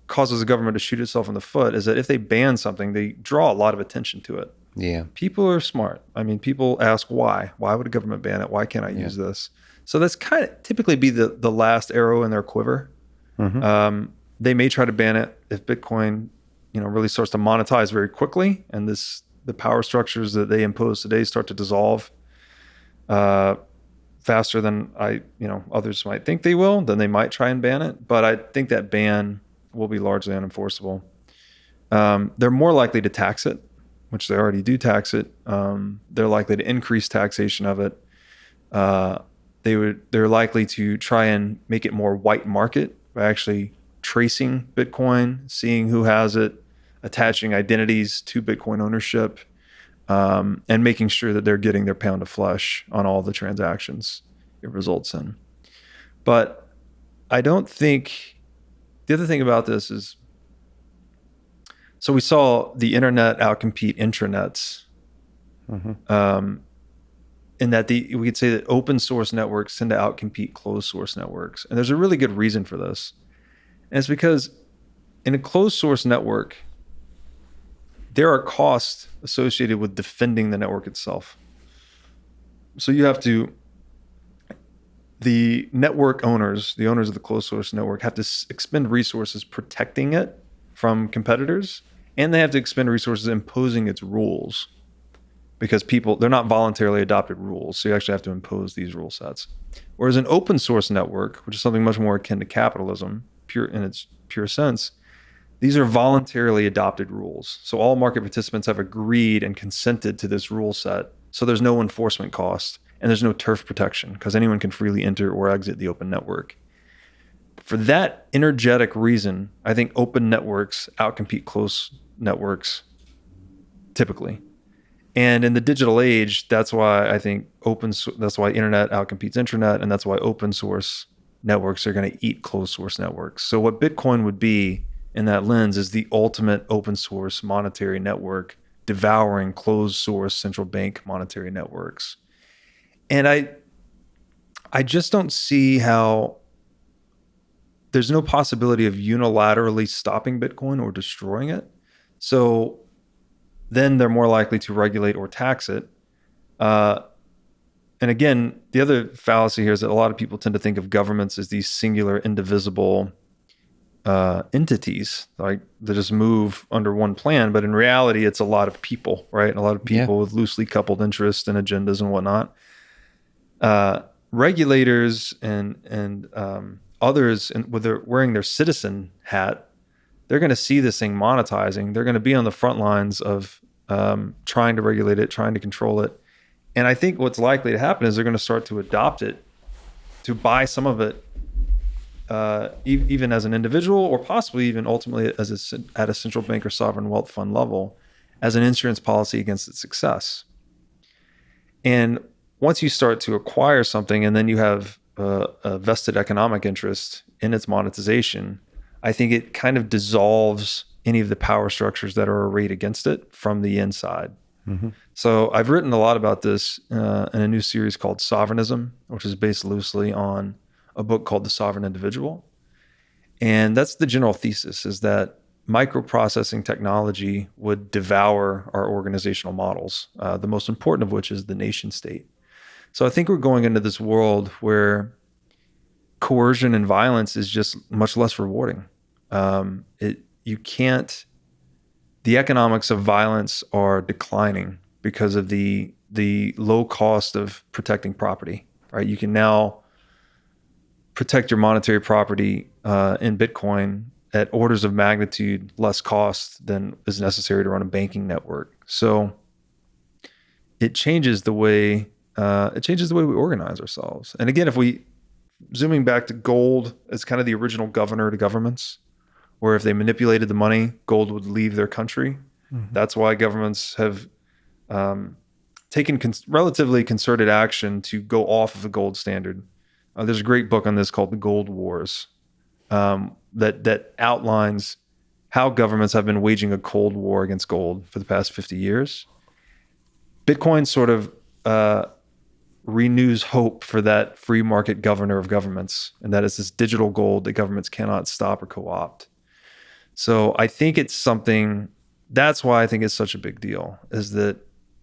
causes the government to shoot itself in the foot is that if they ban something, they draw a lot of attention to it. Yeah. People are smart. I mean, people ask why. Why would a government ban it? Why can't I use this? So that's kind of typically be the last arrow in their quiver. They may try to ban it if Bitcoin, really starts to monetize very quickly, and the power structures that they impose today start to dissolve faster than others might think they will. Then they might try and ban it, but I think that ban will be largely unenforceable. They're more likely to tax it, which they already do tax it. They're likely to increase taxation of it. They're likely to try and make it more white market by actually tracing Bitcoin, seeing who has it, attaching identities to Bitcoin ownership, and making sure that they're getting their pound of flesh on all the transactions it results in. But I don't think, the other thing about this is, so we saw the internet outcompete intranets. In that we could say that open source networks tend to outcompete closed source networks. And there's a really good reason for this. And it's because in a closed source network, there are costs associated with defending the network itself. So the network owners, the owners of the closed source network, have to expend resources protecting it from competitors, and they have to expend resources imposing its rules, because they're not voluntarily adopted rules. So you actually have to impose these rule sets. Whereas an open source network, which is something much more akin to capitalism, pure in its pure sense, these are voluntarily adopted rules. So all market participants have agreed and consented to this rule set. So there's no enforcement cost and there's no turf protection, because anyone can freely enter or exit the open network. For that energetic reason, I think open networks outcompete closed networks typically. And in the digital age, that's why I think that's why internet outcompetes intranet, and that's why open source networks are going to eat closed source networks. So what Bitcoin would be in that lens is the ultimate open source monetary network devouring closed source central bank monetary networks. And I just don't see how there's no possibility of unilaterally stopping Bitcoin or destroying it. So then they're more likely to regulate or tax it. And again, the other fallacy here is that a lot of people tend to think of governments as these singular, indivisible entities, like they just move under one plan. But in reality, it's a lot of people, right? And a lot of people with loosely coupled interests and agendas and whatnot. Regulators and others, with wearing their citizen hat, they're going to see this thing monetizing. They're going to be on the front lines of trying to regulate it, trying to control it. And I think what's likely to happen is they're going to start to adopt it, to buy some of it, even as an individual, or possibly even ultimately at a central bank or sovereign wealth fund level, as an insurance policy against its success. And once you start to acquire something and then you have a vested economic interest in its monetization, I think it kind of dissolves any of the power structures that are arrayed against it from the inside. Mm-hmm. So I've written a lot about this in a new series called Sovereignism, which is based loosely on a book called The Sovereign Individual. And that's the general thesis, is that microprocessing technology would devour our organizational models, the most important of which is the nation state. So I think we're going into this world where coercion and violence is just much less rewarding. The economics of violence are declining because of the low cost of protecting property, right? You can now protect your monetary property in Bitcoin at orders of magnitude less cost than is necessary to run a banking network. So it changes the way we organize ourselves. And again, if we zooming back to gold as kind of the original governor to governments, where if they manipulated the money, gold would leave their country. Mm-hmm. That's why governments have taken relatively concerted action to go off of the gold standard. There's a great book on this called The Gold Wars that outlines how governments have been waging a cold war against gold for the past 50 years. Bitcoin sort of renews hope for that free market governor of governments, and that is this digital gold that governments cannot stop or co-opt. So I think it's something, that's why I think it's such a big deal, is that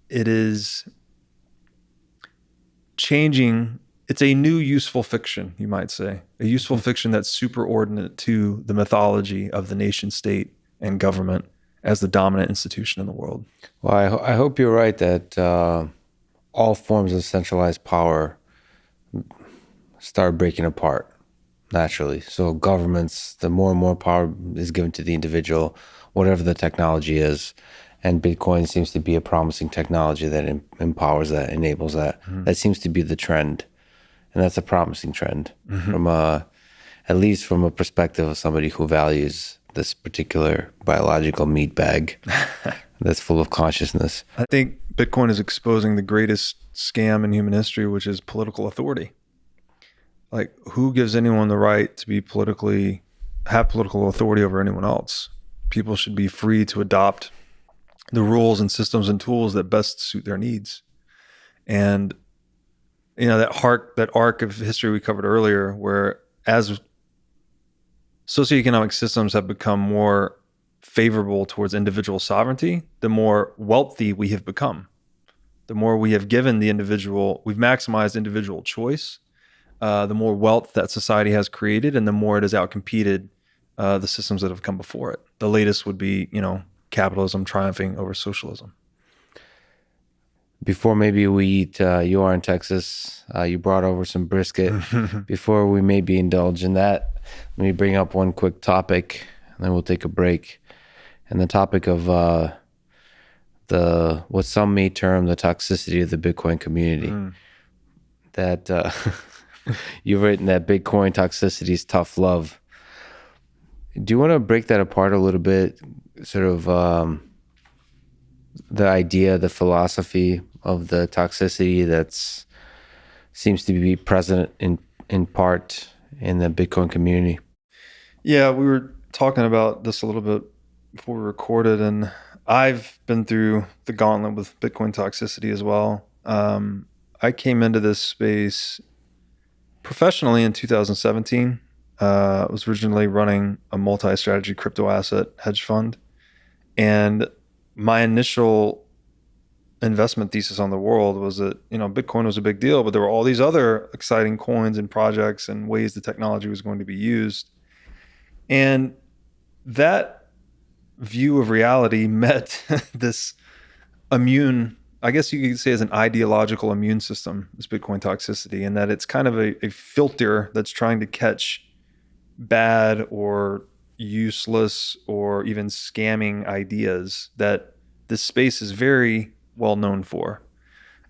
it is changing. It's a new useful fiction, you might say, a useful fiction that's superordinate to the mythology of the nation state and government as the dominant institution in the world. Well, I hope you're right that all forms of centralized power start breaking apart naturally. So governments, the more and more power is given to the individual, whatever the technology is. And Bitcoin seems to be a promising technology that empowers that, enables that. Mm-hmm. That seems to be the trend. And that's a promising trend, mm-hmm. from at least from a perspective of somebody who values this particular biological meat bag that's full of consciousness. I think Bitcoin is exposing the greatest scam in human history, which is political authority. Like, who gives anyone the right to have political authority over anyone else? People should be free to adopt the rules and systems and tools that best suit their needs. And that arc of history we covered earlier, where as socioeconomic systems have become more favorable towards individual sovereignty, the more wealthy we have become. The more we have given the individual, we've maximized individual choice, the more wealth that society has created, and the more it has outcompeted the systems that have come before it. The latest would be, capitalism triumphing over socialism. Before maybe we eat, you are in Texas, you brought over some brisket. Before we maybe indulge in that, let me bring up one quick topic, and then we'll take a break. And the topic of what some may term the toxicity of the Bitcoin community. That you've written that Bitcoin toxicity is tough love. Do you want to break that apart a little bit? Sort of the idea, the philosophy of the toxicity that seems to be present in part in the Bitcoin community. Yeah, we were talking about this a little bit before we recorded, and I've been through the gauntlet with Bitcoin toxicity as well. I came into this space professionally in 2017. I was originally running a multi-strategy crypto asset hedge fund, and my initial investment thesis on the world was that, Bitcoin was a big deal, but there were all these other exciting coins and projects and ways the technology was going to be used. And that view of reality met this I guess you could say as an ideological immune system, this Bitcoin toxicity, and that it's kind of a filter that's trying to catch bad or useless or even scamming ideas that this space is very well known for.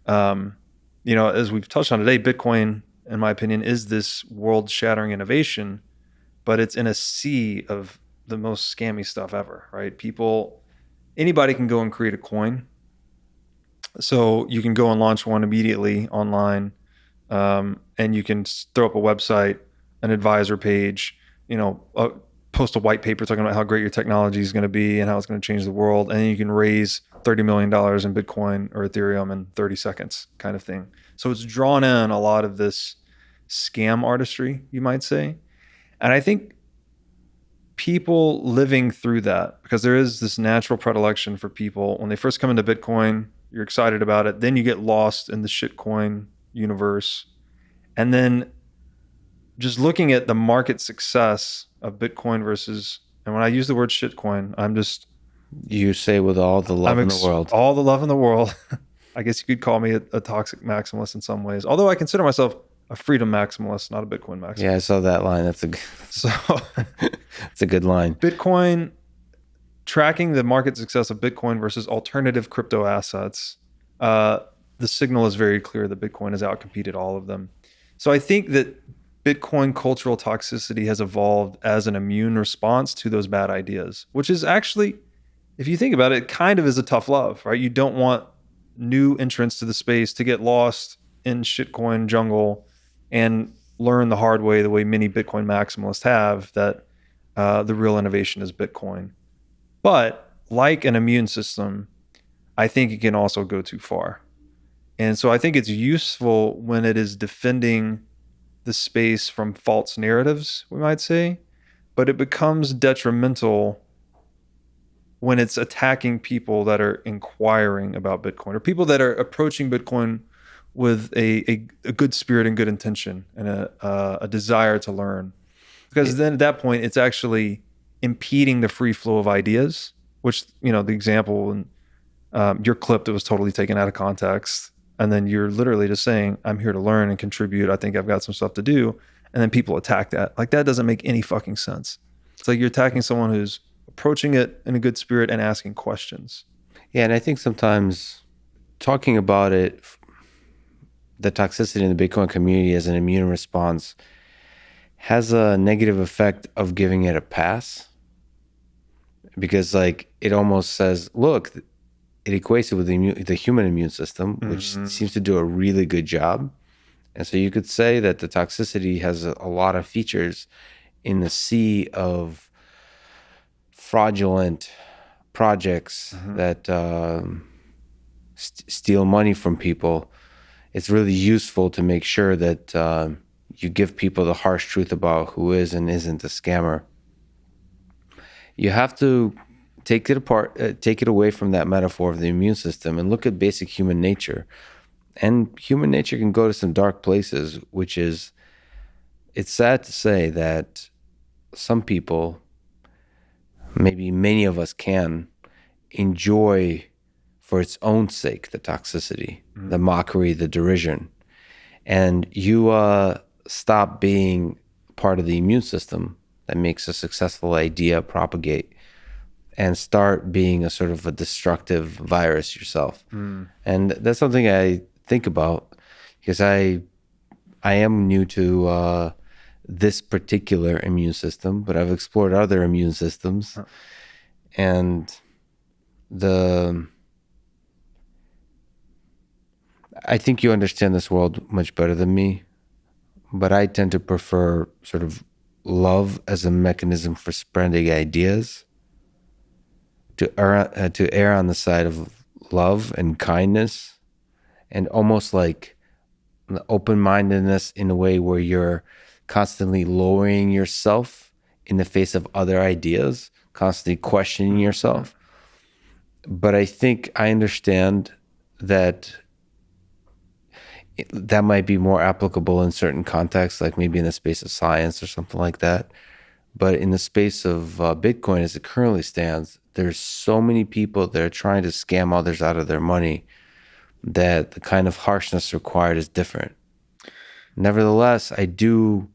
As we've touched on today, Bitcoin, in my opinion, is this world-shattering innovation, but it's in a sea of the most scammy stuff ever, right? Anybody can go and create a coin. So you can go and launch one immediately online, and you can throw up a website, an advisor page, post a white paper talking about how great your technology is going to be and how it's going to change the world. And then you can raise $30 million in Bitcoin or Ethereum in 30 seconds kind of thing. So it's drawn in a lot of this scam artistry, you might say. And I think people living through that, because there is this natural predilection for people when they first come into Bitcoin, you're excited about it. Then you get lost in the shitcoin universe. And then just looking at the market success of Bitcoin versus, and when I use the word shitcoin, You say with all the love in the world. All the love in the world. I guess you could call me a toxic maximalist in some ways. Although I consider myself a freedom maximalist, not a Bitcoin maximalist. Yeah, I saw that line. That's a good line. Bitcoin, tracking the market success of Bitcoin versus alternative crypto assets, the signal is very clear that Bitcoin has outcompeted all of them. So I think that Bitcoin cultural toxicity has evolved as an immune response to those bad ideas, which is actually, if you think about it, kind of is a tough love, right? You don't want new entrants to the space to get lost in shitcoin jungle and learn the hard way, the way many Bitcoin maximalists have, that the real innovation is Bitcoin. But like an immune system, I think it can also go too far. And so I think it's useful when it is defending the space from false narratives, we might say, but it becomes detrimental when it's attacking people that are inquiring about Bitcoin or people that are approaching Bitcoin with a good spirit and good intention and a desire to learn. Because then at that point, it's actually impeding the free flow of ideas, which, the example in your clip that was totally taken out of context. And then you're literally just saying, I'm here to learn and contribute. I think I've got some stuff to do. And then people attack that. Like, that doesn't make any fucking sense. It's like you're attacking someone who's approaching it in a good spirit and asking questions. Yeah, and I think sometimes talking about it, the toxicity in the Bitcoin community as an immune response, has a negative effect of giving it a pass. Because it almost says, look, it equates it with the human immune system, which seems to do a really good job. And so you could say that the toxicity has a lot of features in the sea of fraudulent projects that steal money from people. It's really useful to make sure that you give people the harsh truth about who is and isn't a scammer. You have to take it apart, take it away from that metaphor of the immune system and look at basic human nature. And human nature can go to some dark places, which is it's sad to say that some people, maybe many of us, can enjoy for its own sake the toxicity, the mockery, the derision. And you stop being part of the immune system that makes a successful idea propagate and start being a sort of a destructive virus yourself. And that's something I think about because I am new to this particular immune system, but I've explored other immune systems. And I think you understand this world much better than me, but I tend to prefer sort of love as a mechanism for spreading ideas, to err on the side of love and kindness, and almost like open-mindedness in a way where you're constantly lowering yourself in the face of other ideas, constantly questioning yourself. But I think I understand that that might be more applicable in certain contexts, like maybe in the space of science or something like that. But in the space of Bitcoin, as it currently stands, there's so many people that are trying to scam others out of their money that the kind of harshness required is different. Nevertheless, I do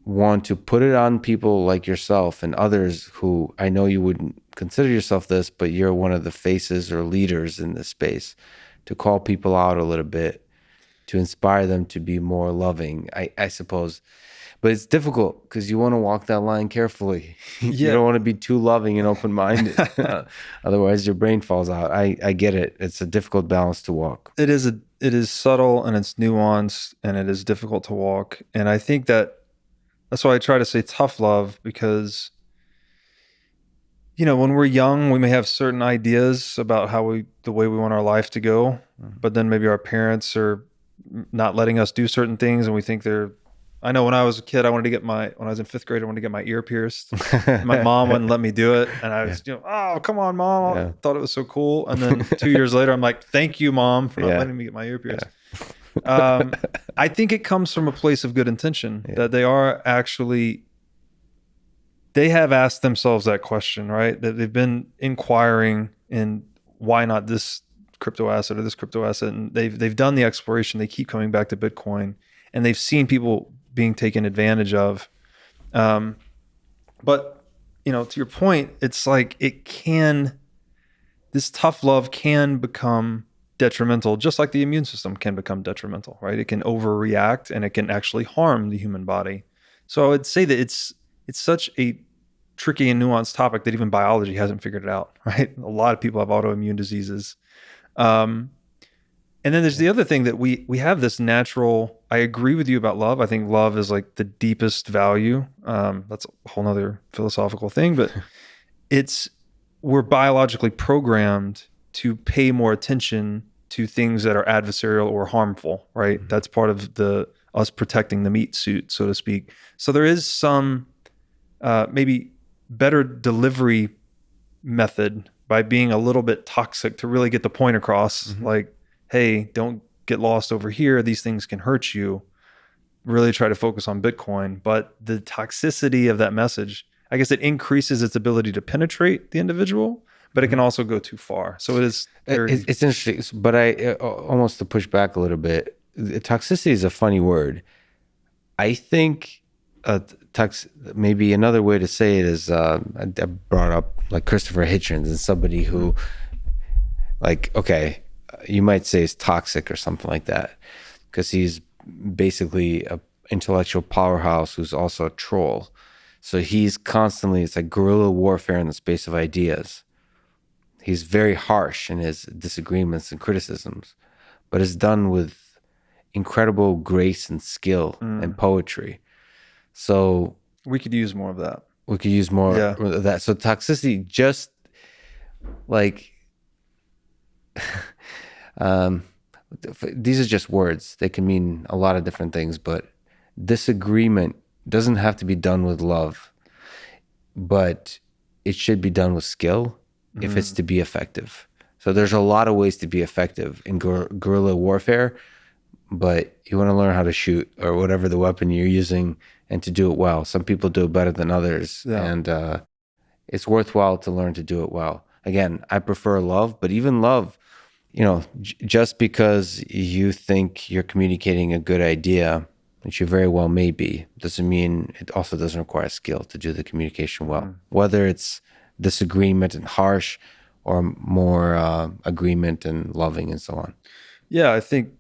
want to put it on people like yourself and others who I know you wouldn't consider yourself this, but you're one of the faces or leaders in this space, to call people out a little bit, to inspire them to be more loving, I suppose. But it's difficult because you want to walk that line carefully. You don't want to be too loving and open-minded. Otherwise, your brain falls out. I get it. It's a difficult balance to walk. It is subtle and it's nuanced and it is difficult to walk. And I think that's why I try to say tough love, because when we're young, we may have certain ideas about the way we want our life to go, but then maybe our parents are not letting us do certain things, and we think I know when I was a kid, when I was in 5th grade, I wanted to get my ear pierced. My mom wouldn't let me do it, and I was, oh, come on, Mom! I thought it was so cool. And then 2 years later, I'm like, thank you, Mom, for not letting me get my ear pierced. I think it comes from a place of good intention, that they have asked themselves that question, right? That they've been inquiring in why not this crypto asset or this crypto asset, and they've done the exploration. They keep coming back to Bitcoin, and they've seen people being taken advantage of. But to your point, it's like this tough love can become detrimental, just like the immune system can become detrimental, right? It can overreact and it can actually harm the human body. So I would say that it's such a tricky and nuanced topic that even biology hasn't figured it out, right? A lot of people have autoimmune diseases. And then there's the other thing that we have this natural, I agree with you about love. I think love is like the deepest value. That's a whole nother philosophical thing, but we're biologically programmed to pay more attention to things that are adversarial or harmful, right? Mm-hmm. That's part of us protecting the meat suit, so to speak. So there is some maybe better delivery method by being a little bit toxic to really get the point across. Mm-hmm. Like, hey, don't get lost over here. These things can hurt you. Really try to focus on Bitcoin. But the toxicity of that message, I guess it increases its ability to penetrate the individual, but it can also go too far. So it is it's interesting, but I almost to push back a little bit. Toxicity is a funny word. I think maybe another way to say it is I brought up like Christopher Hitchens, and somebody who, like, okay, you might say is toxic or something like that, because he's basically an intellectual powerhouse who's also a troll. So he's constantly, it's like guerrilla warfare in the space of ideas. He's very harsh in his disagreements and criticisms, but it's done with incredible grace and skill and poetry. So we could use more of that. We could use more of that. So toxicity, just like these are just words. They can mean a lot of different things, but disagreement doesn't have to be done with love, but it should be done with skill if it's to be effective. So there's a lot of ways to be effective in guerrilla warfare, but you want to learn how to shoot or whatever the weapon you're using and to do it well. Some people do it better than others. Yeah. And it's worthwhile to learn to do it well. Again, I prefer love, but even love, just because you think you're communicating a good idea, which you very well may be, doesn't mean it also doesn't require skill to do the communication well. Whether it's disagreement and harsh or more agreement and loving and so on. Yeah, I think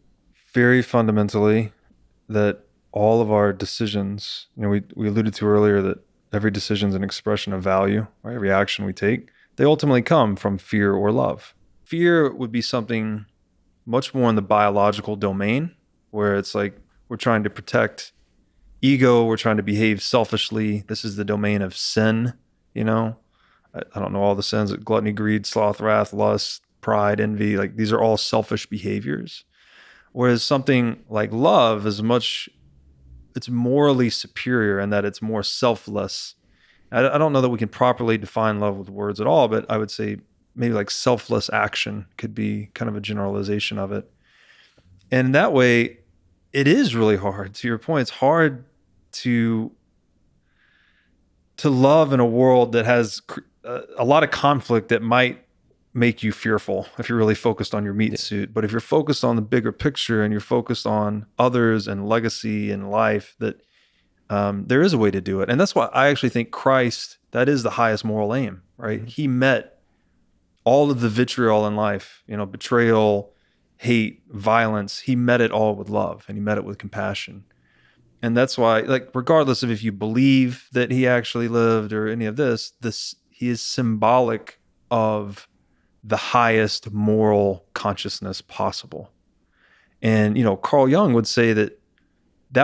very fundamentally that all of our decisions, we alluded to earlier that every decision is an expression of value, right? Every action we take, they ultimately come from fear or love. Fear would be something much more in the biological domain, where it's like we're trying to protect ego, we're trying to behave selfishly. This is the domain of sin, I don't know all the sins: gluttony, greed, sloth, wrath, lust, pride, envy. Like these are all selfish behaviors. Whereas something like love it's morally superior in that it's more selfless. I don't know that we can properly define love with words at all, but I would say maybe like selfless action could be kind of a generalization of it. And in that way, it is really hard. To your point, it's hard to love in a world that has a lot of conflict that might make you fearful if you're really focused on your meat suit. But if you're focused on the bigger picture and you're focused on others and legacy and life, that there is a way to do it. And that's why I actually think Christ, that is the highest moral aim, right? Mm-hmm. He met all of the vitriol in life, betrayal, hate, violence. He met it all with love, and he met it with compassion. And that's why, like, regardless of if you believe that he actually lived or any of this, he is symbolic of the highest moral consciousness possible. And, Carl Jung would say that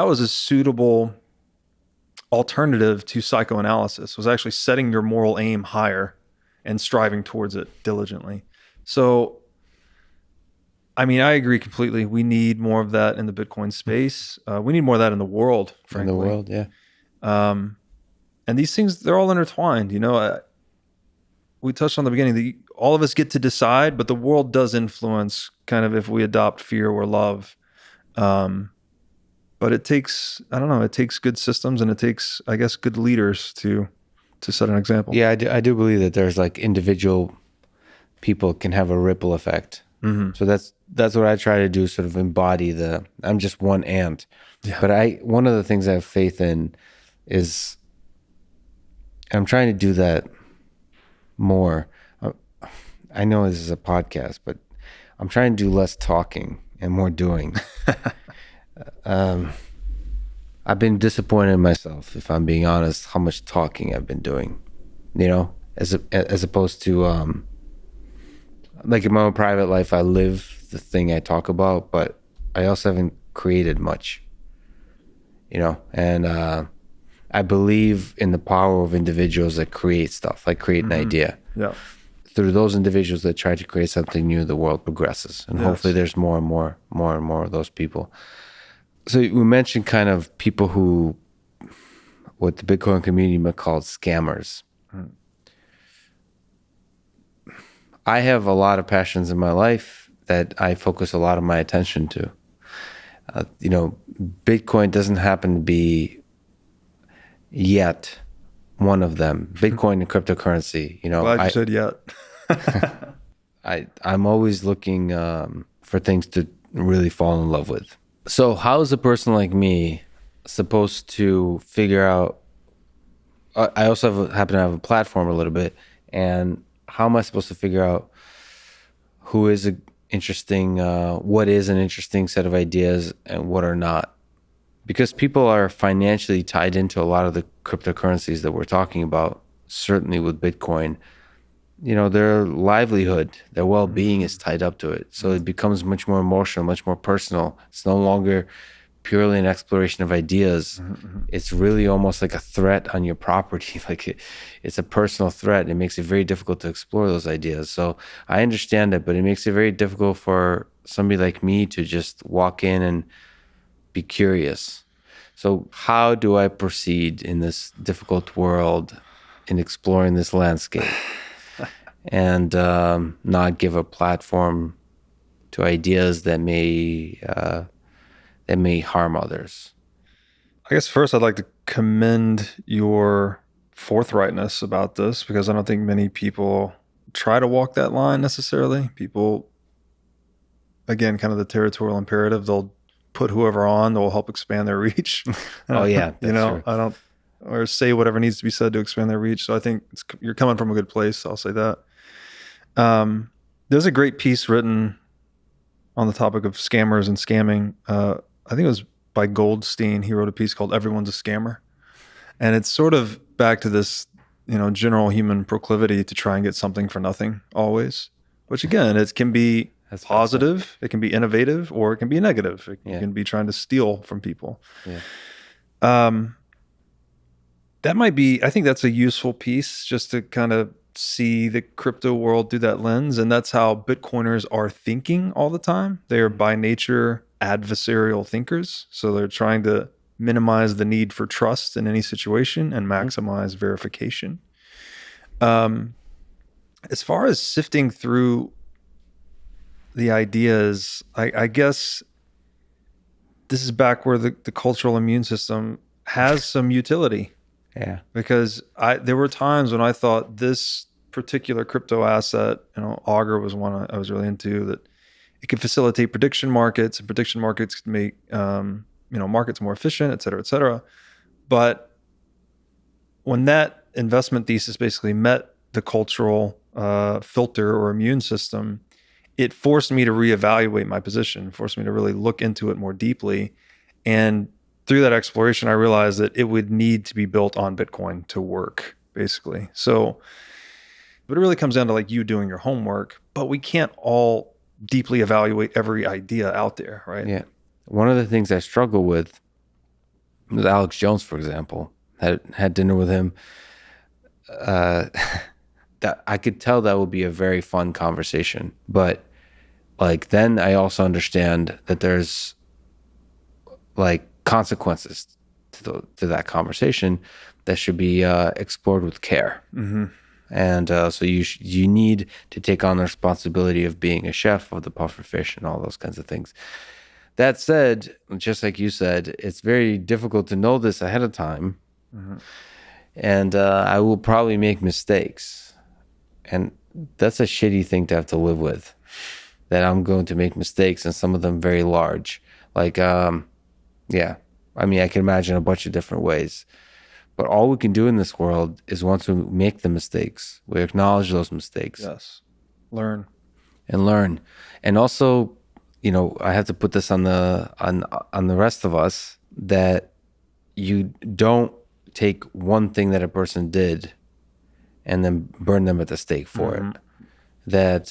was a suitable alternative to psychoanalysis, was actually setting your moral aim higher and striving towards it diligently. So, I agree completely. We need more of that in the Bitcoin space. We need more of that in the world, frankly. In the world, yeah. And these things, they're all intertwined. We touched on the beginning that all of us get to decide, but the world does influence kind of if we adopt fear or love. But it takes, it takes good systems, and it takes, I guess, good leaders to set an example. Yeah, I do believe that there's like individual people can have a ripple effect. Mm-hmm. So that's what I try to do, sort of embody I'm just one ant. Yeah. But one of the things I have faith in is, I'm trying to do that more. I know this is a podcast, but I'm trying to do less talking and more doing. I've been disappointed in myself, if I'm being honest, how much talking I've been doing, as opposed to, like in my own private life, I live the thing I talk about, but I also haven't created much, and I believe in the power of individuals that create stuff, like create an idea. Yeah. Through those individuals that try to create something new, the world progresses. And hopefully there's more and more of those people. So we mentioned kind of people who, what the Bitcoin community might call scammers. I have a lot of passions in my life that I focus a lot of my attention to. Bitcoin doesn't happen to be yet one of them. Bitcoin and cryptocurrency, Glad you said yet. I'm always looking for things to really fall in love with. So how is a person like me supposed to figure out, I also happen to have a platform a little bit, and how am I supposed to figure out what is an interesting set of ideas and what are not? Because people are financially tied into a lot of the cryptocurrencies that we're talking about, certainly with Bitcoin. Their livelihood, their well-being is tied up to it. So it becomes much more emotional, much more personal. It's no longer purely an exploration of ideas. Mm-hmm. It's really almost like a threat on your property. Like it's a personal threat. It makes it very difficult to explore those ideas. So I understand it, but it makes it very difficult for somebody like me to just walk in and be curious. So how do I proceed in this difficult world in exploring this landscape and not give a platform to ideas that may that may harm others? I guess first I'd like to commend your forthrightness about this, because I don't think many people try to walk that line necessarily. People, again, kind of the territorial imperative, they'll put whoever on that will help expand their reach. Oh yeah, that's true. I don't, or say whatever needs to be said to expand their reach. So I think you're coming from a good place. I'll say that. There's a great piece written on the topic of scammers and scamming. I think it was by Goldstein. He wrote a piece called "Everyone's a Scammer," and it's sort of back to this, general human proclivity to try and get something for nothing always. Which again, it can be That's positive, it can be innovative, or it can be negative. It Yeah. can be trying to steal from people. Yeah. That might be, I think that's a useful piece just to kind of see the crypto world through that lens. And that's how Bitcoiners are thinking all the time. They are by nature adversarial thinkers. So they're trying to minimize the need for trust in any situation and maximize verification. As far as sifting through the ideas, I guess this is back where the cultural immune system has some utility. Yeah. Because there were times when I thought this particular crypto asset, Augur was one I was really into, that it could facilitate prediction markets, and prediction markets could make markets more efficient, et cetera, et cetera. But when that investment thesis basically met the cultural filter or immune system, it forced me to reevaluate my position, forced me to really look into it more deeply. And through that exploration, I realized that it would need to be built on Bitcoin to work, basically. So, but it really comes down to like you doing your homework, but we can't all deeply evaluate every idea out there, right? Yeah. One of the things I struggle with Alex Jones, for example. Had dinner with him. That I could tell that would be a very fun conversation. But like then I also understand that there's like consequences to that conversation that should be explored with care. Mm-hmm. And so you need to take on the responsibility of being a chef of the pufferfish and all those kinds of things. That said, just like you said, it's very difficult to know this ahead of time. Mm-hmm. And I will probably make mistakes. And that's a shitty thing to have to live with, that I'm going to make mistakes, and some of them very large. Like, yeah, I mean, I can imagine a bunch of different ways. But all we can do in this world is once we make the mistakes, we acknowledge those mistakes. Yes. Learn. And also, I have to put this on the rest of us, that you don't take one thing that a person did and then burn them at the stake for it. That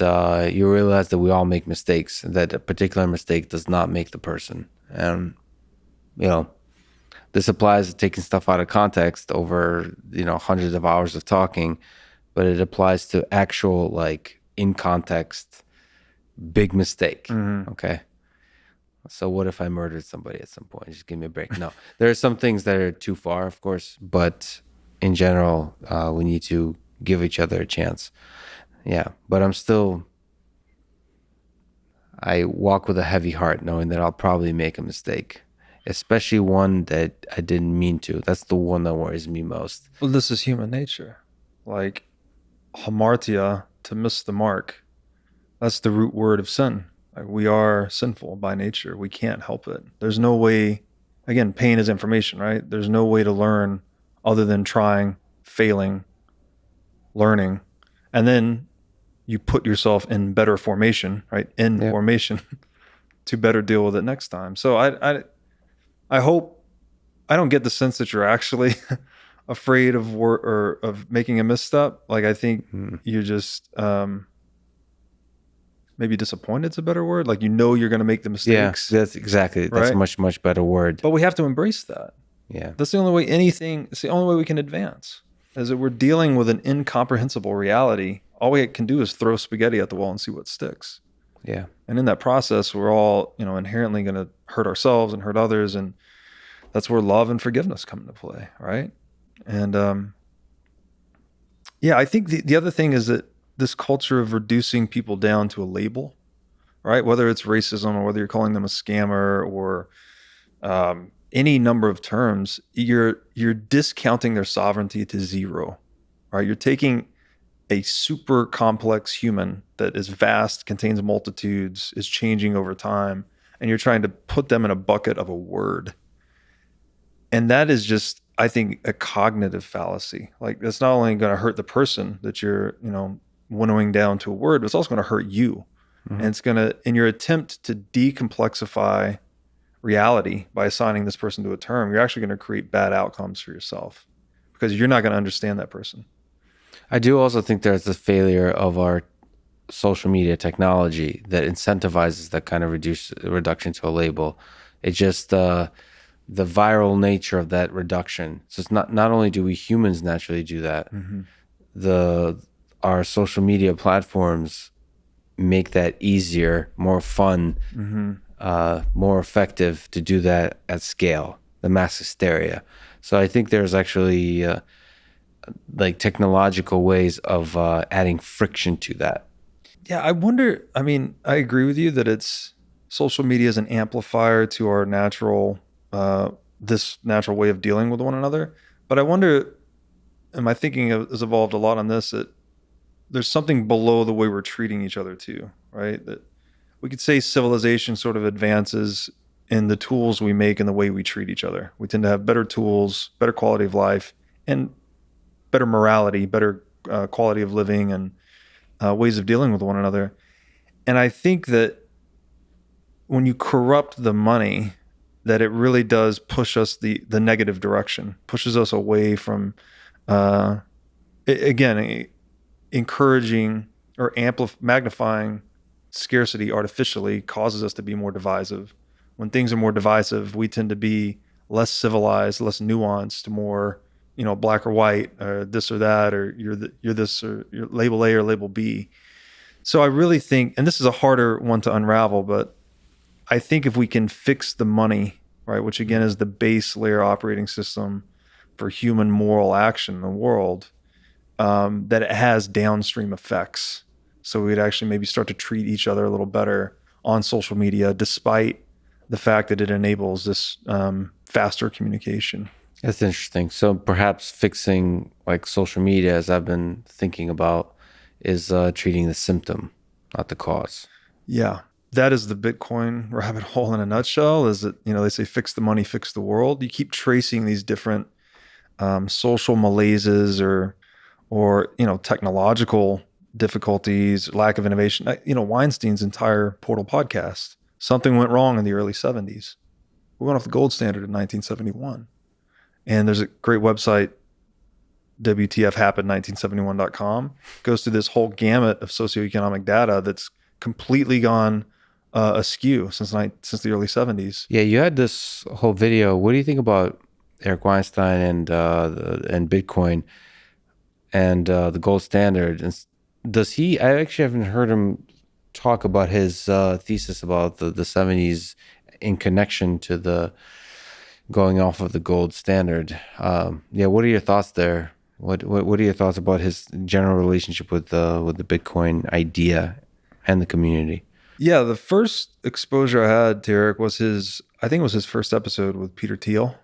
you realize that we all make mistakes, that a particular mistake does not make the person. And, this applies to taking stuff out of context over, hundreds of hours of talking, but it applies to actual, like, in context, big mistake. Mm-hmm. Okay. So what if I murdered somebody at some point? Just give me a break. No, there are some things that are too far, of course, but in general, we need to give each other a chance. Yeah. But I walk with a heavy heart, knowing that I'll probably make a mistake, especially one that I didn't mean to. That's the one that worries me most. Well, this is human nature. Like hamartia, to miss the mark. That's the root word of sin. Like, we are sinful by nature. We can't help it. There's no way, again, pain is information, right? There's no way to learn other than trying, failing, learning. And then you put yourself in better formation, right? Formation to better deal with it next time. So I hope, I don't get the sense that you're actually afraid of or of making a misstep. Like, I think you're just maybe disappointed's a better word. Like, you're going to make the mistakes. Yeah, that's exactly. That's right? a much, much better word. But we have to embrace that. Yeah. That's the only way it's the only way we can advance, is that we're dealing with an incomprehensible reality. All we can do is throw spaghetti at the wall and see what sticks. Yeah. And in that process, we're all, inherently going to hurt ourselves and hurt others. And that's where love and forgiveness come into play, right? And I think the other thing is that this culture of reducing people down to a label, right? Whether it's racism or whether you're calling them a scammer or any number of terms, you're discounting their sovereignty to zero, right? You're taking a super complex human that is vast, contains multitudes, is changing over time, and you're trying to put them in a bucket of a word. And that is just, I think, a cognitive fallacy. Like, that's not only going to hurt the person that you're, winnowing down to a word, but it's also going to hurt you. And it's going to, in your attempt to decomplexify reality by assigning this person to a term, you're actually going to create bad outcomes for yourself because you're not going to understand that person. I do also think there's a failure of our social media technology that incentivizes that kind of reduction to a label. It's just the viral nature of that reduction. So it's not only do we humans naturally do that, our social media platforms make that easier, more fun, more effective to do that at scale, the mass hysteria. So I think there's actually like technological ways of adding friction to that. Yeah, I wonder, I mean, I agree with you that it's social media is an amplifier to our this natural way of dealing with one another. But I wonder, and my thinking has evolved a lot on this, that there's something below the way we're treating each other too, right? That we could say civilization sort of advances in the tools we make and the way we treat each other. We tend to have better tools, better quality of life, and better morality, better quality of living, and ways of dealing with one another. And I think that when you corrupt the money, that it really does push us the negative direction, pushes us away from, again, encouraging or magnifying scarcity artificially causes us to be more divisive. When things are more divisive, we tend to be less civilized, less nuanced, more, black or white, or this or that, or you're this, or you're label A or label B. So I really think, and this is a harder one to unravel, but I think if we can fix the money, right, which again is the base layer operating system for human moral action in the world, that it has downstream effects. So we'd actually maybe start to treat each other a little better on social media, despite the fact that it enables this faster communication. That's interesting. So perhaps fixing like social media, as I've been thinking about, is treating the symptom, not the cause. Yeah. That is the Bitcoin rabbit hole in a nutshell, is that, they say fix the money, fix the world. You keep tracing these different social malaises or technological difficulties, lack of innovation. Weinstein's entire Portal podcast, something went wrong in the early 70s. We went off the gold standard in 1971. And there's a great website, WTFhappened1971.com, goes through this whole gamut of socioeconomic data that's completely gone askew since the early 70s. Yeah, you had this whole video. What do you think about Eric Weinstein and Bitcoin and the gold standard? And does he? I actually haven't heard him talk about his thesis about the 70s in connection to the going off of the gold standard. Yeah, what are your thoughts there? What are your thoughts about his general relationship with the Bitcoin idea and the community? Yeah, the first exposure I had to Eric was his first episode with Peter Thiel.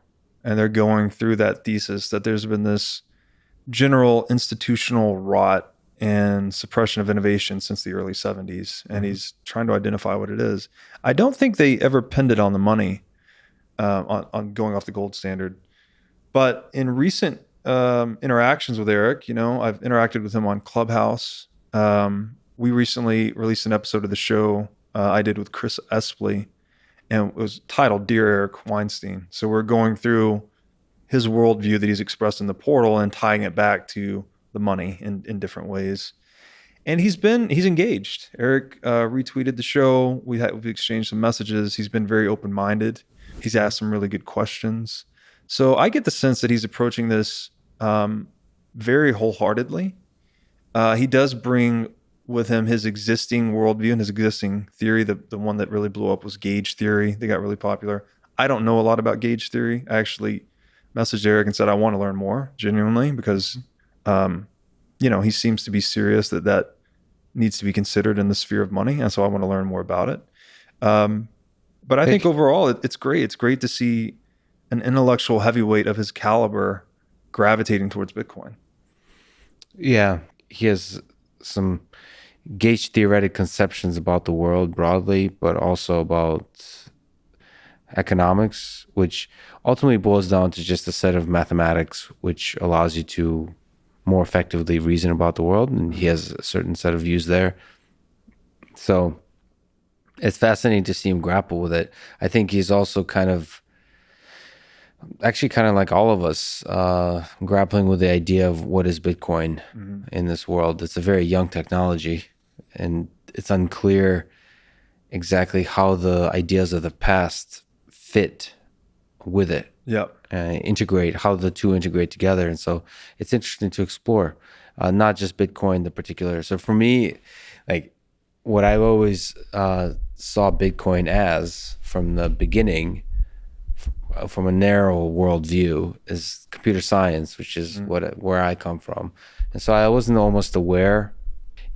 And they're going through that thesis that there's been this general institutional rot and suppression of innovation since the early 70s. And he's trying to identify what it is. I don't think they ever pinned it on the money, on going off the gold standard. But in recent interactions with Eric, I've interacted with him on Clubhouse. We recently released an episode of the show I did with Chris Espley, and it was titled Dear Eric Weinstein. So we're going through his worldview that he's expressed in the portal and tying it back to the money in different ways. And he's engaged. Eric retweeted the show. We've exchanged some messages. He's been very open-minded. He's asked some really good questions. So I get the sense that he's approaching this very wholeheartedly. He does bring with him his existing worldview and his existing theory. The one that really blew up was gauge theory. They got really popular. I don't know a lot about gauge theory. I actually messaged Eric and said, I want to learn more, genuinely, because, he seems to be serious that needs to be considered in the sphere of money. And so I want to learn more about it. But I think overall, it's great. It's great to see an intellectual heavyweight of his caliber gravitating towards Bitcoin. Yeah, he has some gauge theoretic conceptions about the world broadly, but also about economics, which ultimately boils down to just a set of mathematics, which allows you to more effectively reason about the world. And he has a certain set of views there. So it's fascinating to see him grapple with it. I think he's also kind of like all of us, grappling with the idea of what is Bitcoin in this world. It's a very young technology, and it's unclear exactly how the ideas of the past fit with it. Yeah. Integrate, how the two integrate together. And so it's interesting to explore, not just Bitcoin, the particular. So for me, like what I've always saw Bitcoin as from the beginning, from a narrow worldview, is computer science, which is where I come from. And so I wasn't almost aware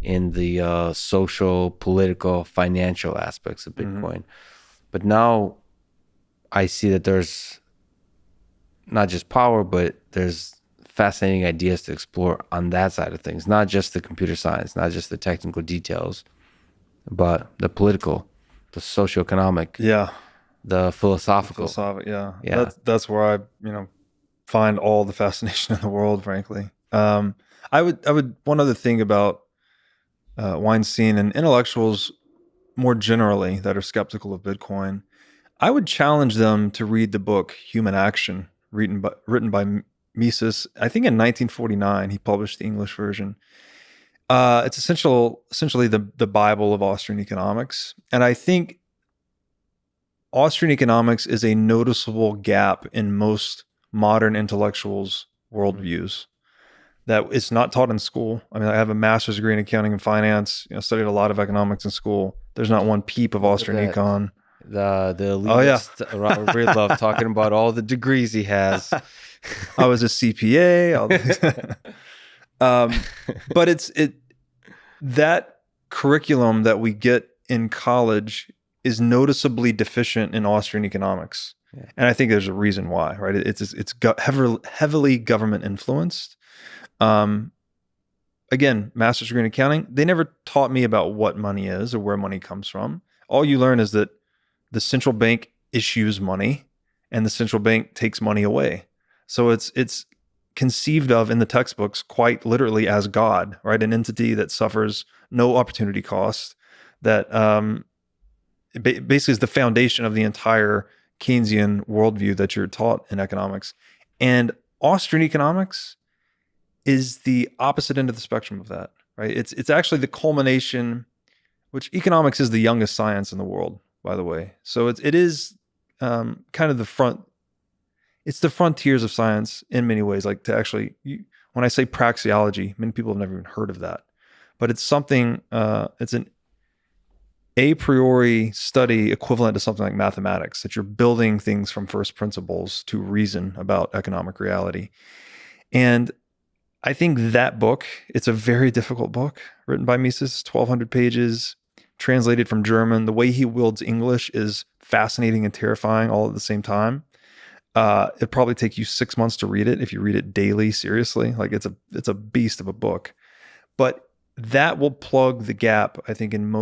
in the social, political, financial aspects of Bitcoin. But now I see that there's not just power, but there's fascinating ideas to explore on that side of things, not just the computer science, not just the technical details, but the political, the socioeconomic, the philosophical. Yeah. That's where I, find all the fascination in the world, frankly. I would one other thing about Weinstein and intellectuals more generally that are skeptical of Bitcoin, I would challenge them to read the book Human Action, written by Mises. I think in 1949 he published the English version. It's essentially the Bible of Austrian economics, and I think Austrian economics is a noticeable gap in most modern intellectuals' worldviews that it's not taught in school. I mean, I have a master's degree in accounting and finance. Studied a lot of economics in school. There's not one peep of Austrian econ. The elitist Robert Breedlove talking about all the degrees he has. I was a CPA. But that curriculum that we get in college is noticeably deficient in Austrian economics, and I think there's a reason why. Right? It's heavily government influenced. Again, master's degree in accounting. They never taught me about what money is or where money comes from. All you learn is that the central bank issues money and the central bank takes money away. So it's conceived of in the textbooks quite literally as God, right? An entity that suffers no opportunity cost, that basically is the foundation of the entire Keynesian worldview that you're taught in economics. And Austrian economics is the opposite end of the spectrum of that, right? It's actually the culmination, which economics is the youngest science in the world, by the way. So it is kind of it's the frontiers of science in many ways. Like when I say praxeology, many people have never even heard of that, but it's something, it's an a priori study equivalent to something like mathematics, that you're building things from first principles to reason about economic reality. And I think that book, it's a very difficult book written by Mises, 1,200 pages, translated from German. The way he wields English is fascinating and terrifying all at the same time. It'd probably take you 6 months to read it if you read it daily, seriously. Like it's a beast of a book. But that will plug the gap, I think, in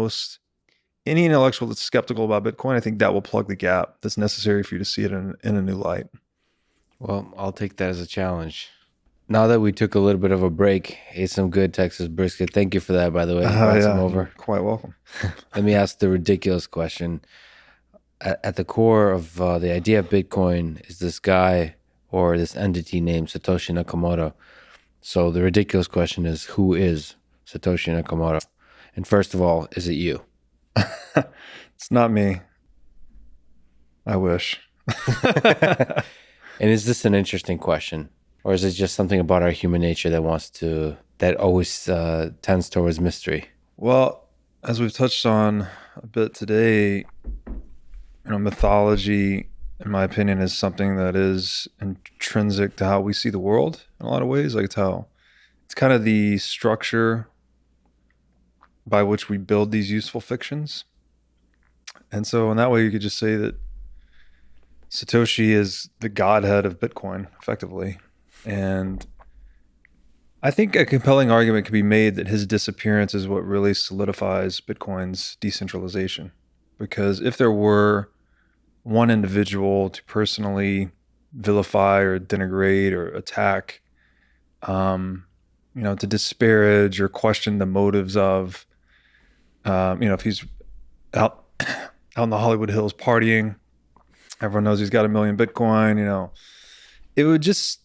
any intellectual that's skeptical about Bitcoin. I think that will plug the gap that's necessary for you to see it in a new light. Well, I'll take that as a challenge. Now that we took a little bit of a break, ate some good Texas brisket. Thank you for that, by the way. Brought some over. You're quite welcome. Let me ask the ridiculous question. At the core of the idea of Bitcoin is this guy or this entity named Satoshi Nakamoto. So the ridiculous question is, who is Satoshi Nakamoto? And first of all, is it you? It's not me. I wish. And is this an interesting question? Or is it just something about our human nature that always tends towards mystery? Well, as we've touched on a bit today, mythology, in my opinion, is something that is intrinsic to how we see the world in a lot of ways. Like it's kind of the structure by which we build these useful fictions. And so in that way, you could just say that Satoshi is the godhead of Bitcoin, effectively. And I think a compelling argument could be made that his disappearance is what really solidifies Bitcoin's decentralization. Because if there were one individual to personally vilify or denigrate or attack, to disparage or question the motives of, if he's out in the Hollywood Hills partying, everyone knows he's got 1 million Bitcoin, it would just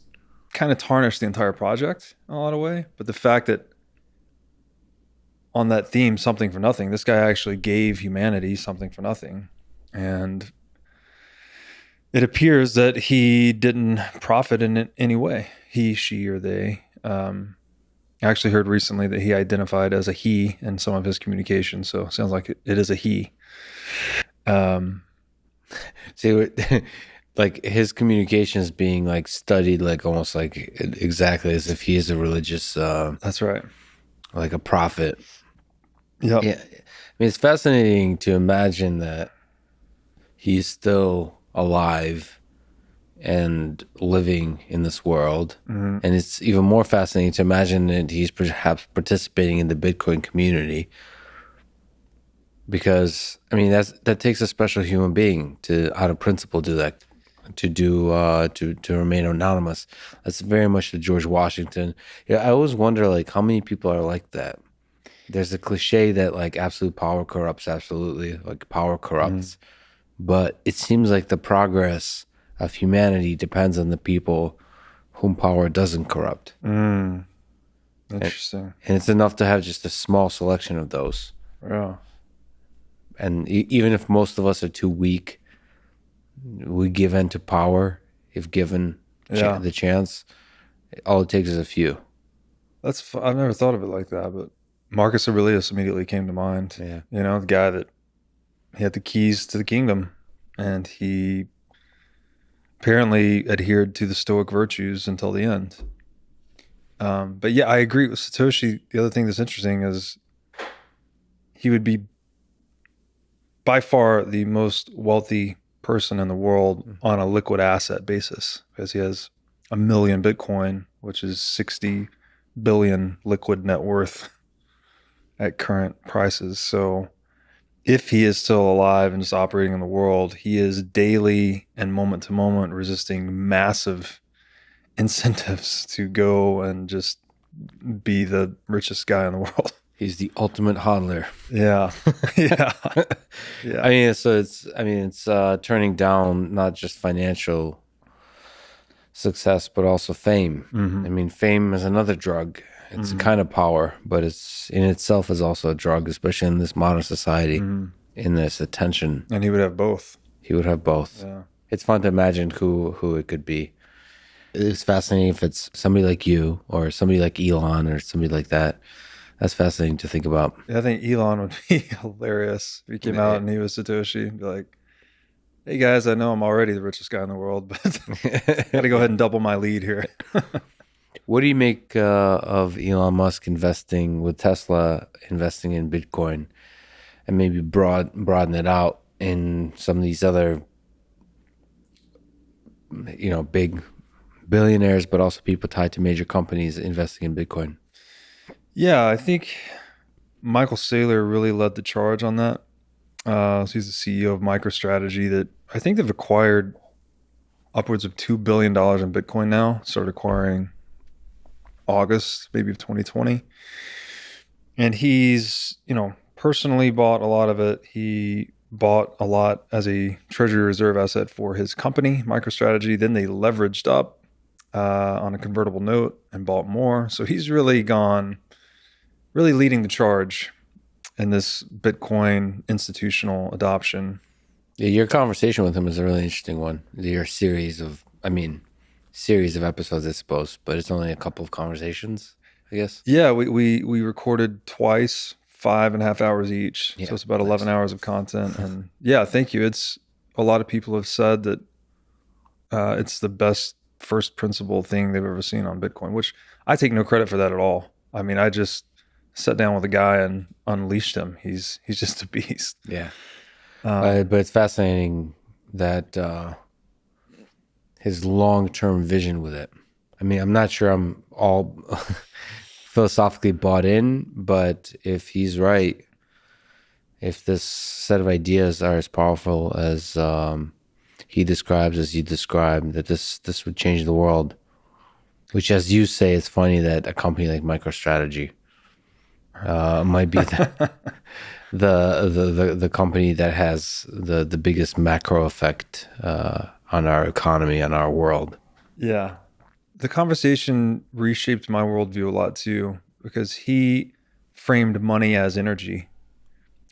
kind of tarnish the entire project in a lot of way. But the fact that on that theme, something for nothing, this guy actually gave humanity something for nothing. And it appears that he didn't profit in any way. He, she, or they. I actually heard recently that he identified as a he in some of his communications. So it sounds like it is a he. See, like his communications being like studied, like almost like exactly as if he is a religious. That's right. Like a prophet. Yep. Yeah. I mean, it's fascinating to imagine that he's still alive and living in this world. Mm-hmm. And it's even more fascinating to imagine that he's perhaps participating in the Bitcoin community. Because, I mean, that takes a special human being to, out of principle, do that, to remain anonymous. That's very much the George Washington. Yeah, I always wonder, like, how many people are like that. There's a cliche that like absolute power corrupts, absolutely, like power corrupts. But it seems like the progress of humanity depends on the people whom power doesn't corrupt. Interesting. And it's enough to have just a small selection of those. Yeah. And even if most of us are too weak, we give in to power if given the chance. All it takes is a few. I've never thought of it like that, but Marcus Aurelius immediately came to mind. Yeah. The guy that he had the keys to the kingdom, and he apparently adhered to the Stoic virtues until the end. But yeah, I agree with Satoshi. The other thing that's interesting is he would be by far the most wealthy person in the world on a liquid asset basis, because he has 1 million Bitcoin, which is 60 billion liquid net worth at current prices. So if he is still alive and just operating in the world, he is daily and moment to moment resisting massive incentives to go and just be the richest guy in the world. He's the ultimate hodler. Yeah. Yeah. I mean, so it's turning down not just financial success, but also fame. Mm-hmm. I mean, fame is another drug. It's a kind of power, but it's in itself is also a drug, especially in this modern society, in this attention. And he would have both. He would have both. Yeah. It's fun to imagine who it could be. It's fascinating if it's somebody like you or somebody like Elon or somebody like that. That's fascinating to think about. Yeah, I think Elon would be hilarious if he came out and he was Satoshi and be like, hey guys, I know I'm already the richest guy in the world, but I got to go ahead and double my lead here. What do you make of Elon Musk investing with Tesla, investing in Bitcoin, and maybe broaden it out in some of these other, big billionaires, but also people tied to major companies investing in Bitcoin? Yeah, I think Michael Saylor really led the charge on that. So he's the CEO of MicroStrategy that I think they've acquired upwards of $2 billion in Bitcoin now, started acquiring August, maybe of 2020. And he's, personally bought a lot of it. He bought a lot as a treasury reserve asset for his company, MicroStrategy. Then they leveraged up on a convertible note and bought more. So he's really leading the charge in this Bitcoin institutional adoption. Yeah, your conversation with him is a really interesting one. Your series of episodes, I suppose, but it's only a couple of conversations, I guess. Yeah, we recorded twice, 5.5 hours each. Yeah, so it's about 11 hours of content. And yeah, thank you. It's a lot of people have said that it's the best first principle thing they've ever seen on Bitcoin, which I take no credit for that at all. I mean, I just sat down with a guy and unleashed him. He's just a beast. Yeah. But it's fascinating that his long-term vision with it. I mean, I'm not sure I'm all philosophically bought in, but if he's right, if this set of ideas are as powerful as he describes, as you described, that this would change the world. Which, as you say, it's funny that a company like MicroStrategy might be the company that has the biggest macro effect on our economy, on our world. Yeah. The conversation reshaped my worldview a lot too, because he framed money as energy,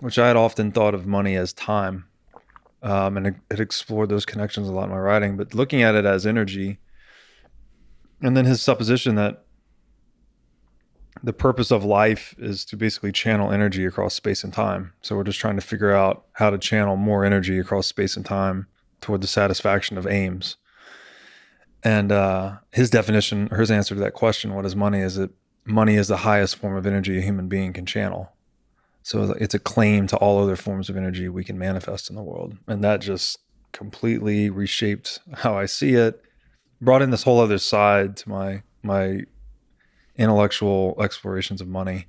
which I had often thought of money as time. And it explored those connections a lot in my writing, but looking at it as energy, and then his supposition that the purpose of life is to basically channel energy across space and time. So we're just trying to figure out how to channel more energy across space and time toward the satisfaction of aims. And his definition, or his answer to that question, what is money? Is that money is the highest form of energy a human being can channel. So it's a claim to all other forms of energy we can manifest in the world. And that just completely reshaped how I see it, brought in this whole other side to my intellectual explorations of money.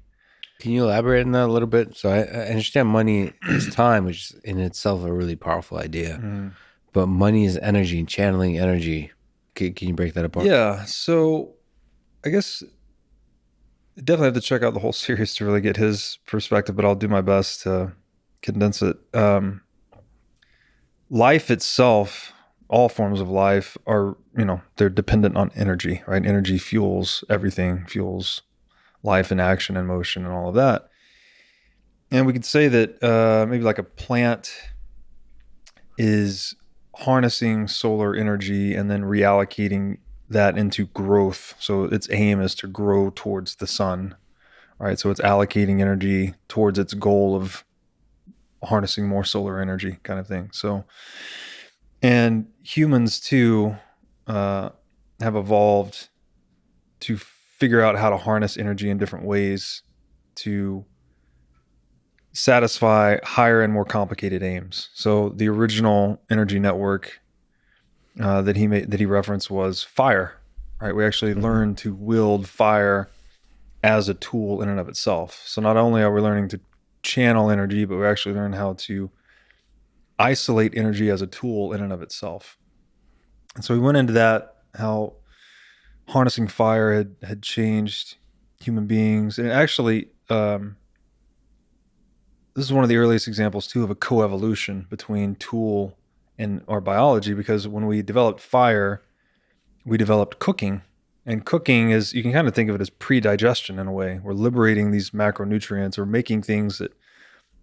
Can you elaborate on that a little bit? So I understand money is time, which is in itself a really powerful idea, but money is energy and channeling energy. Can you break that apart? Yeah. So I guess definitely have to check out the whole series to really get his perspective, but I'll do my best to condense it. Life itself, all forms of life are, they're dependent on energy, right? Energy fuels everything, fuels life and action and motion and all of that. And we could say that maybe like a plant is harnessing solar energy and then reallocating that into growth. So its aim is to grow towards the sun, right? So it's allocating energy towards its goal of harnessing more solar energy, kind of thing. So, and humans too have evolved to figure out how to harness energy in different ways to satisfy higher and more complicated aims. So the original energy network that he referenced was fire, right? We actually learned to wield fire as a tool in and of itself. So not only are we learning to channel energy, but we actually learn how to isolate energy as a tool in and of itself. And so we went into that, how harnessing fire had changed human beings. And actually, this is one of the earliest examples too of a coevolution between tool and our biology, because when we developed fire, we developed cooking. And cooking is, you can kind of think of it as pre-digestion in a way. We're liberating these macronutrients or making things that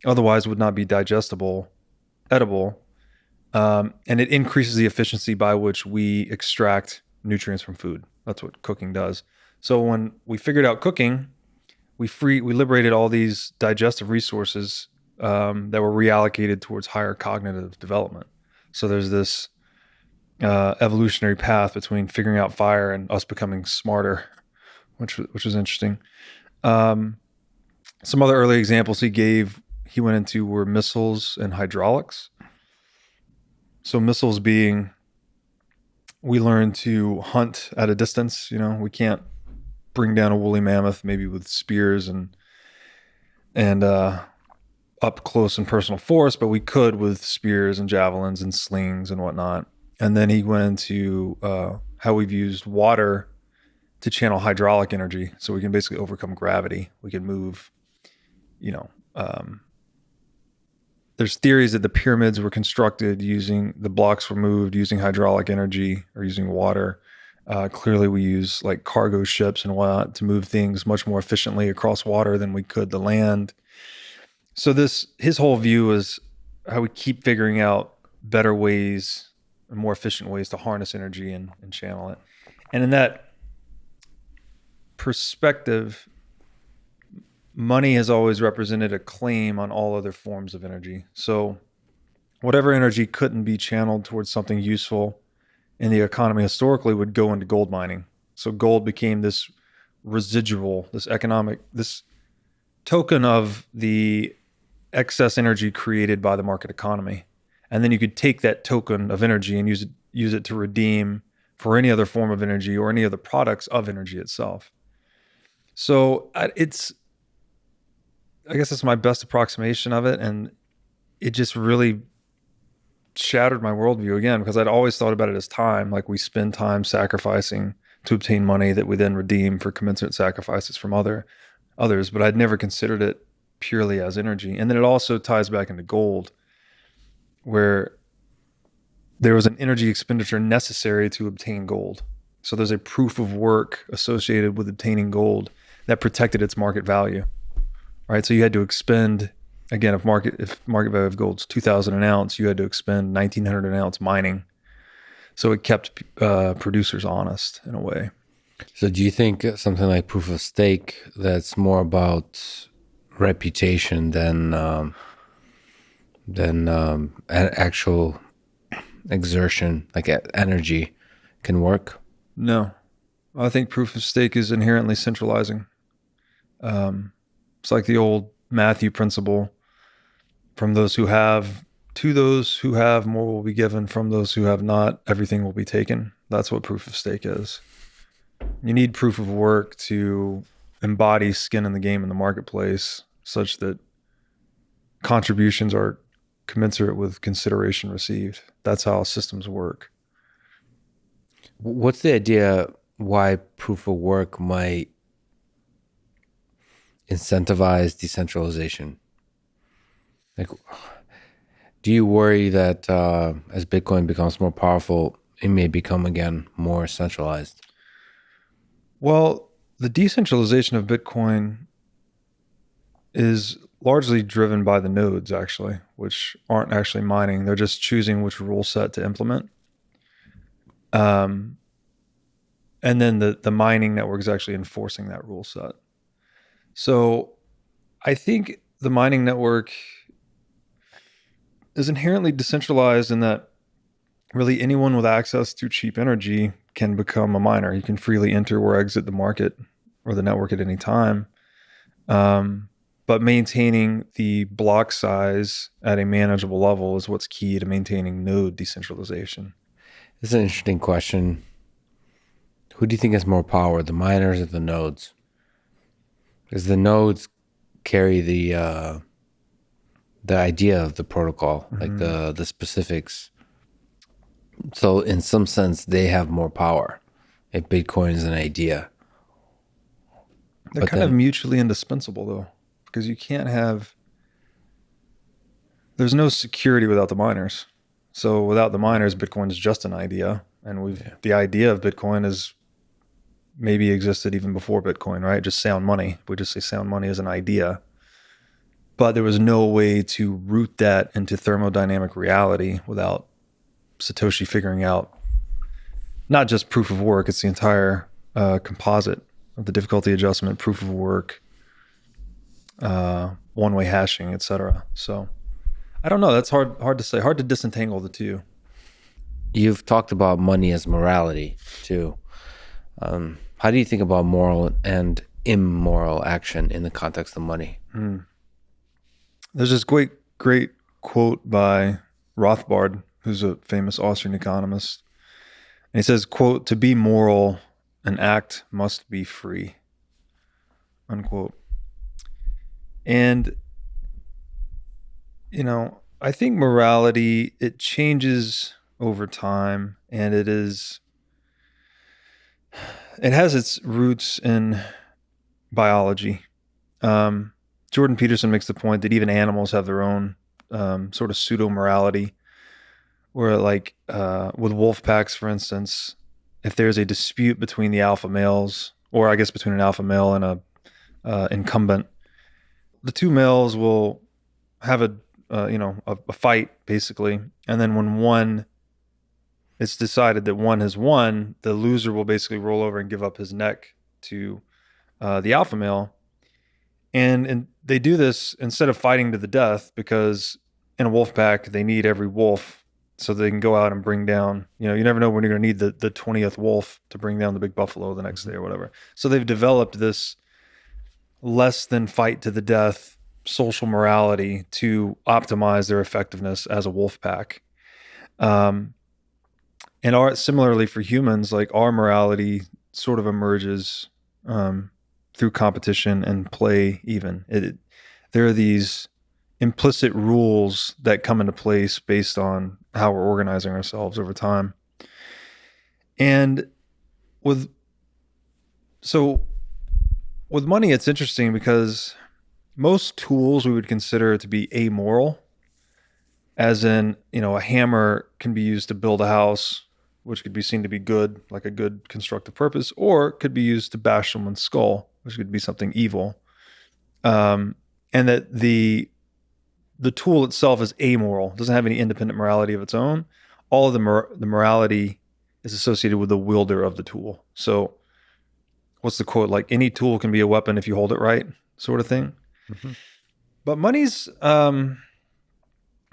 otherwise would not be digestible, edible. And it increases the efficiency by which we extract nutrients from food. That's what cooking does. So when we figured out cooking, we liberated all these digestive resources that were reallocated towards higher cognitive development. So there's this evolutionary path between figuring out fire and us becoming smarter, which was interesting. Some other early examples he went into were missiles and hydraulics. So missiles being, we learn to hunt at a distance. We can't bring down a woolly mammoth maybe with spears and up close and personal force, but we could with spears and javelins and slings and whatnot. And then he went into how we've used water to channel hydraulic energy. So we can basically overcome gravity. We can move, there's theories that the pyramids were constructed using, the blocks were moved using hydraulic energy or using water. Clearly we use like cargo ships and whatnot to move things much more efficiently across water than we could the land. So his whole view is how we keep figuring out better ways and more efficient ways to harness energy and channel it. And in that perspective, money has always represented a claim on all other forms of energy. So whatever energy couldn't be channeled towards something useful in the economy historically would go into gold mining. So gold became this residual, this token of the excess energy created by the market economy. And then you could take that token of energy and use it to redeem for any other form of energy or any other products of energy itself. So I guess it's my best approximation of it. And it just really shattered my worldview again, because I'd always thought about it as time. Like, we spend time sacrificing to obtain money that we then redeem for commensurate sacrifices from others, but I'd never considered it purely as energy. And then it also ties back into gold, where there was an energy expenditure necessary to obtain gold. So there's a proof of work associated with obtaining gold that protected its market value, right? So you had to expend, again, if market value of gold's 2,000 an ounce, you had to expend 1,900 an ounce mining. So it kept producers honest in a way. So do you think something like proof of stake, that's more about reputation than an actual exertion, like energy, can work? No, I think proof of stake is inherently centralizing. It's like the old Matthew principle: from those who have to those who have, more will be given. From those who have not, everything will be taken. That's what proof of stake is. You need proof of work to embody skin in the game in the marketplace, such that contributions are commensurate with consideration received. That's how systems work. What's the idea why proof of work might incentivize decentralization? Like, do you worry that as Bitcoin becomes more powerful, it may become again more centralized? Well, the decentralization of Bitcoin is largely driven by the nodes, actually, which aren't actually mining. They're just choosing which rule set to implement. And then the mining network is actually enforcing that rule set. So I think the mining network is inherently decentralized in that really anyone with access to cheap energy can become a miner. You can freely enter or exit the market or the network at any time. But maintaining the block size at a manageable level is what's key to maintaining node decentralization. This is an interesting question. Who do you think has more power, the miners or the nodes? Because the nodes carry the idea of the protocol, like the specifics. So in some sense, they have more power if Bitcoin is an idea. They're But kind of then, mutually indispensable, though, because there's no security without the miners. So without the miners, Bitcoin is just an idea. And the idea of Bitcoin is maybe existed even before Bitcoin, right? Just sound money. We just say sound money is an idea. But there was no way to root that into thermodynamic reality without Satoshi figuring out not just proof of work, it's the entire composite of the difficulty adjustment, proof of work, one-way hashing, etc. So I don't know. That's hard to say. Hard to disentangle the two. you've talked about money as morality too. How do you think about moral and immoral action in the context of money? There's this great quote by Rothbard, who's a famous Austrian economist. And he says, quote, "To be moral, an act must be free," unquote. And, I think morality, it changes over time, and it has its roots in biology. Jordan Peterson makes the point that even animals have their own sort of pseudo-morality, where like with wolf packs, for instance, if there's a dispute between the alpha males, or I guess between an alpha male and a incumbent, the two males will have a fight basically, and then when it's decided that one has won, the loser will basically roll over and give up his neck to the alpha male. And they do this instead of fighting to the death, because in a wolf pack, they need every wolf so they can go out and bring down, you never know when you're going to need the 20th wolf to bring down the big buffalo the next day or whatever. So they've developed this less than fight to the death social morality to optimize their effectiveness as a wolf pack. And similarly for humans, like our morality sort of emerges through competition and play. Even there are these implicit rules that come into place based on how we're organizing ourselves over time. And with money, it's interesting because most tools we would consider to be amoral, as in, a hammer can be used to build a house, which could be seen to be good, like a good constructive purpose, or it could be used to bash someone's skull, which could be something evil. And that the tool itself is amoral, doesn't have any independent morality of its own. All of the morality is associated with the wielder of the tool. So what's the quote? Like, any tool can be a weapon if you hold it right, sort of thing. Mm-hmm. But money's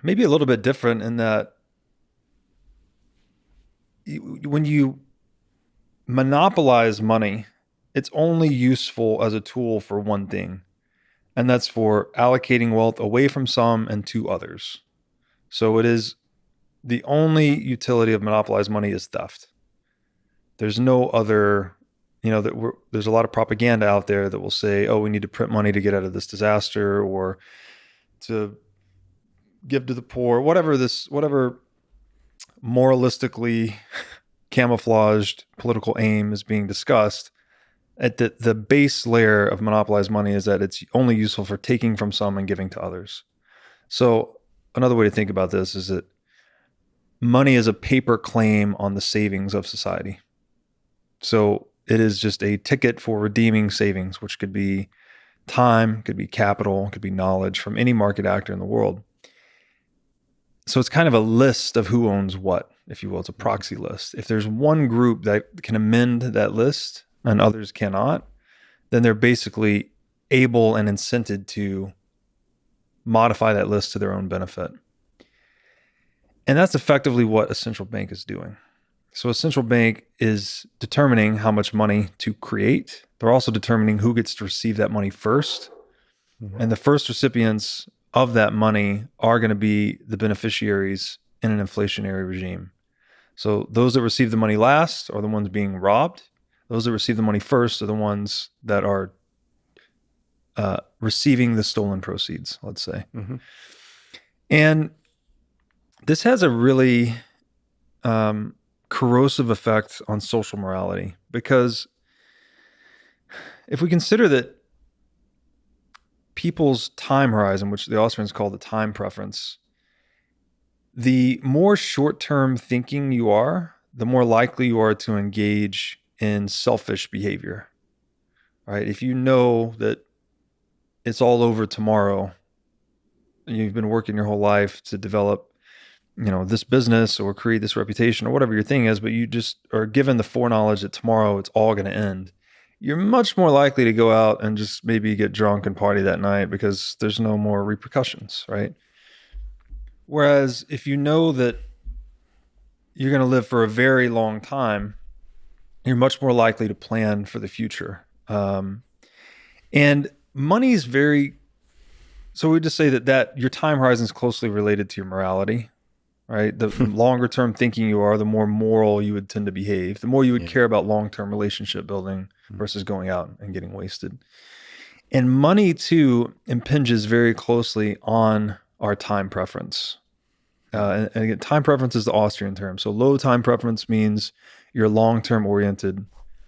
maybe a little bit different in that when you monopolize money, it's only useful as a tool for one thing, and that's for allocating wealth away from some and to others. So it is the only utility of monopolized money is theft. There's no other, there's a lot of propaganda out there that will say, oh, we need to print money to get out of this disaster or to give to the poor, whatever moralistically camouflaged political aim is being discussed. At the base layer of monopolized money is that it's only useful for taking from some and giving to others. So another way to think about this is that money is a paper claim on the savings of society. So it is just a ticket for redeeming savings, which could be time, could be capital, could be knowledge from any market actor in the world. So it's kind of a list of who owns what, if you will. It's a proxy list. If there's one group that can amend that list and others cannot, then they're basically able and incented to modify that list to their own benefit. And that's effectively what a central bank is doing. So a central bank is determining how much money to create. They're also determining who gets to receive that money first. Mm-hmm. And the first recipients of that money are going to be the beneficiaries in an inflationary regime. So those that receive the money last are the ones being robbed. Those that receive the money first are the ones that are receiving the stolen proceeds, let's say. Mm-hmm. And this has a really corrosive effect on social morality, because if we consider that people's time horizon, which the Austrians call the time preference, the more short-term thinking you are, the more likely you are to engage in selfish behavior, right? If you know that it's all over tomorrow, you've been working your whole life to develop, this business or create this reputation or whatever your thing is, but you just are given the foreknowledge that tomorrow it's all going to end, you're much more likely to go out and just maybe get drunk and party that night because there's no more repercussions, right? Whereas if you know that you're going to live for a very long time, you're much more likely to plan for the future. And money is so we just say that your time horizon is closely related to your morality, right? The longer term thinking you are, the more moral you would tend to behave, the more you would care about long-term relationship building versus going out and getting wasted. And money too impinges very closely on our time preference. And again, time preference is the Austrian term. So low time preference means you're long-term oriented.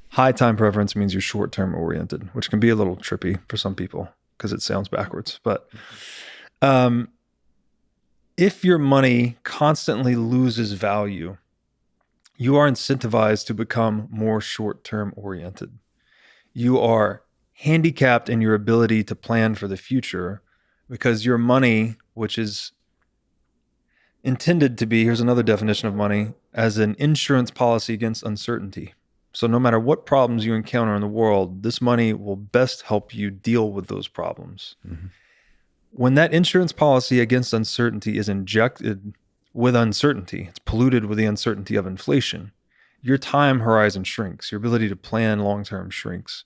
High time preference means you're short-term oriented, which can be a little trippy for some people because it sounds backwards. But if your money constantly loses value, you are incentivized to become more short-term oriented. You are handicapped in your ability to plan for the future because your money, which is intended to be, here's another definition of money, as an insurance policy against uncertainty. So no matter what problems you encounter in the world, this money will best help you deal with those problems. Mm-hmm. When that insurance policy against uncertainty is injected with uncertainty, it's polluted with the uncertainty of inflation, your time horizon shrinks, your ability to plan long-term shrinks.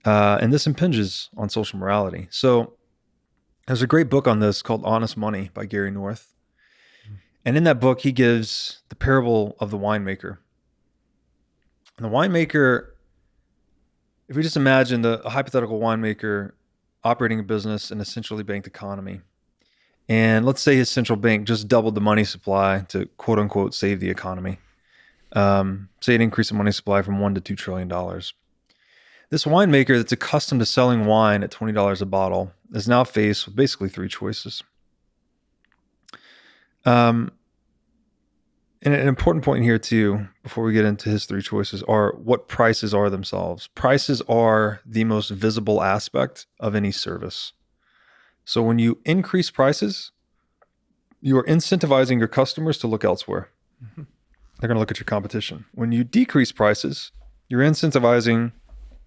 And this impinges on social morality. So There's a great book on this called Honest Money by Gary North. And in that book, he gives the parable of the winemaker. And the winemaker, if we just imagine a hypothetical winemaker operating a business in a centrally banked economy, and let's say his central bank just doubled the money supply to quote unquote save the economy. Say it increased the money supply from $1 to $2 trillion. This winemaker that's accustomed to selling wine at $20 a bottle is now faced with basically three choices. And an important point here too, before we get into his three choices, are what prices are themselves. Prices are the most visible aspect of any service. So when you increase prices, you are incentivizing your customers to look elsewhere. Mm-hmm. They're going to look at your competition. When you decrease prices, you're incentivizing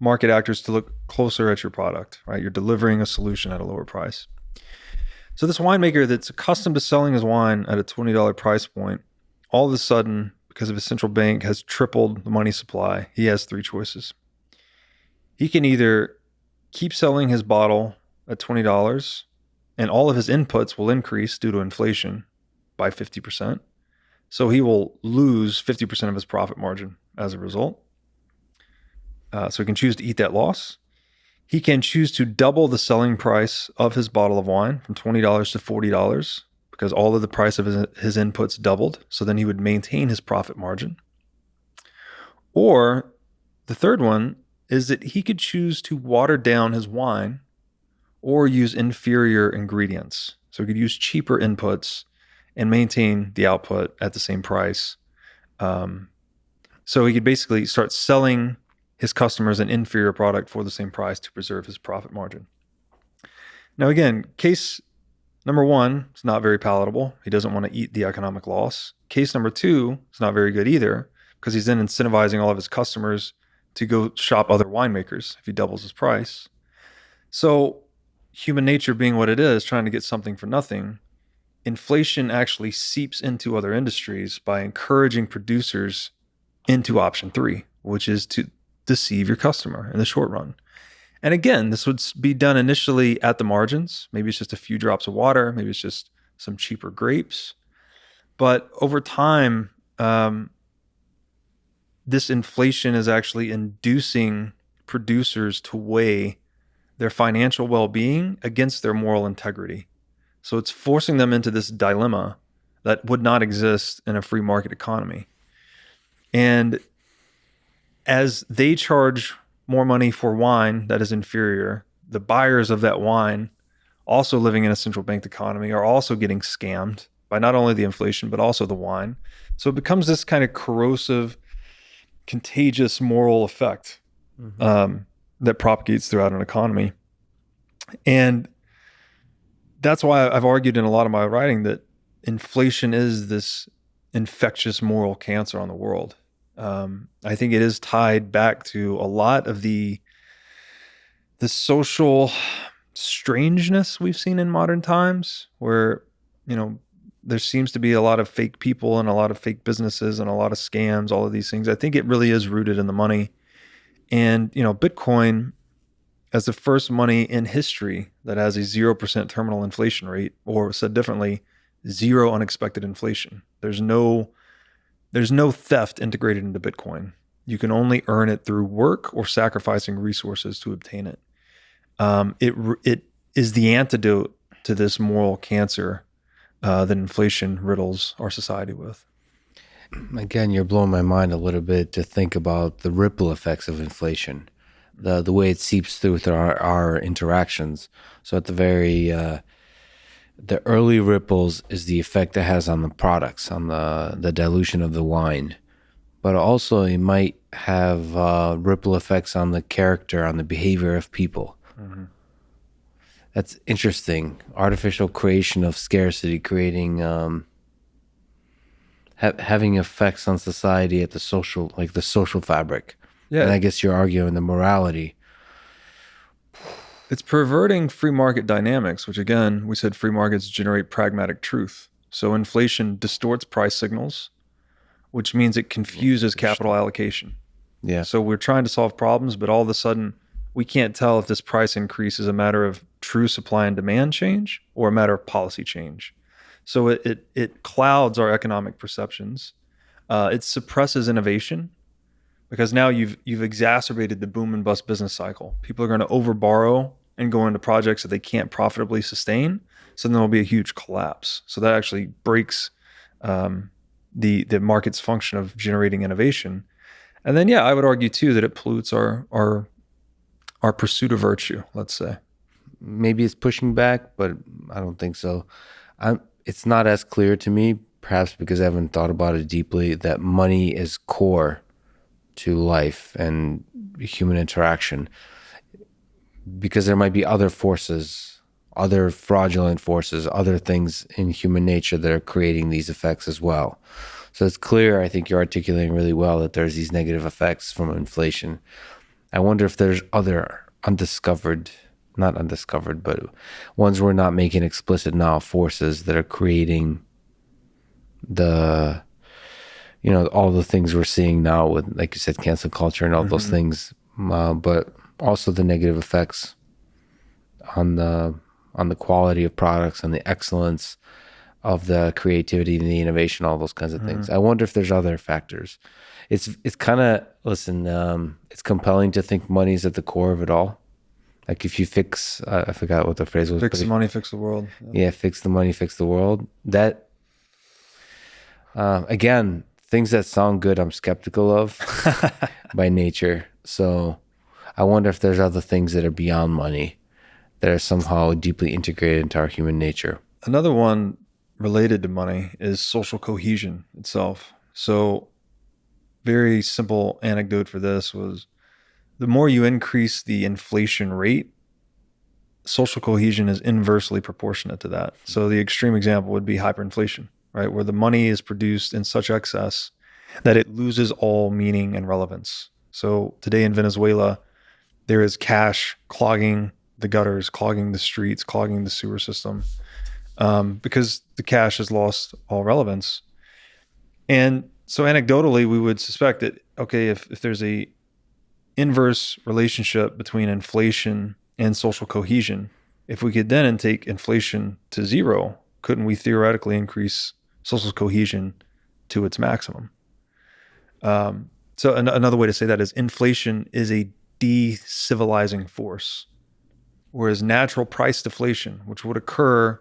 market actors to look closer at your product, right? You're delivering a solution at a lower price. So this winemaker that's accustomed to selling his wine at a $20 price point, all of a sudden, because of his central bank has tripled the money supply, he has three choices. He can either keep selling his bottle at $20 and all of his inputs will increase due to inflation by 50%. So he will lose 50% of his profit margin as a result. So he can choose to eat that loss. He can choose to double the selling price of his bottle of wine from $20 to $40 because all of the price of his inputs doubled. So then he would maintain his profit margin. Or the third one is that he could choose to water down his wine or use inferior ingredients. So he could use cheaper inputs and maintain the output at the same price. So he could basically start selling his customers an inferior product for the same price to preserve his profit margin. Now, again, case number one is not very palatable. He doesn't want to eat the economic loss. Case number two is not very good either because he's then incentivizing all of his customers to go shop other winemakers if he doubles his price. So human nature being what it is, trying to get something for nothing, inflation actually seeps into other industries by encouraging producers into option three, which is to deceive your customer in the short run. And again, this would be done initially at the margins. Maybe it's just a few drops of water. Maybe it's just some cheaper grapes. But over time, this inflation is actually inducing producers to weigh their financial well-being against their moral integrity. So it's forcing them into this dilemma that would not exist in a free market economy. And as they charge more money for wine that is inferior, the buyers of that wine, also living in a central banked economy, are also getting scammed by not only the inflation, but also the wine. So it becomes this kind of corrosive, contagious moral effect that propagates throughout an economy. And that's why I've argued in a lot of my writing that inflation is this infectious moral cancer on the world. I think it is tied back to a lot of the social strangeness we've seen in modern times, where, there seems to be a lot of fake people and a lot of fake businesses and a lot of scams, all of these things. I think it really is rooted in the money. And, Bitcoin, as the first money in history that has a 0% terminal inflation rate, or said differently, zero unexpected inflation. There's no theft integrated into Bitcoin. You can only earn it through work or sacrificing resources to obtain it. It is the antidote to this moral cancer that inflation riddles our society with. Again, you're blowing my mind a little bit to think about the ripple effects of inflation, the way it seeps through our interactions. So at the early ripples is the effect it has on the products, on the dilution of the wine. But also it might have ripple effects on the character, on the behavior of people. Mm-hmm. That's interesting. Artificial creation of scarcity, creating, having effects on society at the social fabric. Yeah. And I guess you're arguing the morality. It's perverting free market dynamics, which again, we said free markets generate pragmatic truth. So inflation distorts price signals, which means it confuses capital allocation. Yeah. So we're trying to solve problems, but all of a sudden we can't tell if this price increase is a matter of true supply and demand change or a matter of policy change. So it clouds our economic perceptions. It suppresses innovation because now you've exacerbated the boom and bust business cycle. People are going to overborrow and go into projects that they can't profitably sustain. So then there'll be a huge collapse. So that actually breaks the market's function of generating innovation. And then, yeah, I would argue too that it pollutes our pursuit of virtue, let's say. Maybe it's pushing back, but I don't think so. It's not as clear to me, perhaps because I haven't thought about it deeply, that money is core to life and human interaction. Because there might be other forces, other fraudulent forces, other things in human nature that are creating these effects as well. So it's clear, I think you're articulating really well, that there's these negative effects from inflation. I wonder if there's other not undiscovered, but ones we're not making explicit now, forces that are creating all the things we're seeing now with, like you said, cancel culture and all those things, but also the negative effects on the quality of products and the excellence of the creativity and the innovation, all those kinds of things. I wonder if there's other factors. It's kind of, it's compelling to think money's at the core of it all. Like if you fix, I forgot what the phrase was. Fix the money, fix the world. Yeah, fix the money, fix the world. That, again, things that sound good, I'm skeptical of by nature. So I wonder if there's other things that are beyond money that are somehow deeply integrated into our human nature. Another one related to money is social cohesion itself. So very simple anecdote for this was the more you increase the inflation rate, social cohesion is inversely proportionate to that. So the extreme example would be hyperinflation, right? Where the money is produced in such excess that it loses all meaning and relevance. So today in Venezuela, there is cash clogging the gutters, clogging the streets, clogging the sewer system, because the cash has lost all relevance. And so anecdotally, we would suspect that, okay, if there's a inverse relationship between inflation and social cohesion, if we could then take inflation to zero, couldn't we theoretically increase social cohesion to its maximum? So another way to say that is inflation is a de-civilizing force, whereas natural price deflation, which would occur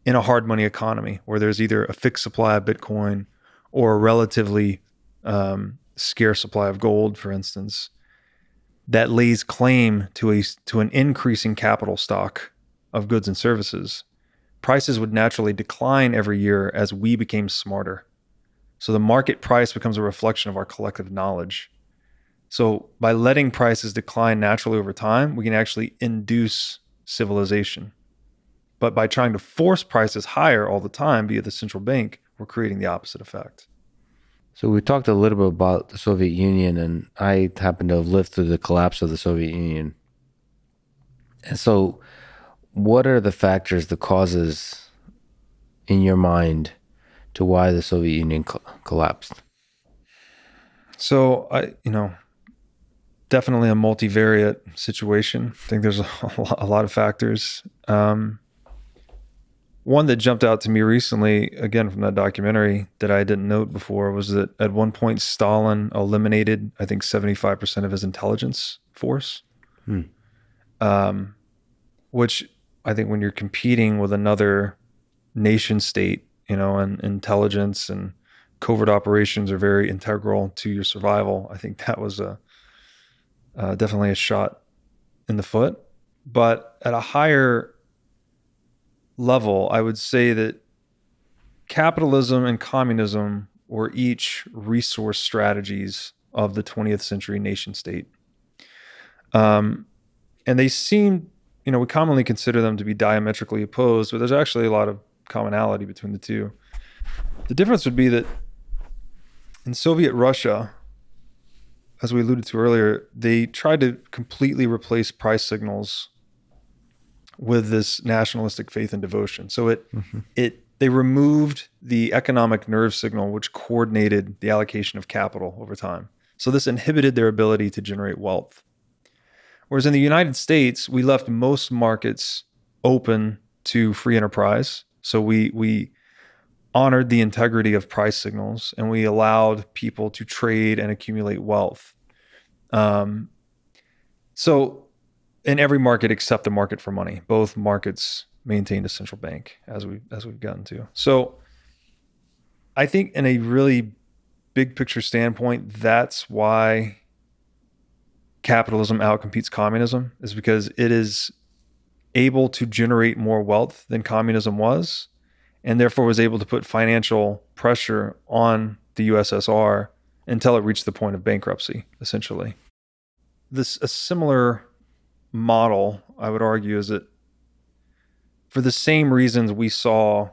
in a hard money economy where there's either a fixed supply of Bitcoin or a relatively scarce supply of gold, for instance, that lays claim to an increasing capital stock of goods and services, prices would naturally decline every year as we became smarter. So the market price becomes a reflection of our collective knowledge. So by letting prices decline naturally over time, we can actually induce civilization. But by trying to force prices higher all the time via the central bank, we're creating the opposite effect. So we talked a little bit about the Soviet Union, and I happen to have lived through the collapse of the Soviet Union. And so what are the factors, the causes in your mind to why the Soviet Union collapsed? So definitely a multivariate situation. I think there's a lot of factors. One that jumped out to me recently, again from that documentary that I didn't note before, was that at one point Stalin eliminated, I think, 75% of his intelligence force, which I think when you're competing with another nation state, and intelligence and covert operations are very integral to your survival. I think that was definitely a shot in the foot. But at a higher level, I would say that capitalism and communism were each resource strategies of the 20th century nation state. And they seem, we commonly consider them to be diametrically opposed, but there's actually a lot of commonality between the two. The difference would be that in Soviet Russia, as we alluded to earlier, they tried to completely replace price signals with this nationalistic faith and devotion. So they removed the economic nerve signal, which coordinated the allocation of capital over time. So this inhibited their ability to generate wealth. Whereas in the United States, we left most markets open to free enterprise. So we honored the integrity of price signals, and we allowed people to trade and accumulate wealth. So in every market except the market for money, both markets maintained a central bank, as we've gotten to. So I think in a really big picture standpoint, that's why capitalism outcompetes communism, is because it is able to generate more wealth than communism was, and therefore was able to put financial pressure on the USSR until it reached the point of bankruptcy, essentially. A similar model, I would argue, is that for the same reasons we saw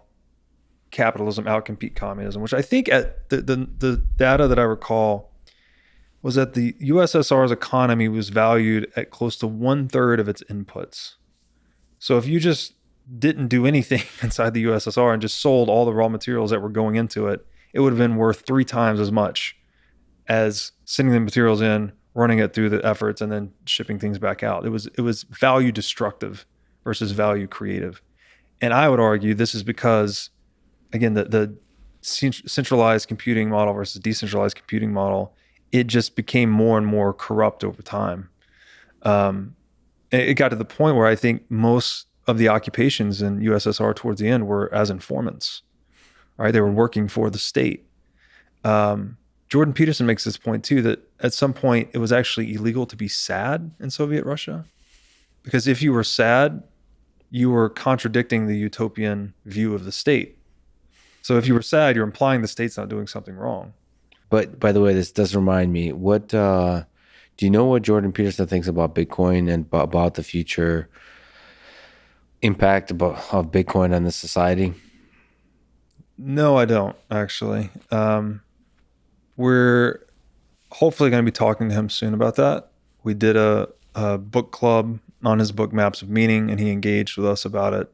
capitalism outcompete communism, which I think at the data that I recall was that the USSR's economy was valued at close to 1/3 of its inputs. So if you just didn't do anything inside the USSR and just sold all the raw materials that were going into it, it would have been worth 3 times as much as sending the materials in, running it through the efforts, and then shipping things back out. It was value destructive versus value creative. And I would argue this is because, again, the centralized computing model versus decentralized computing model, it just became more and more corrupt over time. It got to the point where I think most of the occupations in USSR towards the end were as informants, right? They were working for the state. Jordan Peterson makes this point too, that at some point it was actually illegal to be sad in Soviet Russia, because if you were sad, you were contradicting the utopian view of the state. So if you were sad, you're implying the state's not doing something wrong. But by the way, this does remind me, what do you know what Jordan Peterson thinks about Bitcoin and about the future impact of Bitcoin on the society? No, I don't, actually. We're hopefully going to be talking to him soon about that. We did a book club on his book Maps of Meaning, and he engaged with us about it.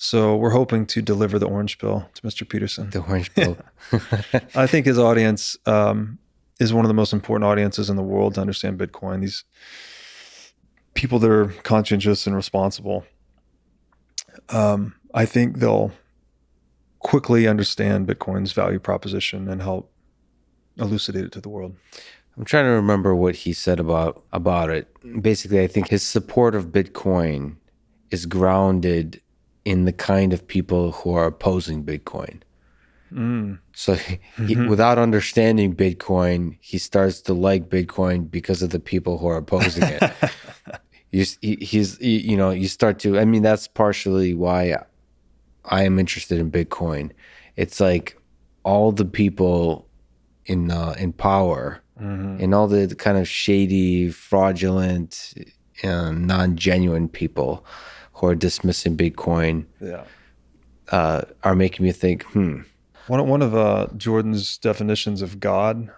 So we're hoping to deliver the orange pill to Mr. Peterson. The orange pill. I think his audience is one of the most important audiences in the world to understand Bitcoin. These people that are conscientious and responsible. I think they'll quickly understand Bitcoin's value proposition and help elucidate it to the world. I'm trying to remember what he said about it. Basically, I think his support of Bitcoin is grounded in the kind of people who are opposing Bitcoin. So without understanding Bitcoin, he starts to like Bitcoin because of the people who are opposing it. You start to, I mean, that's partially why I am interested in Bitcoin. It's like all the people in power and all the kind of shady, fraudulent, non-genuine people who are dismissing Bitcoin are making me think, One of Jordan's definitions of God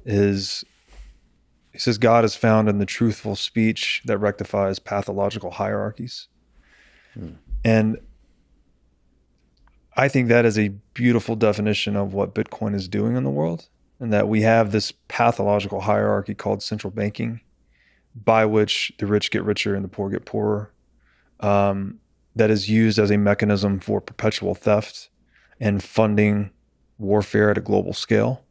is, he says, God is found in the truthful speech that rectifies pathological hierarchies. And I think that is a beautiful definition of what Bitcoin is doing in the world, and that we have this pathological hierarchy called central banking, by which the rich get richer and the poor get poorer, that is used as a mechanism for perpetual theft and funding warfare at a global scale.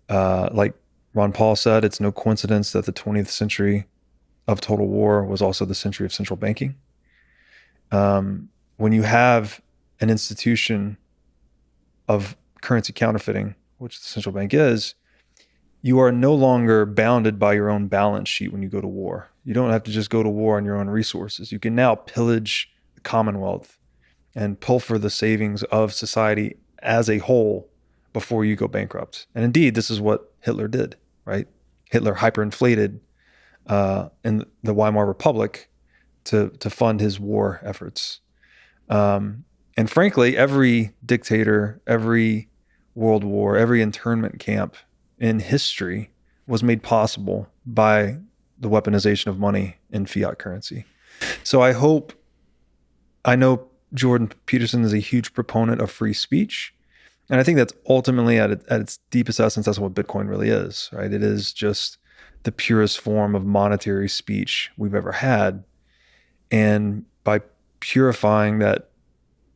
Like Ron Paul said, it's no coincidence that the 20th century of total war was also the century of central banking. When you have an institution of currency counterfeiting, which the central bank is, you are no longer bounded by your own balance sheet when you go to war. You don't have to just go to war on your own resources. You can now pillage the Commonwealth and pilfer the savings of society as a whole before you go bankrupt. And indeed, this is what Hitler did, right? Hitler hyperinflated in the Weimar Republic to fund his war efforts. And frankly, every dictator, every world war, every internment camp in history was made possible by the weaponization of money in fiat currency. So I know Jordan Peterson is a huge proponent of free speech. And I think that's ultimately at its deepest essence, that's what Bitcoin really is, right? It is just the purest form of monetary speech we've ever had. And by purifying that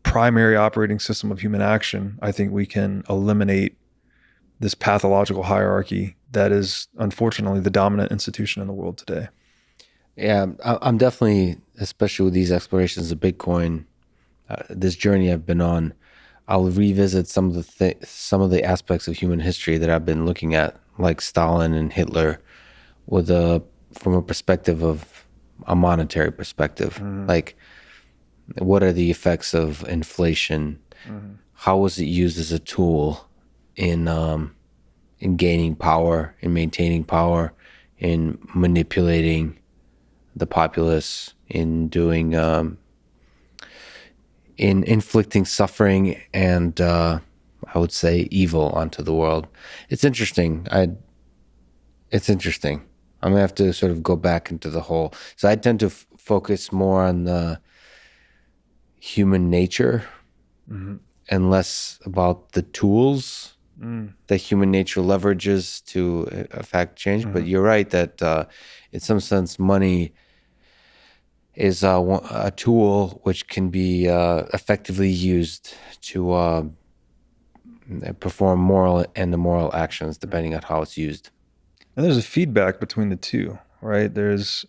primary operating system of human action, I think we can eliminate this pathological hierarchy that is unfortunately the dominant institution in the world today. Yeah, I'm definitely, especially with these explorations of Bitcoin, this journey I've been on, I'll revisit some of the aspects of human history that I've been looking at, like Stalin and Hitler, with from a perspective of a monetary perspective. Like, what are the effects of inflation? How was it used as a tool in gaining power, in maintaining power, in manipulating the populace, in doing in inflicting suffering and I would say evil onto the world. It's interesting. It's interesting. I'm gonna have to sort of go back into the whole. So I tend to focus more on the human nature and less about the tools that human nature leverages to affect change. But you're right that in some sense, money is a tool which can be effectively used to perform moral and immoral actions depending on how it's used. And there's a feedback between the two, right? There's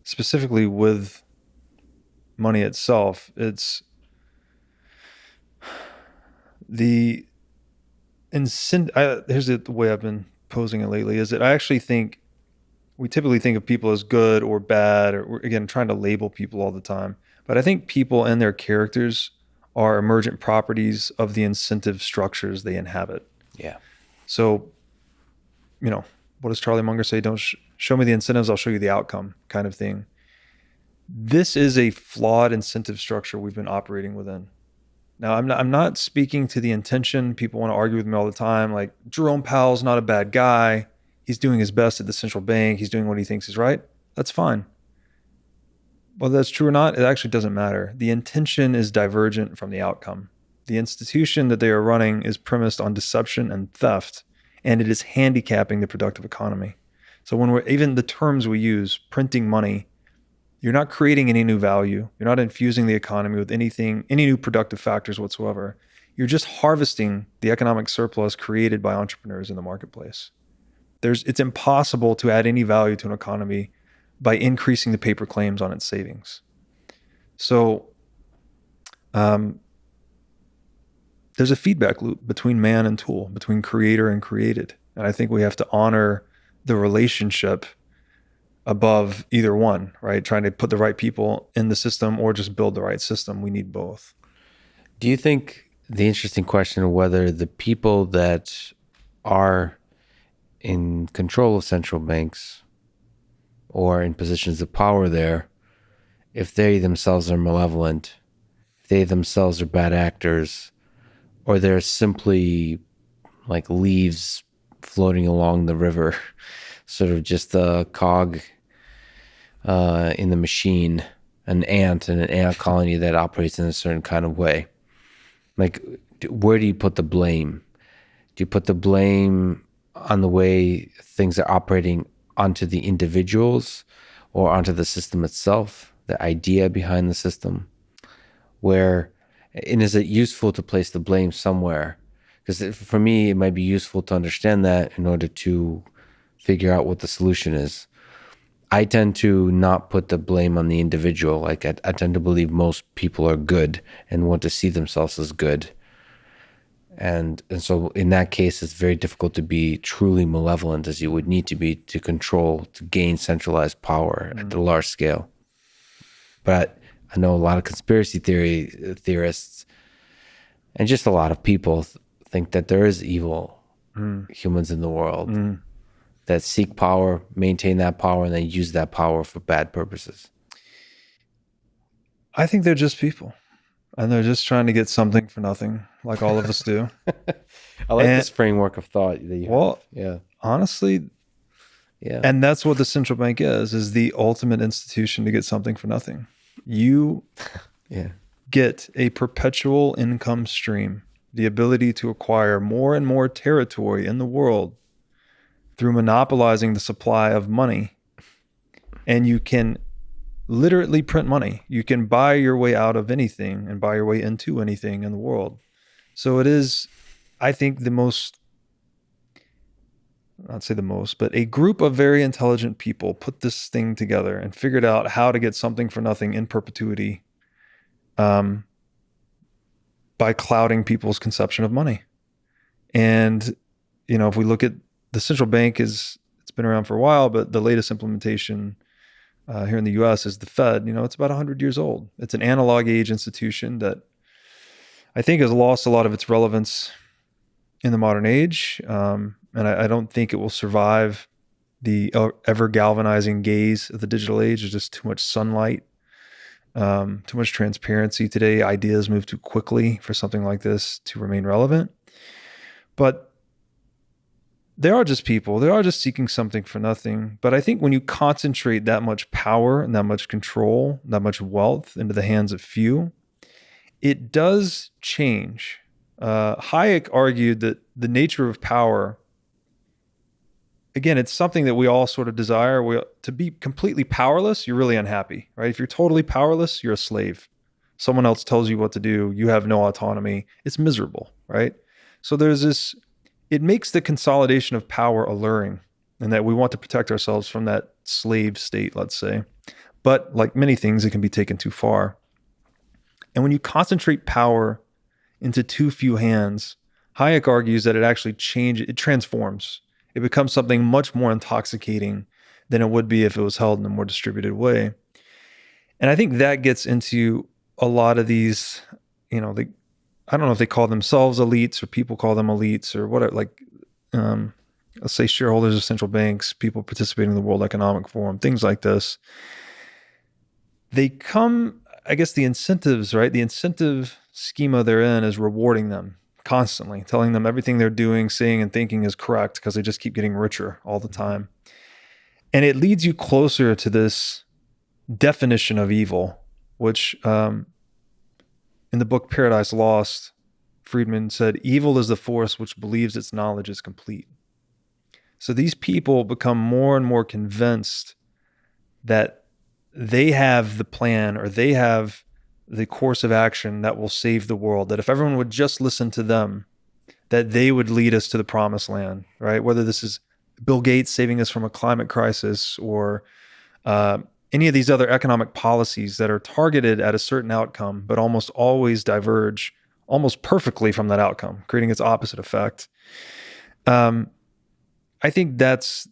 specifically with money itself, it's the incentive. Here's the way I've been posing it lately, is that I actually think we typically think of people as good or bad, or we're, again, trying to label people all the time. But I think people and their characters are emergent properties of the incentive structures they inhabit. Yeah. So, what does Charlie Munger say? Don't show me the incentives, I'll show you the outcome, kind of thing. This is a flawed incentive structure we've been operating within. Now, I'm not speaking to the intention. People want to argue with me all the time, like, Jerome Powell's not a bad guy. He's doing his best at the central bank. He's doing what he thinks is right. That's fine. Whether that's true or not, it actually doesn't matter. The intention is divergent from the outcome. The institution that they are running is premised on deception and theft, and it is handicapping the productive economy. So when even the terms we use, printing money, you're not creating any new value. You're not infusing the economy with any new productive factors whatsoever. You're just harvesting the economic surplus created by entrepreneurs in the marketplace. It's impossible to add any value to an economy by increasing the paper claims on its savings. So there's a feedback loop between man and tool, between creator and created. And I think we have to honor the relationship above either one, right? Trying to put the right people in the system or just build the right system. We need both. Do you think the interesting question of whether the people that are in control of central banks or in positions of power there, if they themselves are malevolent, if they themselves are bad actors, or they're simply like leaves floating along the river, sort of just a cog in the machine, an ant in an ant colony that operates in a certain kind of way? Like, where do you put the blame? Do you put the blame on the way things are operating onto the individuals or onto the system itself, the idea behind the system? And is it useful to place the blame somewhere? Because for me, it might be useful to understand that in order to figure out what the solution is. I tend to not put the blame on the individual. Like, I tend to believe most people are good and want to see themselves as good. And so in that case, it's very difficult to be truly malevolent as you would need to be to control, to gain centralized power at the large scale. But I know a lot of conspiracy theorists and just a lot of people think that there is evil humans in the world that seek power, maintain that power, and then use that power for bad purposes. I think they're just people. And they're just trying to get something for nothing, like all of us do. I like this framework of thought that you have. Yeah. Honestly, yeah. And that's what the central bank is the ultimate institution to get something for nothing. You get a perpetual income stream, the ability to acquire more and more territory in the world through monopolizing the supply of money. And you can literally print money. You can buy your way out of anything and buy your way into anything in the world. So it is, I think, not say the most, but a group of very intelligent people put this thing together and figured out how to get something for nothing in perpetuity, by clouding people's conception of money. And, if we look at the central bank, it's been around for a while, but the latest implementation here in the US is the Fed. It's about 100 years old. It's an analog age institution that I think has lost a lot of its relevance in the modern age. And I don't think it will survive the ever galvanizing gaze of the digital age. There's just too much sunlight, too much transparency today. Ideas move too quickly for something like this to remain relevant. But they are just people. They are just seeking something for nothing. But I think when you concentrate that much power and that much control, that much wealth into the hands of few, it does change. Hayek argued that the nature of power, again, it's something that we all sort of desire. To be completely powerless, you're really unhappy, right? If you're totally powerless, you're a slave. Someone else tells you what to do. You have no autonomy. It's miserable, right? So it makes the consolidation of power alluring, and that we want to protect ourselves from that slave state, let's say. But like many things, it can be taken too far. And when you concentrate power into too few hands, Hayek argues that it transforms. It becomes something much more intoxicating than it would be if it was held in a more distributed way. And I think that gets into a lot of these, I don't know if they call themselves elites or people call them elites or whatever, let's say shareholders of central banks, people participating in the World Economic Forum, things like this. They come, I guess the incentives, right? The incentive schema they're in is rewarding them constantly, telling them everything they're doing, saying, and thinking is correct because they just keep getting richer all the time. And it leads you closer to this definition of evil, which in the book Paradise Lost, Fridman said, evil is the force which believes its knowledge is complete. So these people become more and more convinced that they have the plan, or they have the course of action that will save the world, that if everyone would just listen to them, that they would lead us to the promised land, right? Whether this is Bill Gates saving us from a climate crisis, or any of these other economic policies that are targeted at a certain outcome, but almost always diverge almost perfectly from that outcome, creating its opposite effect. I think that's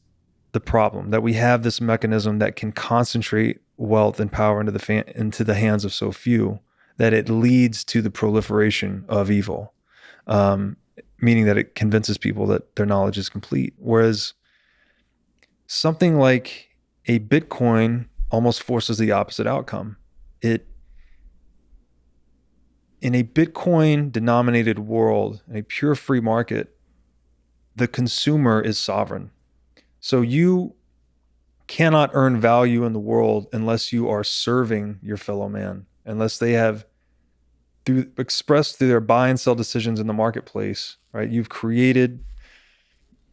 the problem, that we have this mechanism that can concentrate wealth and power into the hands of so few, that it leads to the proliferation of evil, meaning that it convinces people that their knowledge is complete. Whereas something like a Bitcoin almost forces the opposite outcome. In a Bitcoin-denominated world, in a pure free market, the consumer is sovereign. So you cannot earn value in the world unless you are serving your fellow man, unless they have expressed through their buy and sell decisions in the marketplace, right? You've created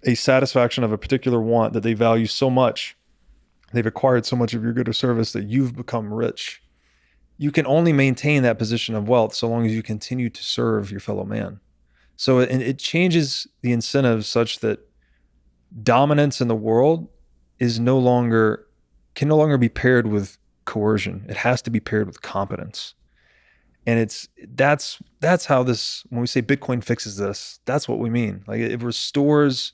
a satisfaction of a particular want that they value so much. They've acquired so much of your good or service that you've become rich. You can only maintain that position of wealth so long as you continue to serve your fellow man. So it changes the incentives such that dominance in the world can no longer be paired with coercion. It has to be paired with competence. And that's how this, when we say Bitcoin fixes this, that's what we mean. Like, it restores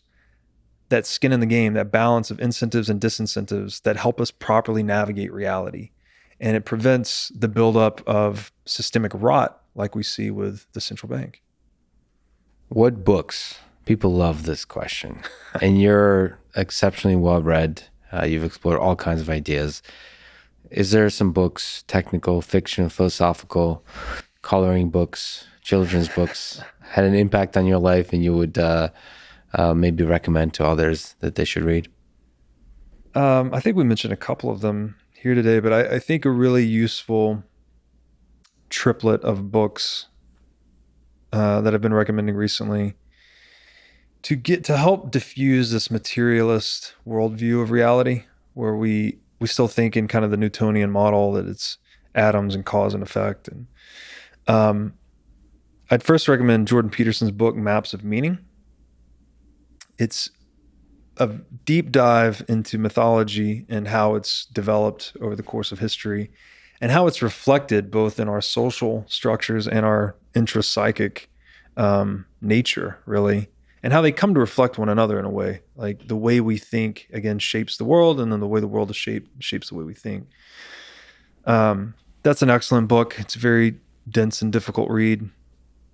that skin in the game, that balance of incentives and disincentives that help us properly navigate reality. And it prevents the buildup of systemic rot like we see with the central bank. What books? People love this question. And you're exceptionally well-read. You've explored all kinds of ideas. Is there some books, technical, fiction, philosophical, coloring books, children's books, had an impact on your life and you would maybe recommend to others that they should read? I think we mentioned a couple of them here today, but I think a really useful triplet of books that I've been recommending recently to help diffuse this materialist worldview of reality, where we still think in kind of the Newtonian model that it's atoms and cause and effect. And I'd first recommend Jordan Peterson's book, Maps of Meaning. It's a deep dive into mythology and how it's developed over the course of history and how it's reflected both in our social structures and our intrapsychic nature, really, and how they come to reflect one another in a way. Like the way we think, again, shapes the world, and then the way the world is shapes the way we think. That's an excellent book. It's a very dense and difficult read.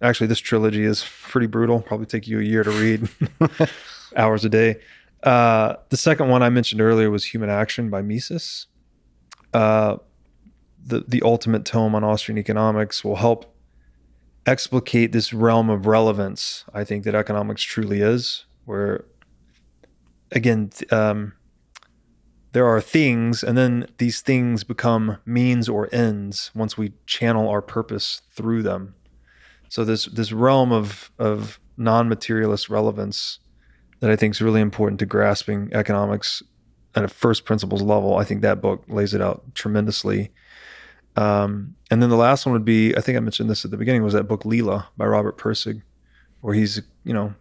Actually, this trilogy is pretty brutal. Probably take you a year to read, hours a day. The second one I mentioned earlier was Human Action by Mises. The ultimate tome on Austrian economics will help explicate this realm of relevance, I think, that economics truly is, where, again, there are things, and then these things become means or ends once we channel our purpose through them. So this realm of non-materialist relevance that I think is really important to grasping economics at a first principles level. I think that book lays it out tremendously. And then the last one would be, I think I mentioned this at the beginning, was that book Leela by Robert Pirsig, where he's,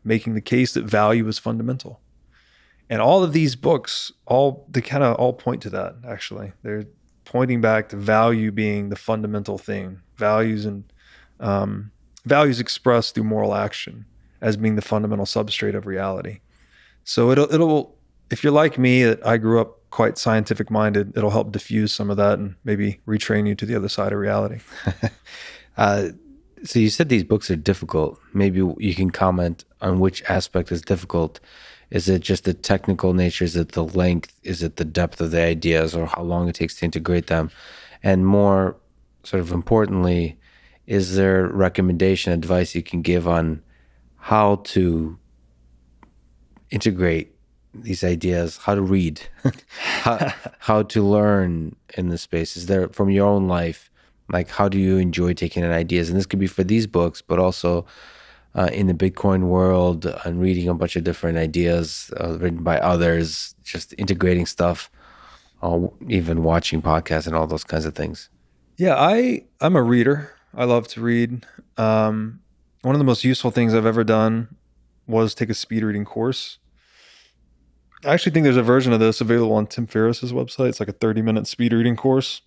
making the case that value is fundamental. And all of these books, they kind of all point to that, actually. They're pointing back to value being the fundamental thing, values expressed through moral action as being the fundamental substrate of reality. So it'll if you're like me, that I grew up quite scientific minded, it'll help diffuse some of that and maybe retrain you to the other side of reality. So you said these books are difficult. Maybe you can comment on which aspect is difficult. Is it just the technical nature? Is it the length? Is it the depth of the ideas, or how long it takes to integrate them? And more sort of importantly, is there recommendation, advice you can give on how to integrate these ideas, how to read, how to learn in this space? Is there, from your own life, like how do you enjoy taking in ideas? And this could be for these books, but also in the Bitcoin world and reading a bunch of different ideas written by others, just integrating stuff, even watching podcasts and all those kinds of things. Yeah, I'm a reader. I love to read. One of the most useful things I've ever done was take a speed reading course. I actually think there's a version of this available on Tim Ferriss's website. It's like a 30-minute speed reading course.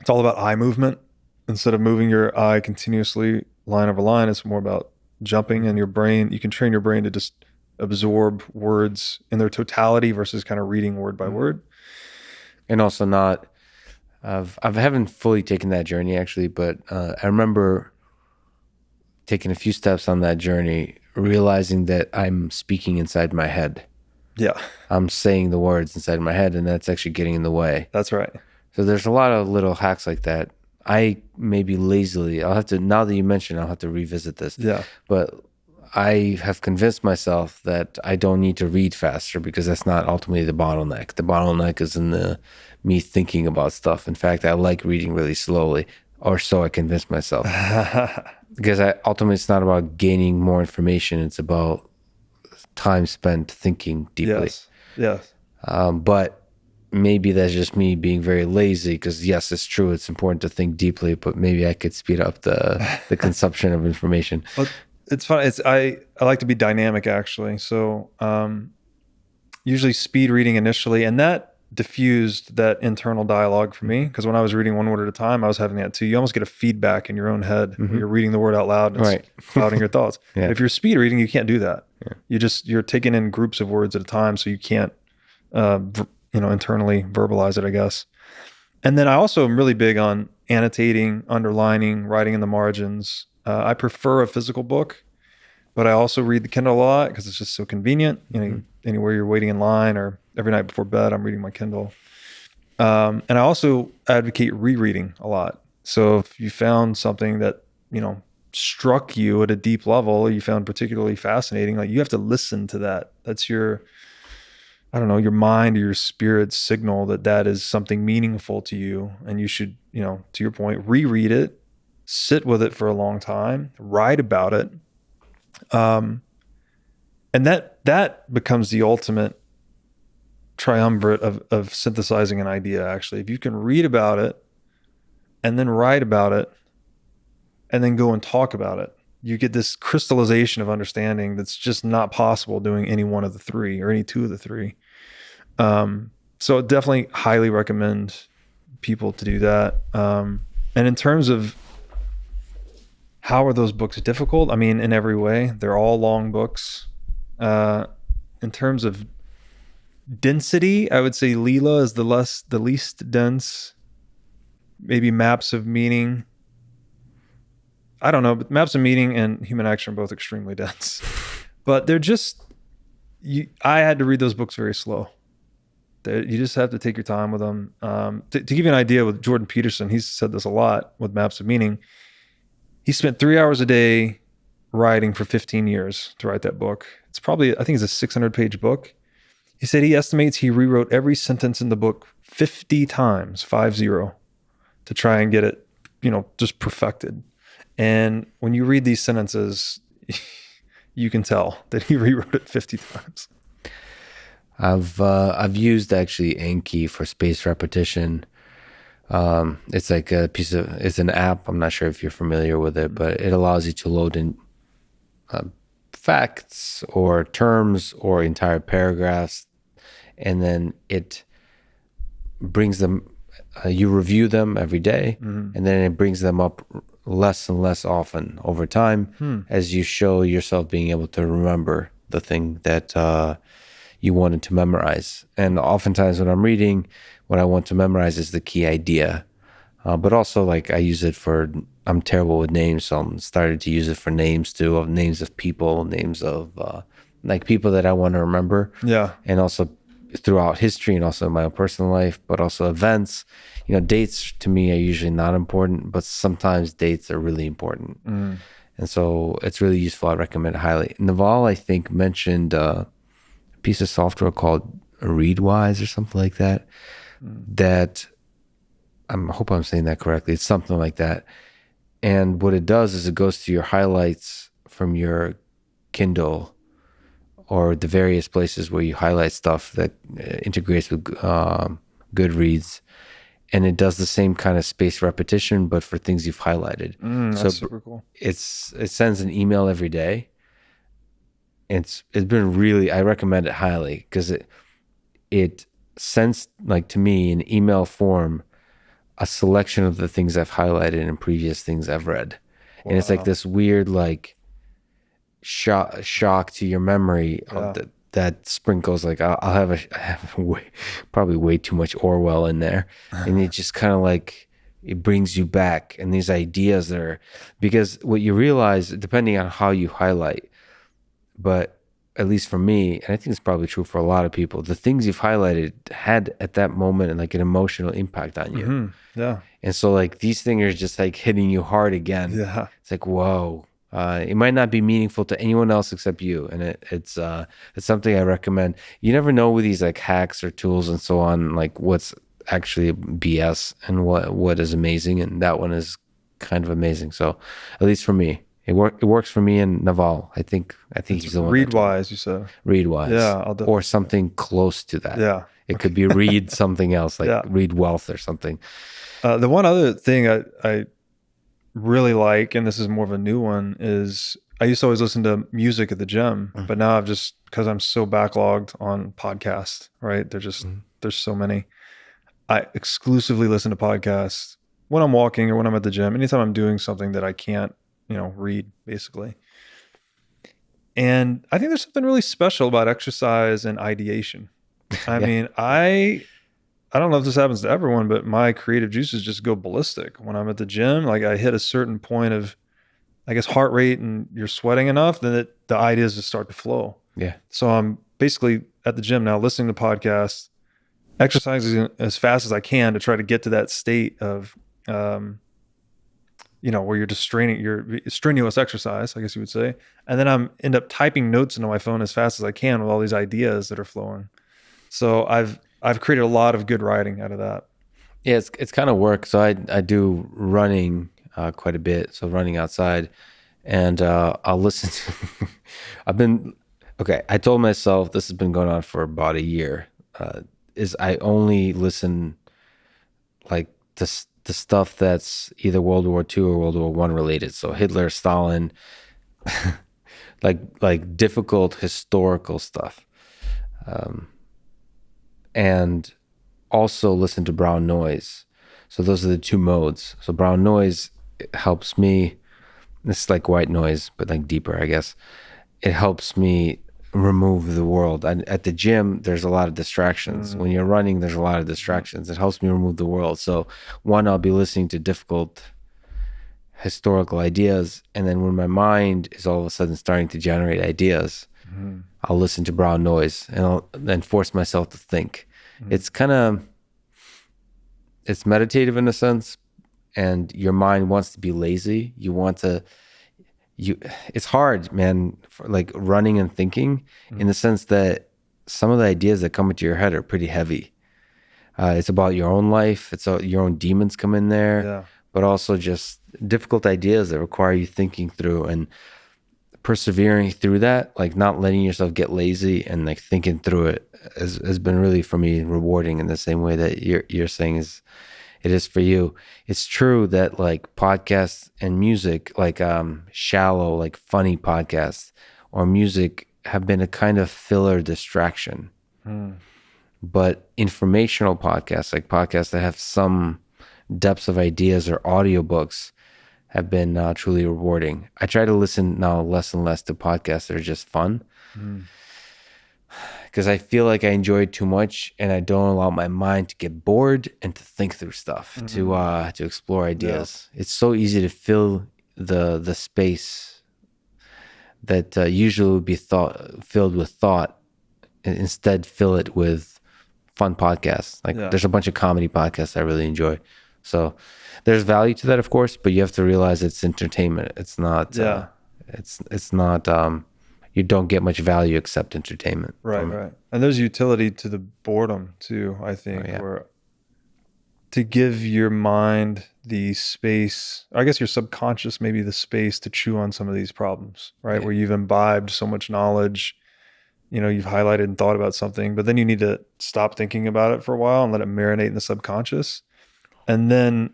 It's all about eye movement. Instead of moving your eye continuously line over line, it's more about jumping, and your brain, you can train your brain to just absorb words in their totality versus kind of reading word by word. And also not, I haven't fully taken that journey actually, but I remember taking a few steps on that journey, realizing that I'm speaking inside my head. Yeah. I'm saying the words inside my head, and that's actually getting in the way. That's right. So there's a lot of little hacks like that. I maybe lazily, I'll have to, now that you mention, I'll have to revisit this. Yeah. But I have convinced myself that I don't need to read faster, because that's not ultimately the bottleneck. The bottleneck is in me thinking about stuff. In fact, I like reading really slowly, or so I convinced myself. Because ultimately it's not about gaining more information. It's about time spent thinking deeply. Yes. But maybe that's just me being very lazy, because yes, it's true, it's important to think deeply, but maybe I could speed up the consumption of information. Well, it's fun. I like to be dynamic, actually. So usually speed reading initially, and that diffused that internal dialogue for me, because when I was reading one word at a time, I was having that too. You almost get a feedback in your own head when you're reading the word out loud and it's clouding your thoughts. Yeah. If you're speed reading, you can't do that. Yeah. You're taking in groups of words at a time, so you can't internally verbalize it, I guess. And then I also am really big on annotating, underlining, writing in the margins. I prefer a physical book, but I also read the Kindle a lot because it's just so convenient. Anywhere you're waiting in line, or every night before bed, I'm reading my Kindle. And I also advocate rereading a lot. So if you found something that, struck you at a deep level, or you found particularly fascinating, like, you have to listen to that. That's your mind or your spirit's signal that is something meaningful to you. And you should, to your point, reread it, sit with it for a long time, write about it. And that becomes the ultimate triumvirate of synthesizing an idea, actually. If you can read about it and then write about it and then go and talk about it, you get this crystallization of understanding that's just not possible doing any one of the three or any two of the three. So definitely highly recommend people to do that. And in terms of how are those books difficult? I mean, in every way, they're all long books. In terms of density, I would say Leela is the least dense. Maybe Maps of Meaning. I don't know, but Maps of Meaning and Human Action are both extremely dense. But they're just, I had to read those books very slow. You just have to take your time with them. To give you an idea, with Jordan Peterson, he's said this a lot with Maps of Meaning. He spent 3 hours a day writing for 15 years to write that book. It's probably, I think it's a 600-page book. He said he estimates he rewrote every sentence in the book 50 times, 50, to try and get it, just perfected. And when you read these sentences, you can tell that he rewrote it 50 times. I've used actually Anki for spaced repetition. It's like it's an app. I'm not sure if you're familiar with it, but it allows you to load in facts or terms or entire paragraphs, and then it brings them, you review them every day, and then it brings them up less and less often over time as you show yourself being able to remember the thing that you wanted to memorize. And oftentimes when I'm reading, what I want to memorize is the key idea. But also, like, I use it for, I'm terrible with names, so I'm started to use it for names too, of names of people, names of like people that I want to remember. Yeah. And also throughout history and also in my own personal life, but also events. Dates to me are usually not important, but sometimes dates are really important. And so it's really useful. I recommend it highly. Naval, I think, mentioned a piece of software called Readwise or something like that. That I hope I'm saying that correctly. It's something like that. And what it does is it goes to your highlights from your Kindle or the various places where you highlight stuff that integrates with Goodreads. And it does the same kind of spaced repetition, but for things you've highlighted. That's super cool. It sends an email every day. It's been really, I recommend it highly because it sends, like, to me in email form, a selection of the things I've highlighted and previous things I've read. Wow. And it's like this weird, like, shock to your memory of that sprinkles, like, I have probably way too much Orwell in there. And it just kind of like, it brings you back. And these ideas because what you realize, depending on how you highlight, but at least for me, and I think it's probably true for a lot of people, the things you've highlighted had at that moment like an emotional impact on you. Yeah. And so, like, these things are just like hitting you hard again. Yeah. It's like, whoa. It might not be meaningful to anyone else except you, and it's something I recommend. You never know with these like hacks or tools and so on, like what's actually BS and what is amazing, and that one is kind of amazing. So, at least for me, it works for me and Naval. I think he's the one. Readwise, you said. Readwise, yeah, or something close to that. Yeah, it could be read something else, like Read Wealth or something. The one other thing I really like, and this is more of a new one, is I used to always listen to music at the gym, but now I've just, because I'm so backlogged on podcasts, right? There's so many. I exclusively listen to podcasts when I'm walking or when I'm at the gym, anytime I'm doing something that I can't, read, basically. And I think there's something really special about exercise and ideation. I mean, I don't know if this happens to everyone, but my creative juices just go ballistic when I'm at the gym. Like, I hit a certain point of, I guess, heart rate, and you're sweating enough, then the ideas just start to flow. Yeah. So I'm basically at the gym now listening to podcasts, exercising as fast as I can to try to get to that state of, where you're just strenuous exercise, I guess you would say. And then I'm end up typing notes into my phone as fast as I can with all these ideas that are flowing. So I've created a lot of good writing out of that. Yeah, it's kind of work. So I do running quite a bit. So running outside, and I'll listen to. Okay, I told myself this has been going on for about a year. Is I only listen like to stuff that's either World War II or World War One related. So Hitler, Stalin, like difficult historical stuff, and also listen to brown noise. So those are the two modes. So brown noise helps me. It's like white noise, but like deeper, I guess. It helps me remove the world. At the gym, there's a lot of distractions. When you're running, there's a lot of distractions. It helps me remove the world. So one, I'll be listening to difficult historical ideas, and then when my mind is all of a sudden starting to generate ideas, I'll listen to brown noise, and I'll then force myself to think. It's kind of it's meditative in a sense, and your mind wants to be lazy. You want to it's hard, man, for like running and thinking, in the sense that some of the ideas that come into your head are pretty heavy. It's about your own life. It's your own demons come in there, Yeah. but also just difficult ideas that require you thinking through and persevering through that, like not letting yourself get lazy and like thinking through it has been really for me rewarding in the same way that you're saying it is for you. It's true that like podcasts and music, like shallow, like funny podcasts or music have been a kind of filler distraction. But informational podcasts, like podcasts that have some depths of ideas or audiobooks, have been truly rewarding. I try to listen now less and less to podcasts that are just fun, because I feel like I enjoy it too much and I don't allow my mind to get bored and to think through stuff, to explore ideas. It's so easy to fill the space that usually would be filled with thought, and instead fill it with fun podcasts. Like there's a bunch of comedy podcasts I really enjoy. So there's value to that, of course, but you have to realize it's entertainment. It's not. It's not. You don't get much value except entertainment. Right. And there's utility to the boredom too, I think, where to give your mind the space, I guess your subconscious, maybe the space to chew on some of these problems, right? Where you've imbibed so much knowledge, you've highlighted and thought about something, but then you need to stop thinking about it for a while and let it marinate in the subconscious. And then,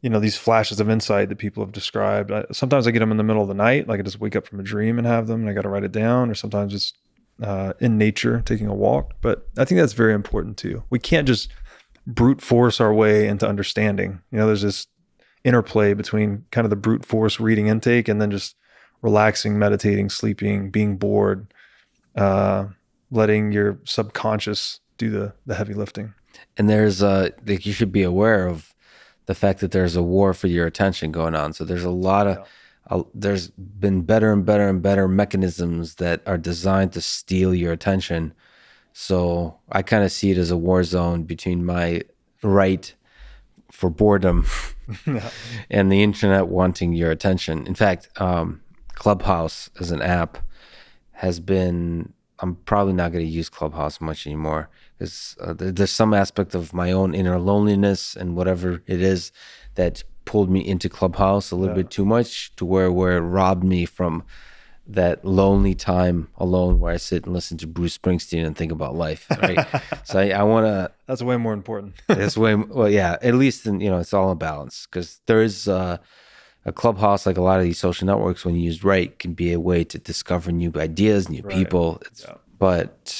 these flashes of insight that people have described, sometimes I get them in the middle of the night, like I just wake up from a dream and have them and I got to write it down, or sometimes it's in nature, taking a walk. But I think that's very important too. We can't just brute force our way into understanding. There's this interplay between kind of the brute force reading intake and then just relaxing, meditating, sleeping, being bored, letting your subconscious do the heavy lifting. And there's like you should be aware of the fact that there's a war for your attention going on. So there's a lot of there's been better and better and better mechanisms that are designed to steal your attention. So I kind of see it as a war zone between my right for boredom and the internet wanting your attention. In fact, Clubhouse as an app has been, I'm probably not going to use Clubhouse much anymore, because there's some aspect of my own inner loneliness and whatever it is that pulled me into Clubhouse a little bit too much, to where it robbed me from that lonely time alone where I sit and listen to Bruce Springsteen and think about life. Right. So I want to. That's way more important. That's way well, yeah. At least it's all in balance, because there is a Clubhouse, like a lot of these social networks, when used right, can be a way to discover new ideas, new people. But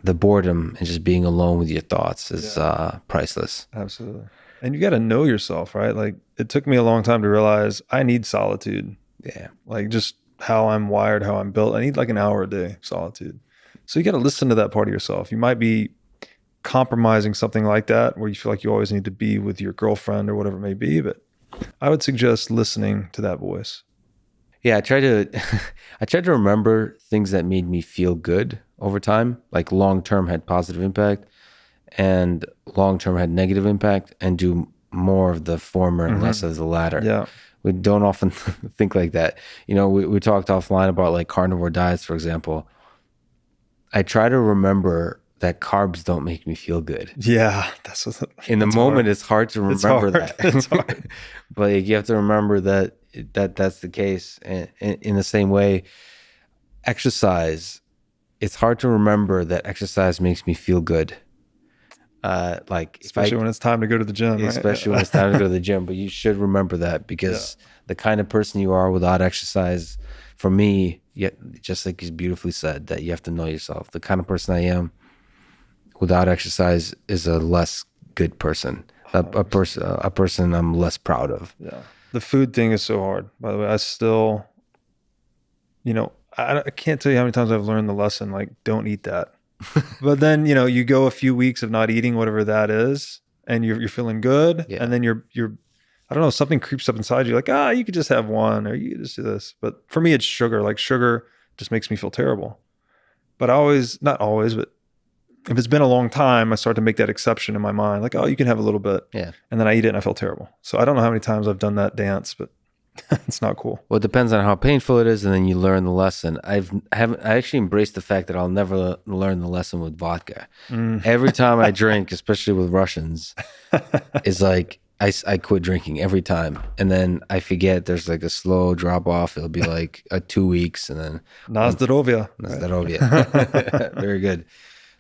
the boredom and just being alone with your thoughts is priceless. Absolutely. And you got to know yourself, right? Like, it took me a long time to realize I need solitude. Yeah. Like, just how I'm wired, how I'm built. I need like an hour a day solitude. So you got to listen to that part of yourself. You might be compromising something like that, where you feel like you always need to be with your girlfriend or whatever it may be, but I would suggest listening to that voice. Yeah, I try to remember things that made me feel good over time, like long-term had positive impact and long-term had negative impact, and do more of the former and less of the latter. Yeah. We don't often think like that. We talked offline about like carnivore diets, for example. I try to remember that carbs don't make me feel good. Yeah. In the moment, it's hard to remember that. It's hard. But you have to remember that that's the case. And in the same way, exercise, it's hard to remember that exercise makes me feel good. Like Especially when it's time to go to the gym, right? especially when it's time to go to the gym. But you should remember that, because the kind of person you are without exercise, for me, just like he's beautifully said, that you have to know yourself. The kind of person I am without exercise is a less good person, a person I'm less proud of. Yeah. The food thing is so hard, by the way. I still, I can't tell you how many times I've learned the lesson, like, don't eat that. But then, you go a few weeks of not eating whatever that is, and you're feeling good. Yeah. And then you're, I don't know, something creeps up inside you, like, you could just have one, or you could just do this. But for me, it's sugar. Like, sugar just makes me feel terrible. But not always, but if it's been a long time, I start to make that exception in my mind. Like, you can have a little bit. Yeah. And then I eat it and I feel terrible. So I don't know how many times I've done that dance, but it's not cool. Well, it depends on how painful it is, and then you learn the lesson. I actually embraced the fact that I'll never learn the lesson with vodka. Every time I drink, especially with Russians, it's like I quit drinking every time, and then I forget. There's like a slow drop off. It'll be like 2 weeks, and then Na zdrowie. Very good.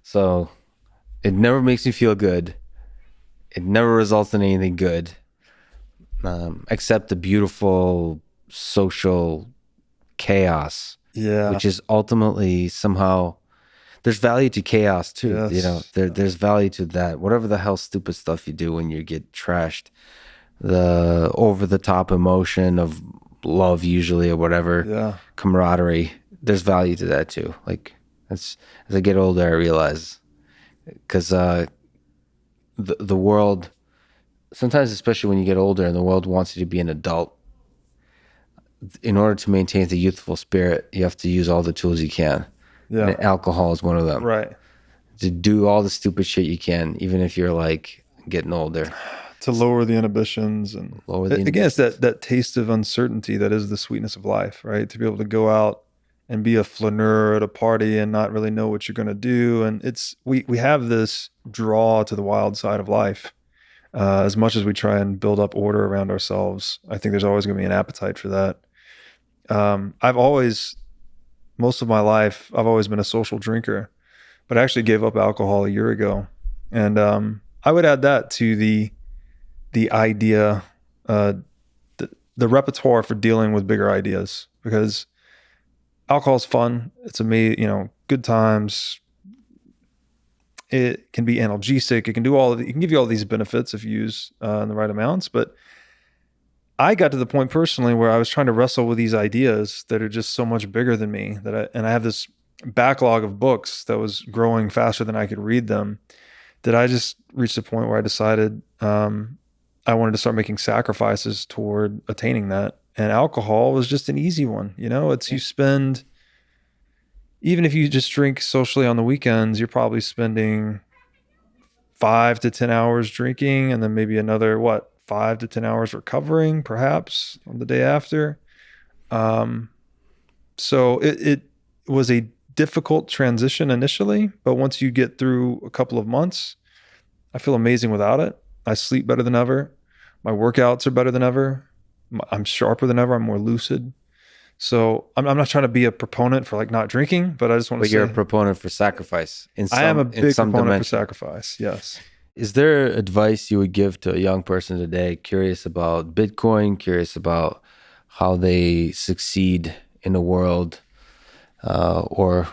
So it never makes me feel good. It never results in anything good. Except the beautiful social chaos, which is ultimately somehow, there's value to chaos too. Yes. There's value to that. Whatever the hell stupid stuff you do when you get trashed, the over the top emotion of love usually, or whatever, camaraderie. There's value to that too. Like, as I get older, I realize, because the world. Sometimes, especially when you get older and the world wants you to be an adult, in order to maintain the youthful spirit, you have to use all the tools you can. Yeah. And alcohol is one of them. Right. To do all the stupid shit you can, even if you're like getting older. To lower the inhibitions and again, it's that taste of uncertainty that is the sweetness of life, right? To be able to go out and be a flaneur at a party and not really know what you're going to do. And we have this draw to the wild side of life. As much as we try and build up order around ourselves, I think there's always going to be an appetite for that. Most of my life, I've always been a social drinker, but I actually gave up alcohol a year ago. And I would add that to the idea, the repertoire for dealing with bigger ideas, because alcohol's fun. It's amazing, good times. It can be analgesic. It can do it can give you all these benefits if you use in the right amounts. But I got to the point personally where I was trying to wrestle with these ideas that are just so much bigger than me, and I have this backlog of books that was growing faster than I could read them, that I just reached a point where I decided I wanted to start making sacrifices toward attaining that. And alcohol was just an easy one. You spend, even if you just drink socially on the weekends, you're probably spending 5 to 10 hours drinking, and then maybe another 5 to 10 hours recovering, perhaps on the day after. So it was a difficult transition initially, but once you get through a couple of months, I feel amazing without it. I sleep better than ever. My workouts are better than ever. I'm sharper than ever. I'm more lucid. So I'm not trying to be a proponent for not drinking, but I just want to say. But you're a proponent for sacrifice. I am a big proponent for sacrifice, yes. Is there advice you would give to a young person today, curious about Bitcoin, curious about how they succeed in the world, or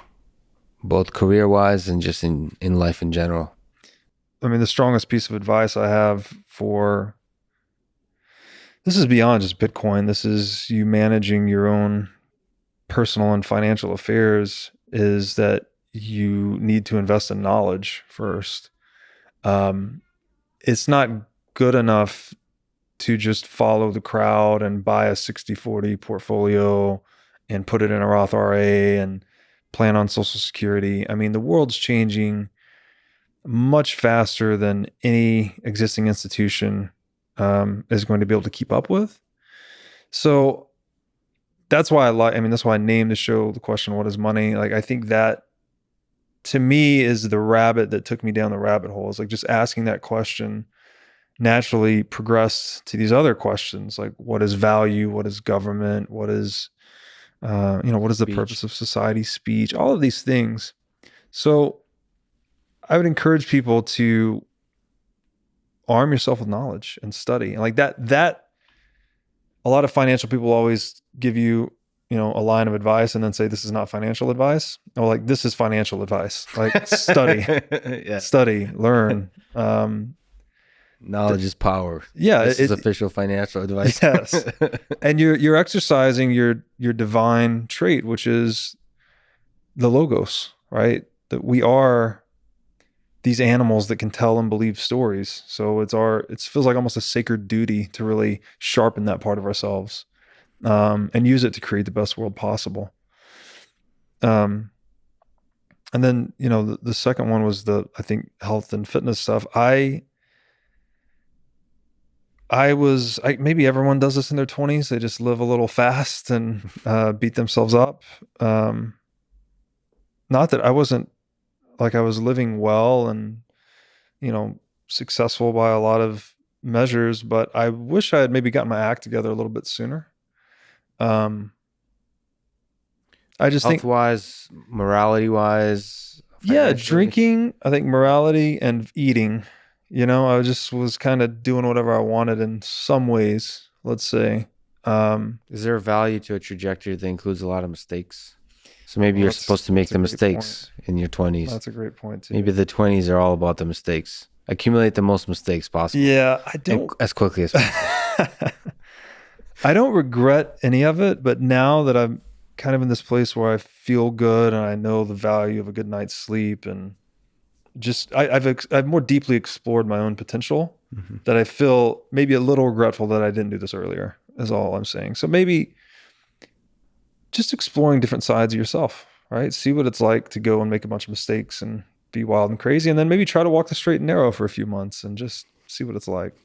both career-wise and just in life in general? I mean, the strongest piece of advice I have this is beyond just Bitcoin. This is you managing your own personal and financial affairs, is that you need to invest in knowledge first. It's not good enough to just follow the crowd and buy a 60-40 portfolio and put it in a Roth IRA and plan on Social Security. I mean, the world's changing much faster than any existing institution is going to be able to keep up with. So that's why that's why I named the show the question, what is money? I think that, to me, is the rabbit that took me down the rabbit hole. Is just asking that question naturally progressed to these other questions, like what is value? What is government? What is What is the Speech. purpose of society, speech, all of these things. So I would encourage people to arm yourself with knowledge and study. And like that a lot of financial people always give you, a line of advice and then say, this is not financial advice. Or like, this is financial advice. Like study, Yeah. study, learn. Knowledge is power. Yeah. This is official financial advice. Yes. And you're exercising your divine trait, which is the logos, right? That we are these animals that can tell and believe stories. So it feels like almost a sacred duty to really sharpen that part of ourselves, and use it to create the best world possible. And then, the second one was I think health and fitness stuff. Maybe everyone does this in their 20s. They just live a little fast and beat themselves up. Not that I wasn't, like, I was living well and, successful by a lot of measures, but I wish I had maybe gotten my act together a little bit sooner. I just think health-wise, morality-wise, yeah, financially. drinking, I think morality and eating, I just was kind of doing whatever I wanted in some ways, let's say. Is there a value to a trajectory that includes a lot of mistakes? So maybe you're supposed to make the mistakes in your 20s. That's a great point too. Maybe the 20s are all about the mistakes. Accumulate the most mistakes possible. Yeah, I don't as quickly as possible. I don't regret any of it, but now that I'm kind of in this place where I feel good and I know the value of a good night's sleep, and just I've more deeply explored my own potential, that I feel maybe a little regretful that I didn't do this earlier, is all I'm saying. So maybe just exploring different sides of yourself, right? See what it's like to go and make a bunch of mistakes and be wild and crazy, and then maybe try to walk the straight and narrow for a few months and just see what it's like.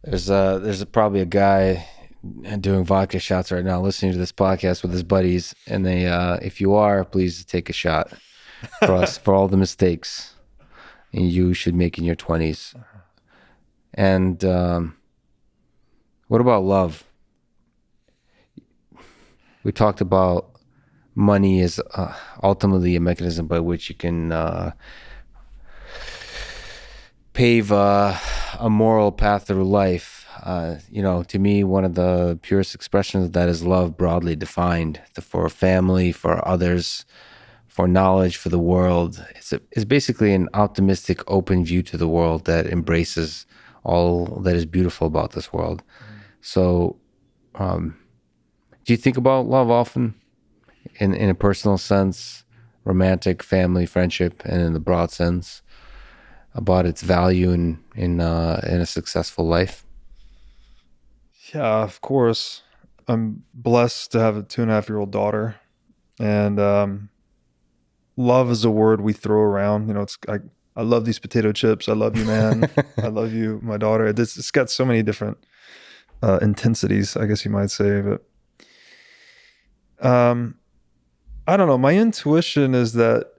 So there's probably a guy doing vodka shots right now, listening to this podcast with his buddies, and they, if you are, please take a shot for us for all the mistakes you should make in your 20s. And what about love? We talked about money is ultimately a mechanism by which you can pave a moral path through life. To me, one of the purest expressions of that is love, broadly defined, for family, for others, for knowledge, for the world. It's basically an optimistic, open view to the world that embraces all that is beautiful about this world. So, do you think about love often in a personal sense, romantic, family, friendship, and in the broad sense, about its value in a successful life? Yeah, of course. I'm blessed to have a 2.5-year-old daughter, and love is a word we throw around. I love these potato chips. I love you, man. I love you, my daughter. It's got so many different intensities, I guess you might say. But I don't know. My intuition is that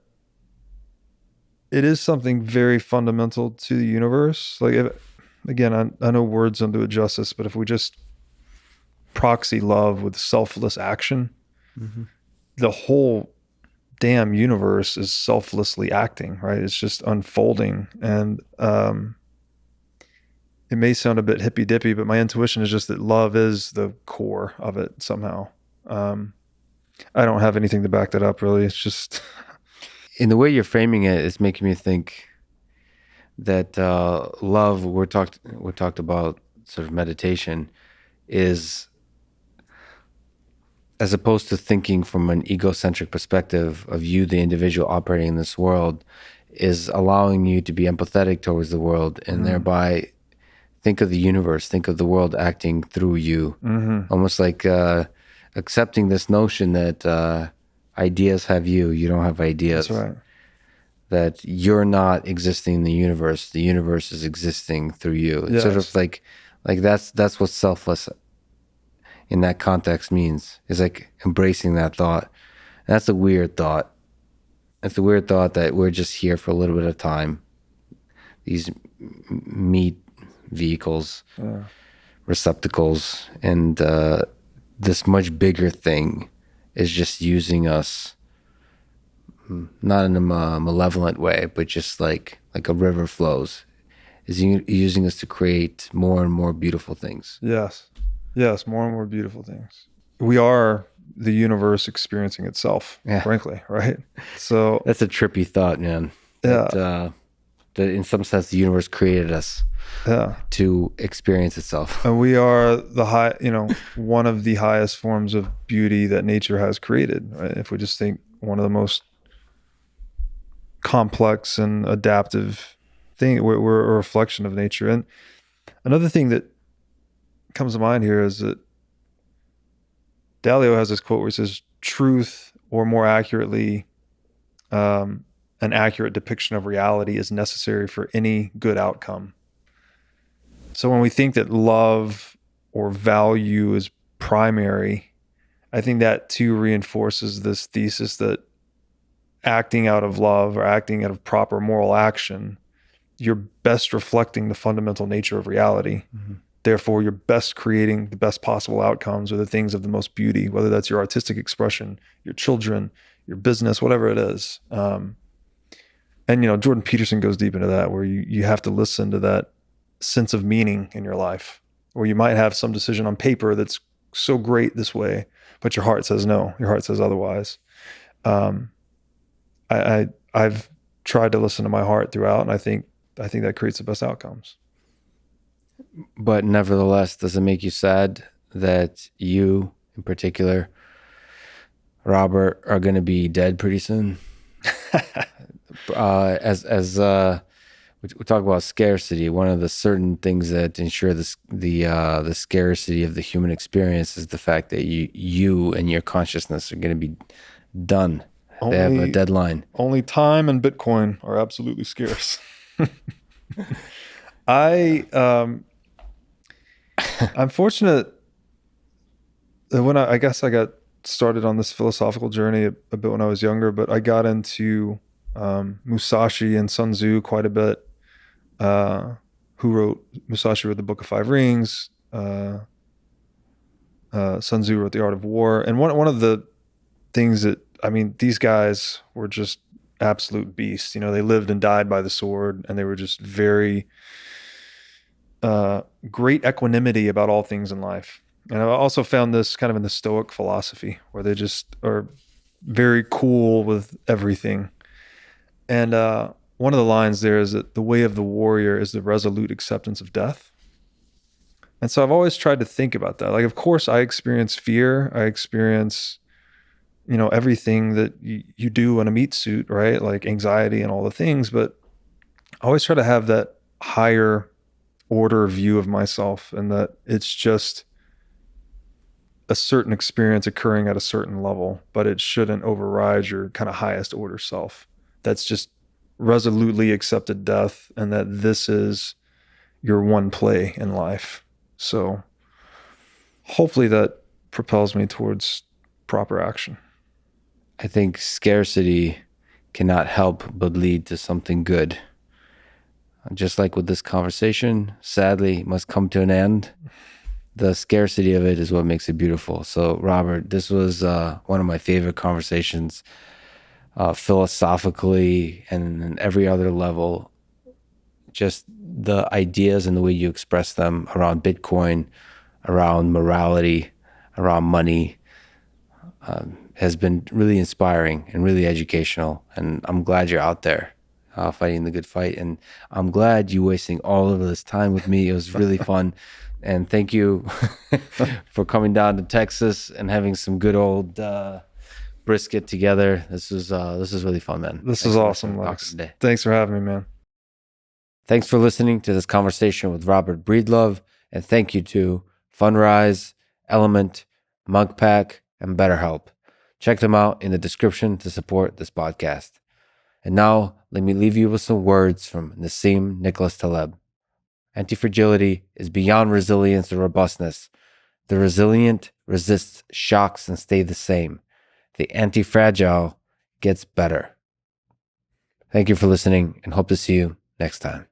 it is something very fundamental to the universe. Like, again, I know words don't do it justice, but if we just proxy love with selfless action, the whole damn universe is selflessly acting, right? It's just unfolding. And it may sound a bit hippy dippy, but my intuition is just that love is the core of it somehow. I don't have anything to back that up, really. It's just in the way you're framing it, it's making me think that love, we talked about sort of meditation, is, as opposed to thinking from an egocentric perspective of you, the individual operating in this world, is allowing you to be empathetic towards the world, and thereby think of the universe, think of the world acting through you. Almost like accepting this notion that ideas have you don't have ideas. that's right. That you're not existing in the universe is existing through you. It's sort of like that's what selfless in that context means, is like embracing that thought. And that's a weird thought. It's a weird thought that we're just here for a little bit of time. These meat vehicles, receptacles, and this much bigger thing is just using us, not in a malevolent way, but just like a river flows, is using us to create more and more beautiful things. Yes. Yes, more and more beautiful things. We are the universe experiencing itself, Yeah. frankly, right? So That's a trippy thought, man. yeah. That in some sense the universe created us to experience itself. And we are one of the highest forms of beauty that nature has created, right? If we just think one of the most complex and adaptive thing, we're a reflection of nature. And another thing that comes to mind here is that Dalio has this quote where he says, truth, or more accurately, an accurate depiction of reality is necessary for any good outcome. So when we think that love or value is primary, I think that too reinforces this thesis that acting out of love or acting out of proper moral action, you're best reflecting the fundamental nature of reality. Mm-hmm. Therefore, you're best creating the best possible outcomes or the things of the most beauty, whether that's your artistic expression, your children, your business, whatever it is. And, Jordan Peterson goes deep into that, where you have to listen to that sense of meaning in your life, or you might have some decision on paper that's so great this way, but your heart says no, your heart says otherwise. I've tried to listen to my heart throughout, and I think that creates the best outcomes. But nevertheless, does it make you sad that you, in particular, Robert, are going to be dead pretty soon? We talk about scarcity. One of the certain things that ensure the scarcity of the human experience is the fact that you and your consciousness are going to be done. They have a deadline. Only time and Bitcoin are absolutely scarce. I'm fortunate that when I guess I got started on this philosophical journey a bit when I was younger, but I got into Musashi and Sun Tzu quite a bit. Musashi wrote the Book of Five Rings. Sun Tzu wrote The Art of War. And one of the things that, these guys were just absolute beasts. They lived and died by the sword, and they were just very great equanimity about all things in life. And I also found this kind of in the Stoic philosophy, where they just are very cool with everything. And one of the lines there is that the way of the warrior is the resolute acceptance of death. And so I've always tried to think about that. Like, of course, I experience fear. I experience, everything that you do in a meat suit, right? Like anxiety and all the things. But I always try to have that higher order view of myself, and that it's just a certain experience occurring at a certain level, but it shouldn't override your kind of highest order self. That's just resolutely accepted death, and that this is your one play in life. So hopefully that propels me towards proper action. I think scarcity cannot help but lead to something good. Just like with this conversation, sadly, must come to an end. The scarcity of it is what makes it beautiful. So, Robert, this was one of my favorite conversations, philosophically and in every other level. Just the ideas and the way you express them around Bitcoin, around morality, around money, has been really inspiring and really educational. And I'm glad you're out there fighting the good fight. And I'm glad you wasting all of this time with me. It was really fun. And thank you for coming down to Texas and having some good old brisket together. This is really fun, man. This is awesome, Lex. Thanks for having me, man. Thanks for listening to this conversation with Robert Breedlove. And thank you to Fundrise, Element, Monkpack, and BetterHelp. Check them out in the description to support this podcast. And now, let me leave you with some words from Nassim Nicholas Taleb. Antifragility is beyond resilience or robustness. The resilient resists shocks and stay the same. The antifragile gets better. Thank you for listening, and hope to see you next time.